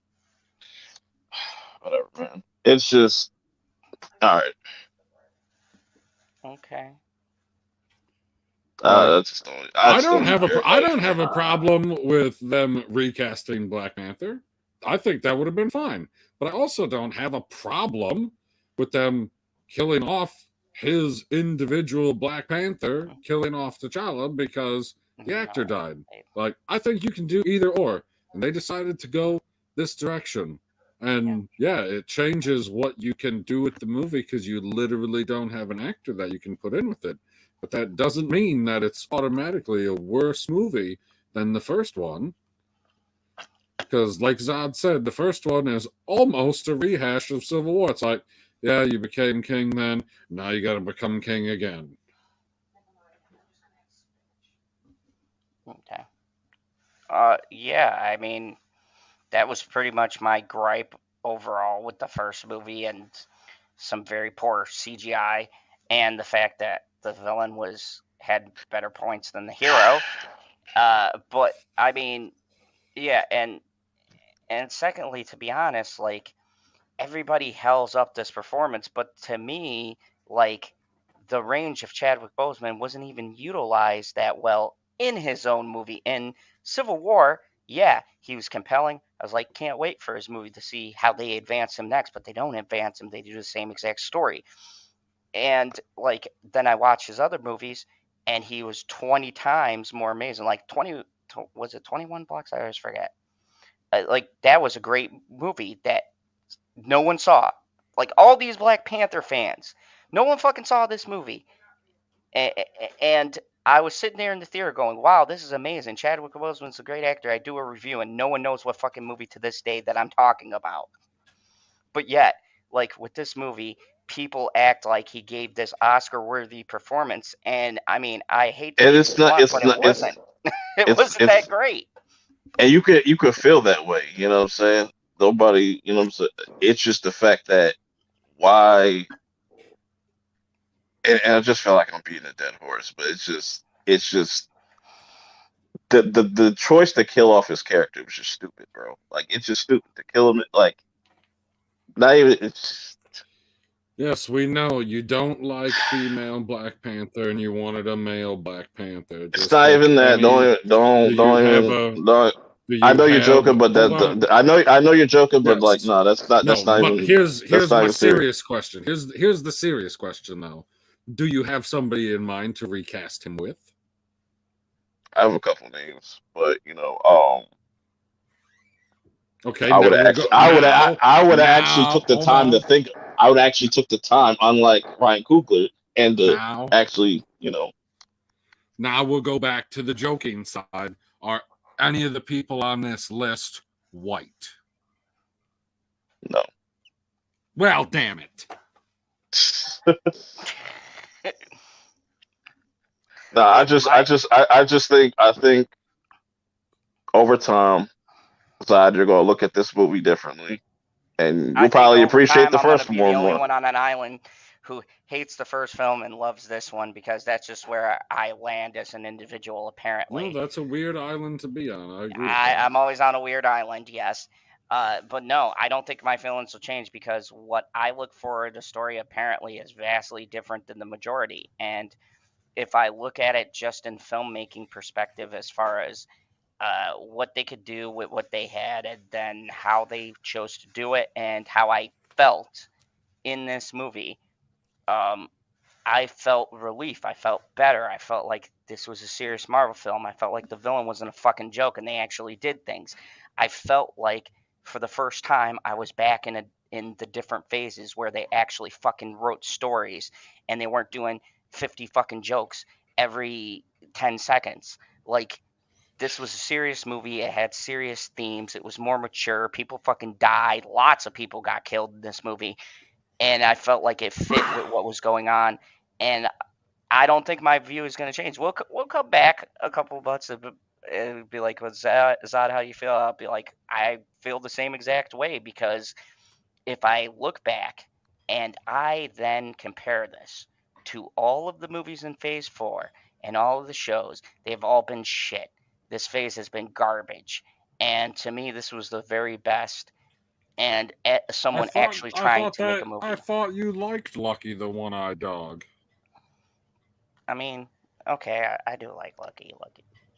D: Whatever, man. It's just all right.
A: Okay.
B: Like,
D: I just don't care.
B: I don't have a problem with them recasting Black Panther. I think that would have been fine. But I also don't have a problem with them killing off his individual Black Panther, killing off T'Challa because the actor died. Like, I think you can do either or. And they decided to go this direction. And yeah, it changes what you can do with the movie because you literally don't have an actor that you can put in with it. But that doesn't mean that it's automatically a worse movie than the first one. Because, like Zod said, the first one is almost a rehash of Civil War. It's like, yeah, you became king then, now you gotta become king again.
A: Okay. Yeah, I mean, that was pretty much my gripe overall with the first movie, and some very poor CGI, and the fact that the villain had better points than the hero. But I mean, yeah, and secondly, to be honest, like, everybody hells up this performance, but to me, like, the range of Chadwick Boseman wasn't even utilized that well in his own movie. In Civil War, yeah, he was compelling. I was like, can't wait for his movie to see how they advance him next, but they don't advance him. They do the same exact story. And like, then I watched his other movies, and he was 20 times more amazing. Like 20, was it 21 blocks? I always forget. Like, that was a great movie that no one saw. Like, all these Black Panther fans, no one fucking saw this movie. And I was sitting there in the theater going, wow, this is amazing. Chadwick Boseman's a great actor. I do a review, and no one knows what fucking movie to this day that I'm talking about. But yet, like, with this movie, people act like he gave this Oscar-worthy performance. And, I mean, I hate to
D: And
A: be
D: it's not.
A: blunt, but it wasn't. It wasn't that
D: It's
A: great.
D: and you could feel that way. You know what I'm saying? Nobody. You know what I'm saying? It's just the fact that why. And I just feel like I'm beating a dead horse, but it's just the choice to kill off his character was just stupid, bro. Like it's just stupid to kill him. Like not even.
B: Yes, we know you don't like female Black Panther and you wanted a male Black Panther.
D: It's
B: Just
D: not
B: pick
D: even that.
B: any. Do you
D: Don't
B: have
D: even.
B: a.
D: Don't,
B: Do
D: I
B: you
D: know you're
B: have.
D: joking, but
B: Hold on.
D: I know you're joking, but like
B: Yes.
D: no,
B: No,
D: that's not
B: but
D: even that's
B: here's
D: not
B: my
D: even serious.
B: serious question. Here's the serious question though. Do you have somebody in mind to recast him with?
D: I have a couple names, but
B: Okay, now we'll go. Now,
D: I would have actually
B: now,
D: took the
B: hold
D: time to
B: on.
D: think. I would actually took the time, unlike Ryan Coogler, and to
B: Now,
D: actually,
B: now we'll go back to the joking side. Are any of the people on this list white?
D: no.
B: Well, damn it.
D: No, I think over time, Zod, you're gonna look at this movie differently, and
A: I
D: you'll
A: think
D: probably
A: over
D: appreciate
A: time
D: the
A: I'm going to
D: first
A: be
D: one
A: the only
D: more.
A: one on an island who hates the first film and loves this one, because that's just where I land as an individual,
B: Well,
A: apparently.
B: that's a weird island to be on. I agree with that.
A: I'm always on a weird island, yes. But no, I don't think my feelings will change, because what I look for in a story apparently is vastly different than the majority. And if I look at it just in filmmaking perspective, as far as what they could do with what they had, and then how they chose to do it, and how I felt in this movie, um, I felt relief. I felt better. I felt like this was a serious Marvel film. I felt like the villain wasn't a fucking joke and they actually did things. I felt like for the first time I was back in the different phases where they actually fucking wrote stories, and they weren't doing 50 fucking jokes every 10 seconds. Like, this was a serious movie. It had serious themes. It was more mature. People fucking died. Lots of people got killed in this movie, and I felt like it fit with what was going on. And I don't think my view is going to change. We'll come back a couple months and be like, "Was that, is that how you feel?" I'll be like, "I feel the same exact way," because if I look back and I then compare this to all of the movies in Phase 4 and all of the shows, they've all been shit. This phase has been garbage. And to me, this was the very best, and someone actually trying to make a
B: I
A: movie.
B: thought you liked Lucky the One-Eyed Dog.
A: I mean, Okay, I do like Lucky.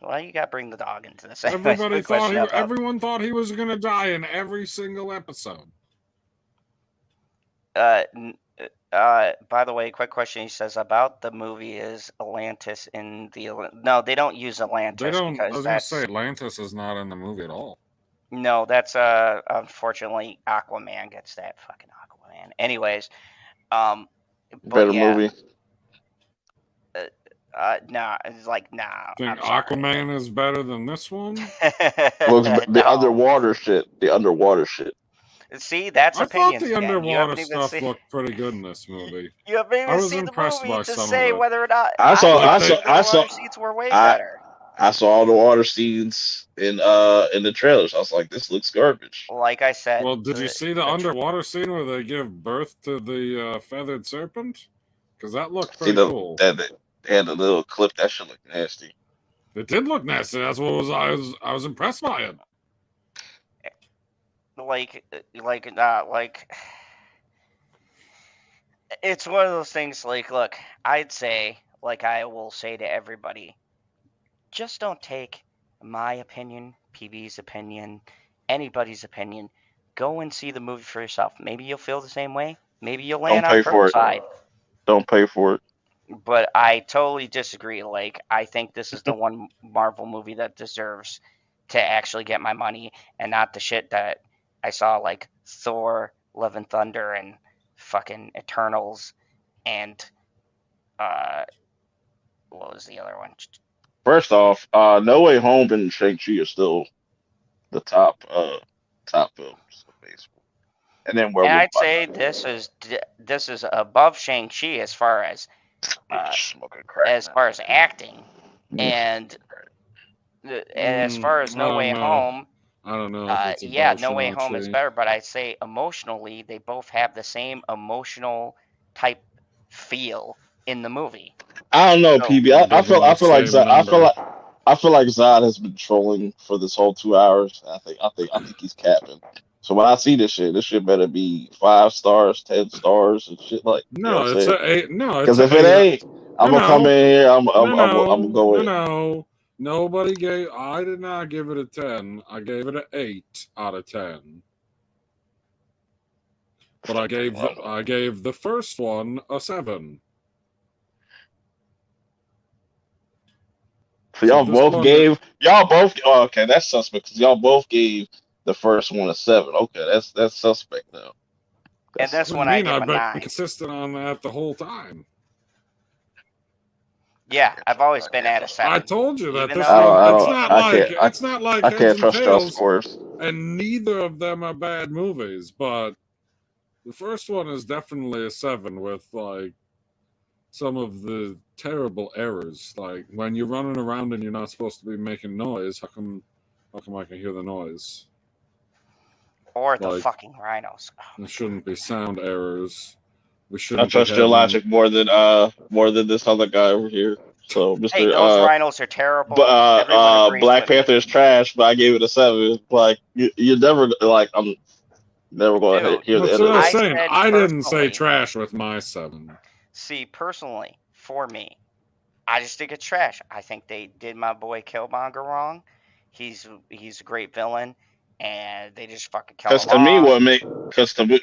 A: Well, you got to bring the dog into this. Anyways,
B: Everybody
A: quick
B: thought
A: question about.
B: everyone thought he was gonna die in every single episode.
A: By the way, quick question. He says about the movie is Atlantis in the. No, they don't use Atlantis
B: They don't. I
A: because
B: was gonna
A: that's
B: say Atlantis is not in the movie at all.
A: no, that's unfortunately Aquaman gets that fucking Aquaman. Anyways, but
D: Better
A: yeah,
D: movie.
A: nah, it's like nah.
B: Think
A: I'm sorry.
B: Aquaman is better than this one?
D: Well, the
A: No.
D: underwater shit. The underwater shit.
A: See, that's
B: I thought
A: opinions
B: the
A: again. You
B: underwater
A: haven't even
B: stuff
A: seen.
B: looked pretty good in this movie.
A: You haven't
B: I
A: even
B: was
A: seen the
B: impressed
A: movie
B: by
A: to
B: some
A: say
B: of it.
A: whether or not
D: I saw
A: the water scenes were way better.
D: I saw all the water scenes in the trailers. I was like, this looks garbage.
A: Like I said.
B: Well, did you see the underwater scene where they give birth to the feathered serpent? Because that looked pretty cool.
D: They had a little clip. That shit looked nasty.
B: It did look nasty. That's what I was impressed by it.
A: Like it's one of those things. Like, look, I'd say, like I will say to everybody, just don't take my opinion, PB's opinion, anybody's opinion. Go and see the movie for yourself. Maybe you'll feel the same way. Maybe you'll land on Kurt's side.
D: Don't pay for it.
A: But I totally disagree. Like, I think this is the one Marvel movie that deserves to actually get my money, and not the shit that I saw, like Thor, Love and Thunder, and fucking Eternals, and what was the other one?
D: First off, No Way Home and Shang-Chi are still the top films of baseball. And then
A: And I'd say this is above Shang-Chi as far as acting, and as far as No Way Home.
B: I don't know if it's above
A: No Way Home
B: Shang-Chi.
A: is better, but I'd say emotionally they both have the same emotional type feel in the movie.
D: I don't know, PB. I feel like Zod has been trolling for this whole 2 hours. I think he's capping. So when I see this shit better be 5 stars, 10 stars, and shit like.
B: No,
D: it's
B: a 8. No,
D: because if it ain't, I'm gonna come in here. I'm gonna go in.
B: No, nobody gave. I did not give it a 10. I gave it an 8 out of 10. But I gave the first one a 7.
D: So y'all both gave okay, that's suspect because y'all both gave the first one a 7. Okay, that's suspect now.
A: And this one I give a 9.
B: I've been consistent on that the whole time.
A: Yeah, I've always been at a 7.
B: I told you that
A: Even
B: this
A: though
B: it's not like
D: I can't trust y'all scores.
B: And neither of them are bad movies, but the first one is definitely a 7 with like some of the terrible errors. Like when you're running around and you're not supposed to be making noise, how come I can hear the noise?
A: Or the fucking rhinos.
B: There shouldn't be sound errors. We
D: I trust your logic more than this other guy over here. So Mr.
A: Hey, those rhinos are terrible.
D: But Black Panther is trash, but I gave it a 7. Like you're never like I'm never going to hear the end of it.
B: I didn't say trash with my 7.
A: See, personally, for me, I just think it's trash. I think they did my boy Killmonger wrong. He's a great villain, and they just fucking kill him off.
D: Because to me,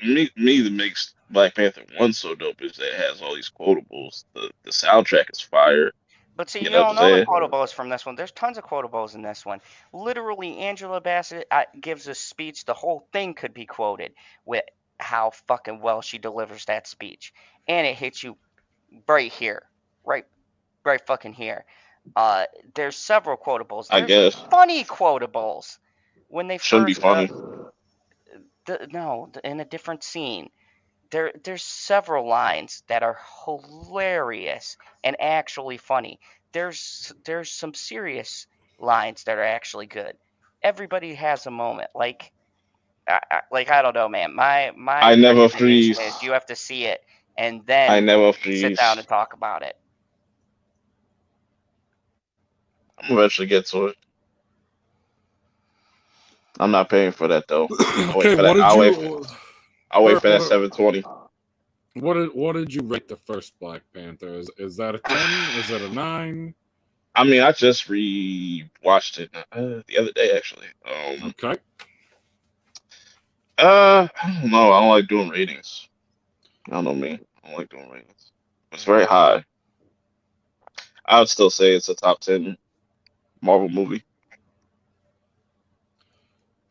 D: that makes Black Panther 1 so dope is that it has all these quotables. The soundtrack is fire.
A: But see, you don't know the quotables from this one. There's tons of quotables in this one. Literally, Angela Bassett gives a speech. The whole thing could be quoted with how fucking well she delivers that speech. And it hits you right here. Right fucking here. There's several quotables. There's
D: I guess.
A: Funny quotables. When they
D: shouldn't be funny.
A: No, in a different scene. There's several lines that are hilarious and actually funny. There's some serious lines that are actually good. Everybody has a moment. Like I don't know, man. My recommendation is you have to see it and then sit down and talk about it.
D: I'm gonna eventually get to it. I'm not paying for that though.
B: Okay,
D: I'll wait for that 720.
B: What did you rate the first Black Panther? Is that a 10? Is it a 9?
D: I mean, I just re-watched it the other day, actually.
B: Okay.
D: I don't know. I don't like doing ratings. I don't know me. I don't like doing ratings. It's very high. I would still say it's a top 10 Marvel movie.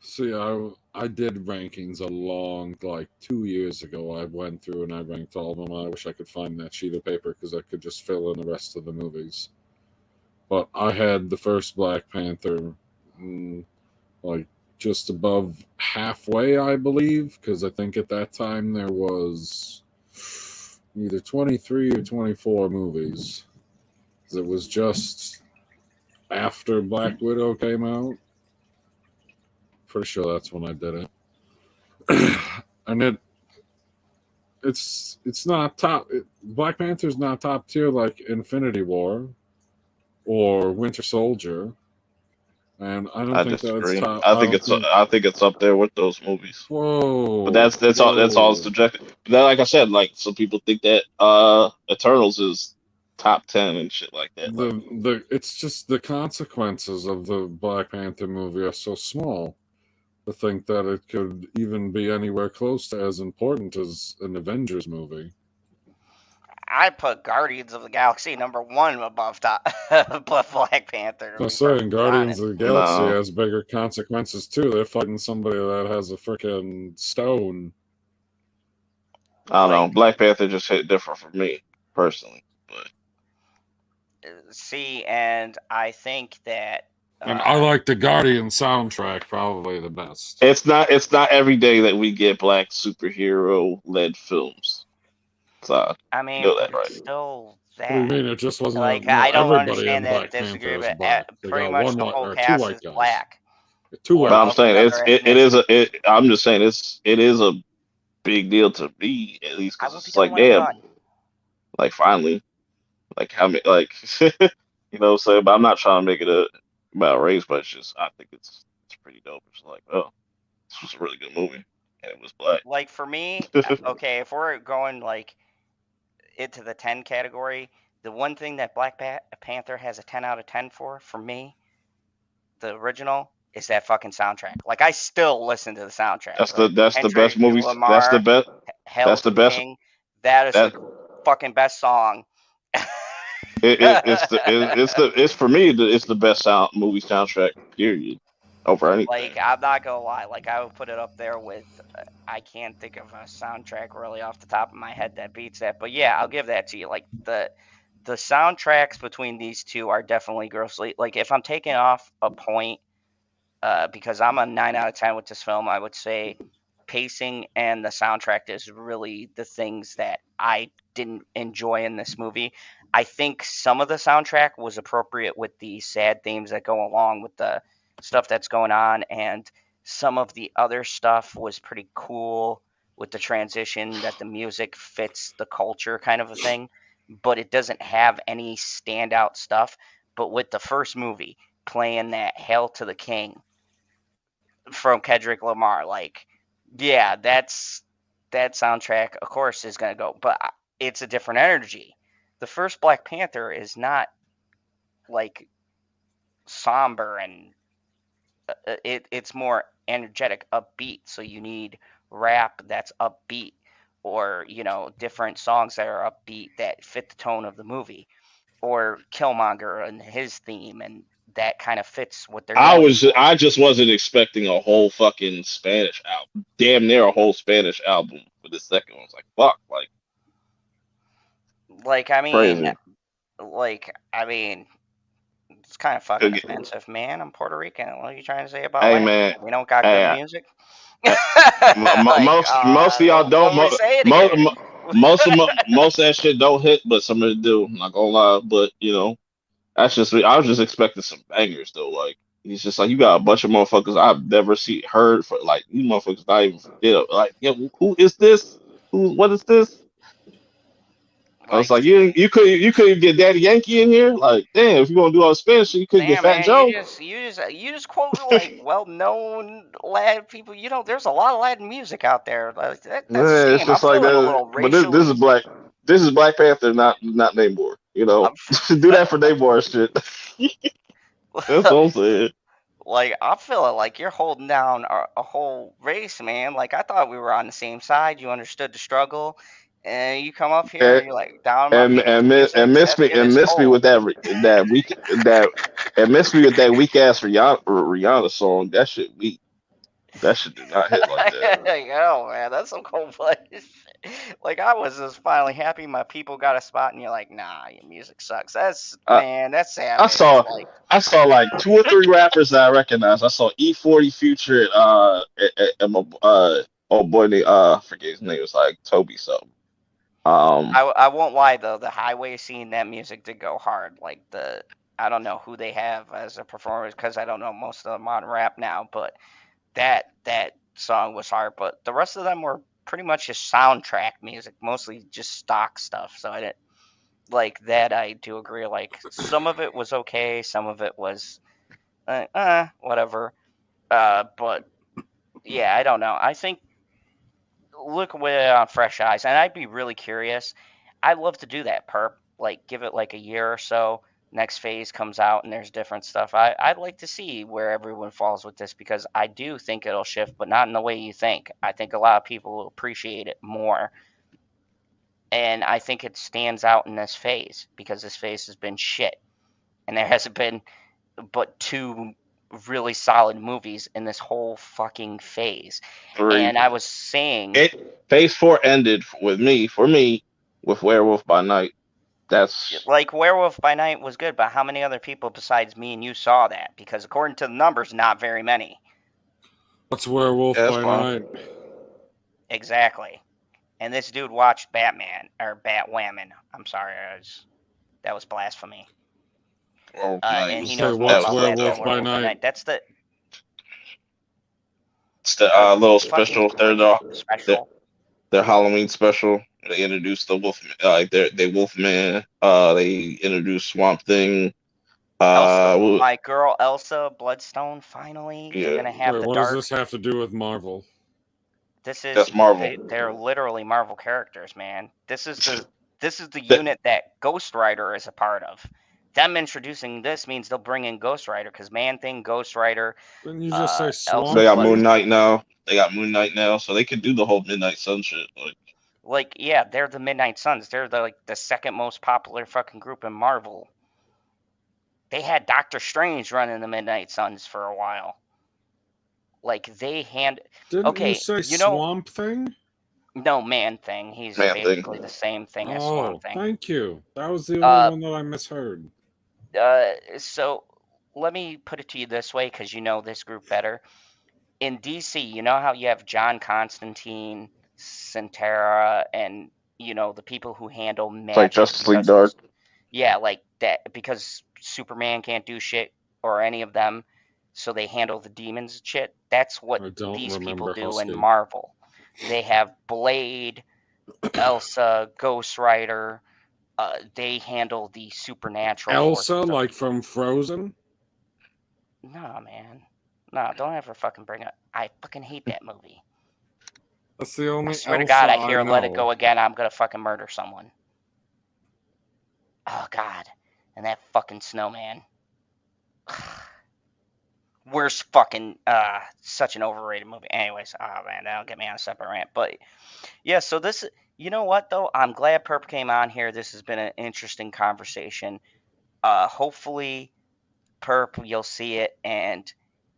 B: See, I did rankings a long, like 2 years ago. I went through and I ranked all of them. I wish I could find that sheet of paper because I could just fill in the rest of the movies. But I had the first Black Panther, like just above halfway, I believe, because I think at that time there was either 23 or 24 movies. It was just after Black Widow came out. Pretty sure that's when I did it. And it's not top. Black Panther's not top tier like Infinity War or Winter Soldier, and I don't
D: I
B: think that it's
D: disagree.
B: top. I don't think.
D: I think it's up there with those movies. But
B: Whoa,
D: that's all
B: whoa.
D: subjective. But then, like I said, like some people think that Eternals is top 10 and shit like that. Like,
B: The it's just the consequences of the Black Panther movie are so small to think that it could even be anywhere close to as important as an Avengers movie.
A: I put Guardians of the Galaxy #1 above Black Panther, to
B: I'm
A: be
B: saying
A: perfectly
B: Guardians
A: honest.
B: of the Galaxy
D: no,
B: has bigger consequences too. They're fighting somebody that has a freaking stone.
D: I don't know.
A: Like,
D: Black Panther just hit different for me personally. But
A: see, and I think that
B: And I
A: uh,
B: like the Guardian soundtrack probably the best.
D: it's not every day that we get black superhero led films. So
A: I
D: you
A: mean,
D: know that,
A: but it's
D: right?
A: still
B: What do you
A: that.
B: mean? It just wasn't.
A: Like,
B: No,
A: I don't
B: everybody in
A: understand that
B: Black Panther is
A: disagreement.
B: black. They
A: Pretty
B: got
A: much
B: one
A: the
B: white
A: whole
B: or two
A: cast
B: white
A: is
B: guys.
A: black,
B: Two
A: or
B: white
D: But I'm
A: of
B: guys.
D: saying
A: another ethnicity.
D: I'm just saying it is a big deal to me at least
A: I
D: because
A: would be
D: it's
A: doing
D: like
A: like
D: damn,
A: none.
D: like finally, like how many like you know what I'm saying. But I'm not trying to make it about race, but it's just I think it's pretty dope. It's like oh, this was a really good movie and it was black.
A: Like for me, okay, if we're going like into the 10 category, the one thing that Panther has a 10 out of 10 for me, the original, is that fucking soundtrack. Like, I still listen to the soundtrack. Like
D: That's the best
A: Kendrick
D: movies.
A: Lamar, Hail
D: That's the
A: to the
D: best
A: King. That is the
D: that
A: fucking best song.
D: it's for me it's the best movie soundtrack period over
A: Like,
D: anything.
A: I'm not gonna lie. Like, I would put it up there with. I can't think of a soundtrack really off the top of my head that beats that. But yeah, I'll give that to you. Like the soundtracks between these two are definitely grossly. Like, if I'm taking off a point, because I'm a 9 out of 10 with this film, I would say pacing and the soundtrack is really the things that I didn't enjoy in this movie. I think some of the soundtrack was appropriate with the sad themes that go along with the stuff that's going on, and some of the other stuff was pretty cool with the transition that the music fits the culture kind of a thing, but it doesn't have any standout stuff. But with the first movie playing that Hail to the King from Kendrick Lamar. Like, yeah, that soundtrack, of course, is gonna go, but it's a different energy. The first Black Panther is not like somber and it's more energetic, upbeat. So you need rap that's upbeat, or different songs that are upbeat that fit the tone of the movie, or Killmonger and his theme, and that kind of fits what they're going for.
D: I just wasn't expecting a whole fucking Spanish album, damn near a whole Spanish album for the second one. I was like fuck, like
A: Like, I mean,
D: crazy.
A: it's kind of fucking
D: Could get-
A: offensive, man. I'm Puerto Rican. What are you trying to say about
D: Hey
A: Latin
D: man,
A: people? We don't got good
D: hey,
A: music. Like,
D: most of y'all
A: what
D: don't.
A: would we say it again?
D: Most of that shit don't hit, but some of it do. I'm not gonna lie, but that's just me. I was just expecting some bangers though. Like he's just like you got a bunch of motherfuckers I've never heard for like you motherfuckers not even forget. Like yeah, who is this? What is this? I was
A: Like,
D: like, you couldn't get Daddy Yankee in here. Like, damn, if you gonna do all the Spanish, you couldn't get
A: damn,
D: Fat
A: man, you
D: Joe.
A: just you just quote like well-known Latin people. You know, there's a lot of Latin music out there. Like, that's a
D: Man, it's
A: shame. I'm
D: just like
A: feeling a
D: that.
A: little
D: But this is
A: racially.
D: Black. This is Black Panther, not Namor. You know,
A: I'm
D: do that for Namor shit. That's what I'm saying.
A: like I'm feeling like you're holding down a whole race, man. Like I thought we were on the same side. You understood the struggle, and you come up here
D: And
A: and you're like down my
D: and
A: people's
D: and, mi-
A: music.
D: and miss
A: That
D: me
A: shit
D: and
A: is
D: miss me with
A: cold.
D: that weak that and miss me with that weak ass Rihanna song. That shit weak. That shit did not hit like that.
A: Yo, man, that's some cold blooded shit. Like I was just finally happy my people got a spot, and you're like, nah, your music sucks. That's
D: I
A: man, that's
D: I
A: savage.
D: saw
A: Like
D: I saw like two or three rappers that I recognized. I saw E40 featured my oh boy I forget his name. It was like Toby something.
A: I won't lie though, the highway scene, that music did go hard. Like I don't know who they have as a performer because I don't know most of them on rap now, but that song was hard. But the rest of them were pretty much just soundtrack music, mostly just stock stuff. So I didn't like that. I do agree. Like some of it was okay, some of it was whatever. But yeah, I don't know. I think look with it on fresh eyes, and I'd be really curious. I'd love to do that, perp. Like give it like a year or so. Next phase comes out and there's different stuff. I'd like to see where everyone falls with this because I do think it'll shift, but not in the way you think. I think a lot of people will appreciate it more. And I think it stands out in this phase because this phase has been shit. And there hasn't been but two really solid movies in this whole fucking phase.
D: Three.
A: And I was saying,
D: Phase 4 ended for me with Werewolf by Night. That's
A: like, Werewolf by Night was good, but how many other people besides me and you saw that? Because according to the numbers, not very many.
B: What's Werewolf
D: that's
B: by
D: fine.
B: Night?
A: Exactly. And this dude watched Batman, or Batwoman. I'm sorry, that was blasphemy.
D: Werewolf by Night
A: And he
D: was
B: Okay,
A: knows more
B: what's
A: about that than
B: Werewolf by
A: Werewolf by
B: Night?
A: Night. That's the
D: it's the
A: a
D: little
A: fucking
D: special.
A: great
D: Their,
A: special.
D: their Halloween special. They introduced the Wolf, like they Wolfman. They introduced Swamp Thing.
A: Elsa,
D: What,
A: my girl Elsa Bloodstone. Finally, they're
D: yeah,
A: gonna have
B: Wait,
A: the
B: what does
A: dark.
B: this have to do with Marvel?
A: This is
D: that's Marvel.
A: they're literally Marvel characters, man. This is the
D: That,
A: unit that Ghost Rider is a part of. Them introducing this means they'll bring in Ghost Rider because Man Thing, Ghost Rider,
B: Didn't you just say
A: Elsa
D: they
B: Swamp
D: got
A: Blood.
D: Moon
B: Thing?
D: Knight now. They got Moon Knight now, so they could do the whole Midnight Sun shit.
A: Like, yeah, they're the Midnight Suns. They're the second most popular fucking group in Marvel. They had Doctor Strange running the Midnight Suns for a while. Like
B: Didn't you
A: okay,
B: say
A: you know,
B: Swamp Thing?
A: no Man Thing. He's
D: Man Thing.
A: basically the same thing as Swamp
B: Oh,
A: Thing.
B: thank you. That was the only
A: Uh,
B: one that I misheard.
A: so let me put it to you this way, because you know this group better. In DC, you know how you have John Constantine, Centera, and the people who handle
D: It's like
A: magic
D: Justice League
A: because
D: Dark.
A: yeah, like that because Superman can't do shit or any of them, so they handle the demons and shit. That's what
B: I don't
A: these people
B: remember
A: do in
B: Husky.
A: Marvel. They have Blade, Elsa, Ghost Rider. They handle the supernatural
B: Elsa,
A: forces of.
B: like from Frozen?
A: No, man. No, don't ever fucking bring it. I fucking hate that movie.
B: That's the
A: I
B: only
A: swear to
B: Elsa
A: God, I
B: I
A: hear Let It
B: know.
A: Go again, I'm gonna fucking murder someone. Oh, God. And that fucking snowman. Worst fucking, such an overrated movie. Anyways, oh man, that'll get me on a separate rant. But yeah, so this, you know what though? I'm glad Perp came on here. This has been an interesting conversation. Hopefully, Perp, you'll see it, and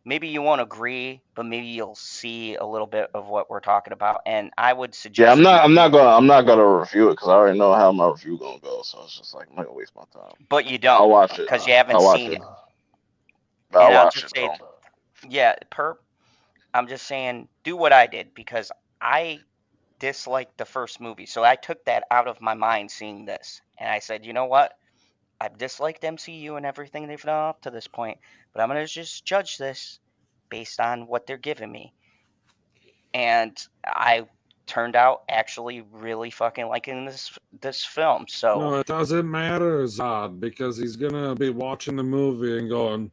A: maybe you won't agree, but maybe you'll see a little bit of what we're talking about. And I would
D: Yeah,
A: suggest you do,
D: I'm not gonna review it because I already know how my review gonna go. So it's just like I'm not gonna waste my time.
A: but you
D: But I'll
A: don't
D: watch it.
A: because you haven't
D: I'll watch
A: seen
D: it.
A: it.
D: But
A: And
D: I'll
A: I'll
D: watch
A: just
D: it
A: say,
D: though.
A: yeah, Perp, I'm just saying, do what I did because I disliked the first movie. So I took that out of my mind seeing this. And I said, you know what? I've disliked MCU and everything they've done up to this point, but I'm going to just judge this based on what they're giving me. And I turned out actually really fucking liking this film. So
B: No, it doesn't matter, Zod, because he's gonna be watching the movie and going,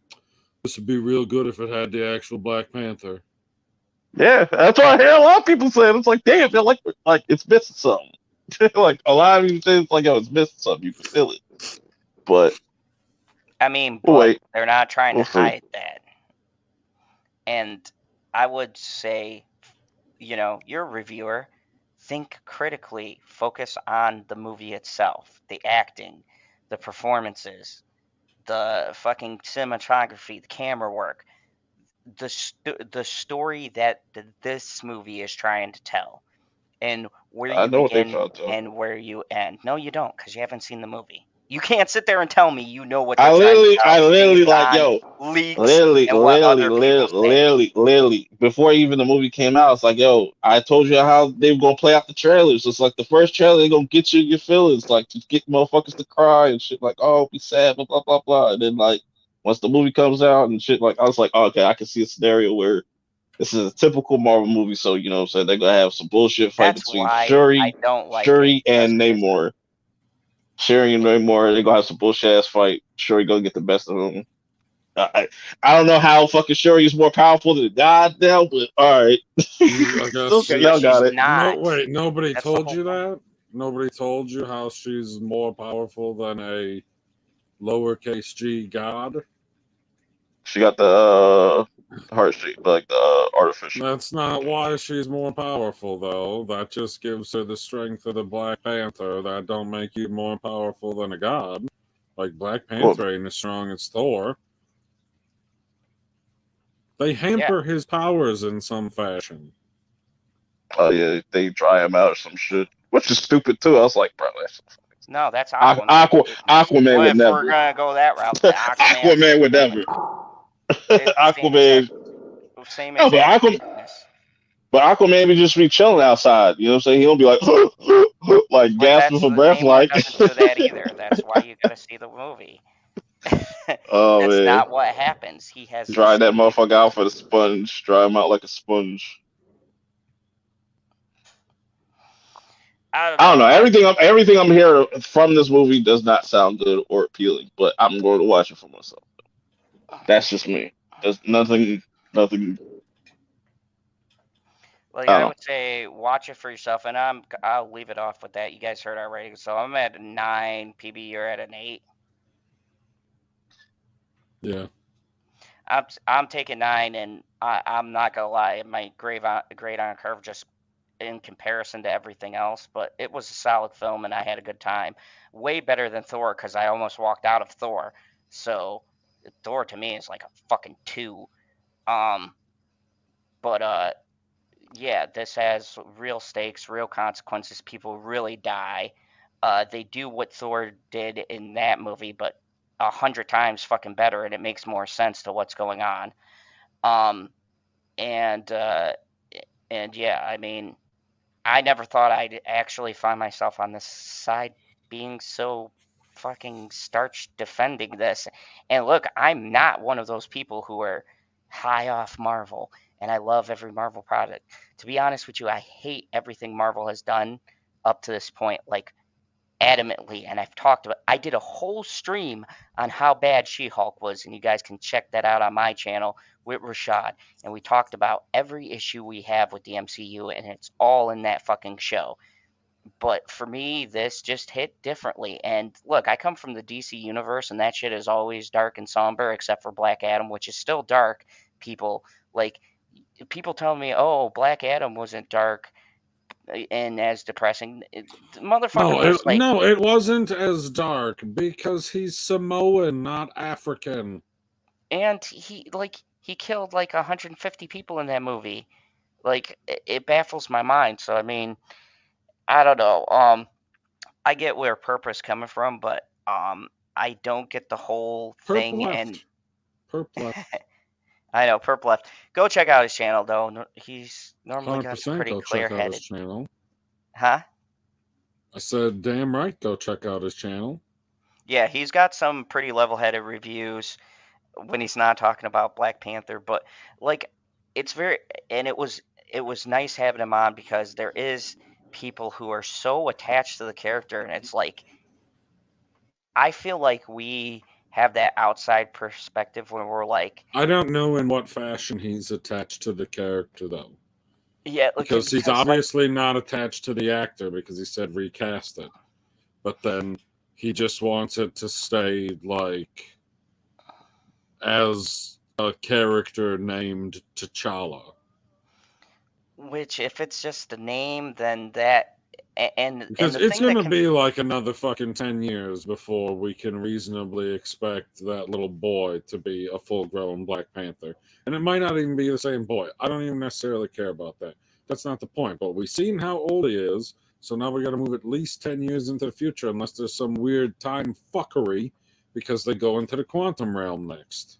B: "This would be real good if it had the actual Black Panther."
D: Yeah, that's what I hear a lot of people saying. It's like, damn, they're like it's missing something. Like a lot of people say it's like, yo, it's missing something. You can feel it. But
A: I mean,
D: we'll
A: but
D: wait.
A: they're not trying
D: We'll
A: to
D: see.
A: hide that. And I would say, you're a reviewer. Think critically. Focus on the movie itself, the acting, the performances, the fucking cinematography, the camera work, the story that this movie is trying to tell, and where
D: I
A: you
D: know what they
A: begin
D: trying to tell.
A: and where you end. No, you don't, because you haven't seen the movie. You can't sit there and tell me you know what they're trying to
D: I
A: tell
D: literally
A: based
D: like,
A: on
D: yo,
A: leaks and what other people say.
D: literally, before even the movie came out, it's like, yo, I told you how they were gonna play out the trailers. It's like the first trailer, they gonna get you in your feelings, like to get motherfuckers to cry and shit, like, oh, be sad, blah blah blah blah. And then like once the movie comes out and shit, like I was like, oh, okay, I can see a scenario where this is a typical Marvel movie, so you know what I'm saying they're gonna have some bullshit fight
A: That's
D: between
A: why I don't like it,
D: Shuri
A: because
D: and Namor. Shuri and Namor, they're gonna have some bullshit ass fight. Shuri gonna get the best of them. I don't know how fucking Shuri is more powerful than God now, but all right.
B: I guess
D: Okay, y'all
A: she's
D: got it.
B: no.
A: not.
B: Wait, nobody
A: That's the
B: told
A: whole
B: you
A: point.
B: that. Nobody told you how she's more powerful than a lowercase g god.
D: She got the heart shape, like the artificial.
B: That's not why she's more powerful, though. That just gives her the strength of the Black Panther. That don't make you more powerful than a god. Like Black
D: Well,
B: Panther ain't as strong as Thor. They
A: Yeah.
B: hamper his powers in some fashion.
D: oh yeah, they dry him out or some shit, which is stupid too. I was like, bro, that's
A: No, that's Aquaman.
D: Aquaman
A: Well,
D: would
A: if we're
D: never.
A: gonna go that route, the Aquaman's
D: Aquaman would
A: same.
D: never.
A: It's the
D: Aquaman.
A: same
D: No,
A: exact weakness.
D: But Aquaman would just be chilling outside. You know what I'm saying? He'll be like, like
A: But
D: gasping for breath,
A: Namor
D: like.
A: doesn't do that either. That's why you gotta see the movie.
D: Oh
A: That's
D: man,
A: not what happens. He has the
D: dry that
A: same.
D: motherfucker out for the sponge. Dry him out like a sponge.
A: I don't
D: I don't
A: know.
D: know. Everything I'm hearing from this movie does not sound good or appealing, but I'm going to watch it for myself. That's just me. There's nothing.
A: Like,
D: I
A: I
D: don't know.
A: would say watch it for yourself, and I'll leave it off with that. You guys heard already, so I'm at a 9. PB, you're at an 8.
B: Yeah.
A: I'm taking 9, and I'm not gonna lie, it might grade on a curve just in comparison to everything else, but it was a solid film, and I had a good time. Way better than Thor, because I almost walked out of Thor. So Thor to me is like a fucking 2. Um, but yeah, this has real stakes, real consequences. People really die. They do what Thor did in that movie, but 100 times fucking better, and it makes more sense to what's going on. Um, and yeah, I mean, I never thought I'd actually find myself on this side being so fucking starch defending this. And look, I'm not one of those people who are high off Marvel, and I love every Marvel product. To be honest with you, I hate everything Marvel has done up to this point, like adamantly. And I did a whole stream on how bad She-Hulk was, and you guys can check that out on my channel with Rashad. And we talked about every issue we have with the MCU, and it's all in that fucking show. But for me, this just hit differently. And look, I come from the DC universe, and that shit is always dark and somber, except for Black Adam, which is still dark. Like people tell me, "Oh, Black Adam wasn't dark and as depressing." The motherfucker was like,
B: No, it wasn't as dark because he's Samoan, not African.
A: and he killed like 150 people in that movie. Like it baffles my mind. So I mean, I don't know. I get where Purpose coming from, but I don't get the whole
B: Perp
A: thing. And
B: left. Perp left.
A: I know Perp left. Go check out his channel though. He's normally got
B: 100%
A: pretty
B: go check out his
A: clear-headed.
B: channel.
A: Huh?
B: I said, damn right, go check out his channel.
A: Yeah, he's got some pretty level-headed reviews when he's not talking about Black Panther, but like it's very, and it was nice having him on because there is people who are so attached to the character, and it's like I feel like we have that outside perspective when we're like,
B: I don't know in what fashion he's attached to the character, though.
A: yeah,
B: Because he's
A: because like
B: obviously not attached to the actor because he said recast it. But then he just wants it to stay like as a character named T'Challa.
A: which if it's just a name, then that and
B: Because
A: the
B: it's
A: thing
B: going
A: that
B: to
A: can
B: be like another fucking 10 years before we can reasonably expect that little boy to be a full grown Black Panther. And it might not even be the same boy. I don't even necessarily care about that. That's not the point. But we've seen how old he is. So now we got to move at least 10 years into the future, unless there's some weird time fuckery because they go into the quantum realm next.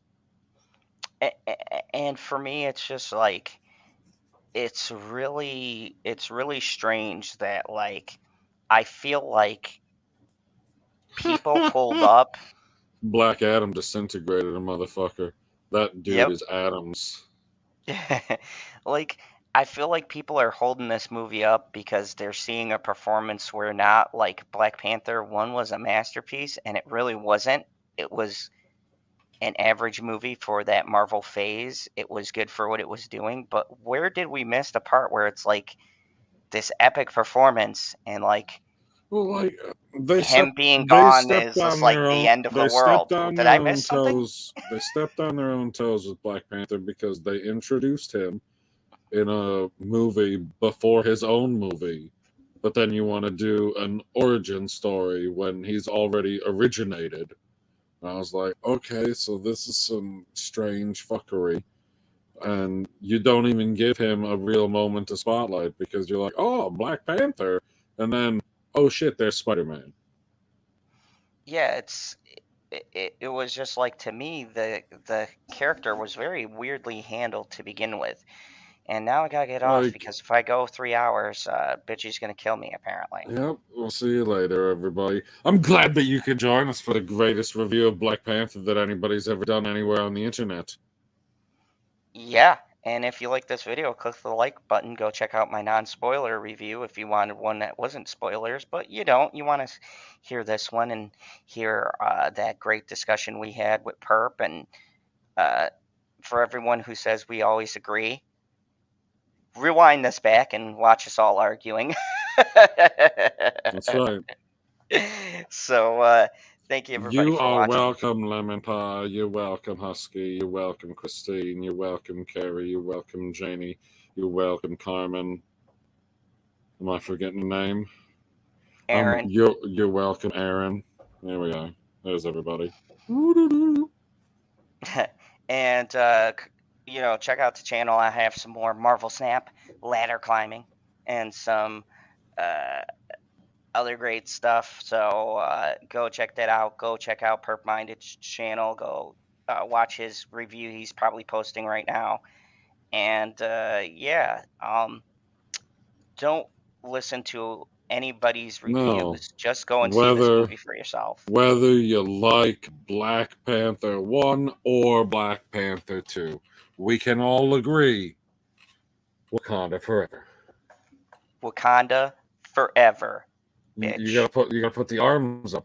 A: and for me it's just like it's really strange that like I feel like people hold up.
B: Black Adam disintegrated a motherfucker. That dude
A: Yep.
B: is Adams.
A: Like I feel like people are holding this movie up because they're seeing a performance where not like Black Panther 1 was a masterpiece and it really wasn't. It was an average movie for that Marvel phase. It was good for what it was doing, but where did we miss the part where it's like this epic performance and like
B: Well, like they
A: him
B: stepped,
A: being
B: they
A: gone
B: stepped
A: is just
B: on
A: like
B: their
A: the
B: own.
A: end of the
B: They stepped
A: world. Well,
B: on
A: did
B: their
A: I
B: own
A: miss something?
B: toes. They stepped on their own toes with Black Panther because they introduced him in a movie before his own movie. But then you want to do an origin story when he's already originated. And I was like, okay, so this is some strange fuckery. And you don't even give him a real moment to spotlight because you're like, oh, Black Panther. And then, oh shit, there's Spider Man.
A: Yeah, it was just like to me the character was very weirdly handled to begin with. And now I gotta get off
B: Like,
A: because if I go 3 hours, Bitchy's gonna kill me apparently.
B: yep, we'll see you later, everybody. I'm glad that you could join us for the greatest review of Black Panther that anybody's ever done anywhere on the internet.
A: Yeah, and if you like this video, click the like button. Go check out my non-spoiler review if you wanted one that wasn't spoilers, but you don't. You want to hear this one and hear that great discussion we had with Perp. And uh, for everyone who says we always agree, rewind this back and watch us all arguing.
B: That's right.
A: So, thank you everybody
B: You
A: for
B: are
A: watching.
B: welcome, Lemon Pie. You're welcome, Husky. You're welcome, Christine. You're welcome, Carrie. You're welcome, Janie. You're welcome, Carmen. Am I forgetting a name?
A: Aaron.
B: You're welcome, Aaron. There we go. There's everybody.
A: And check out the channel. I have some more Marvel Snap ladder climbing and some uh, other great stuff. So go check that out. Go check out Perp Minded's channel. Go watch his review. He's probably posting right now. And don't listen to anybody's
B: No.
A: reviews. Just go and see this movie for yourself.
B: Whether you like Black Panther 1 or Black Panther 2, we can all agree Wakanda forever.
A: Wakanda forever, bitch.
B: You gotta put the arms up.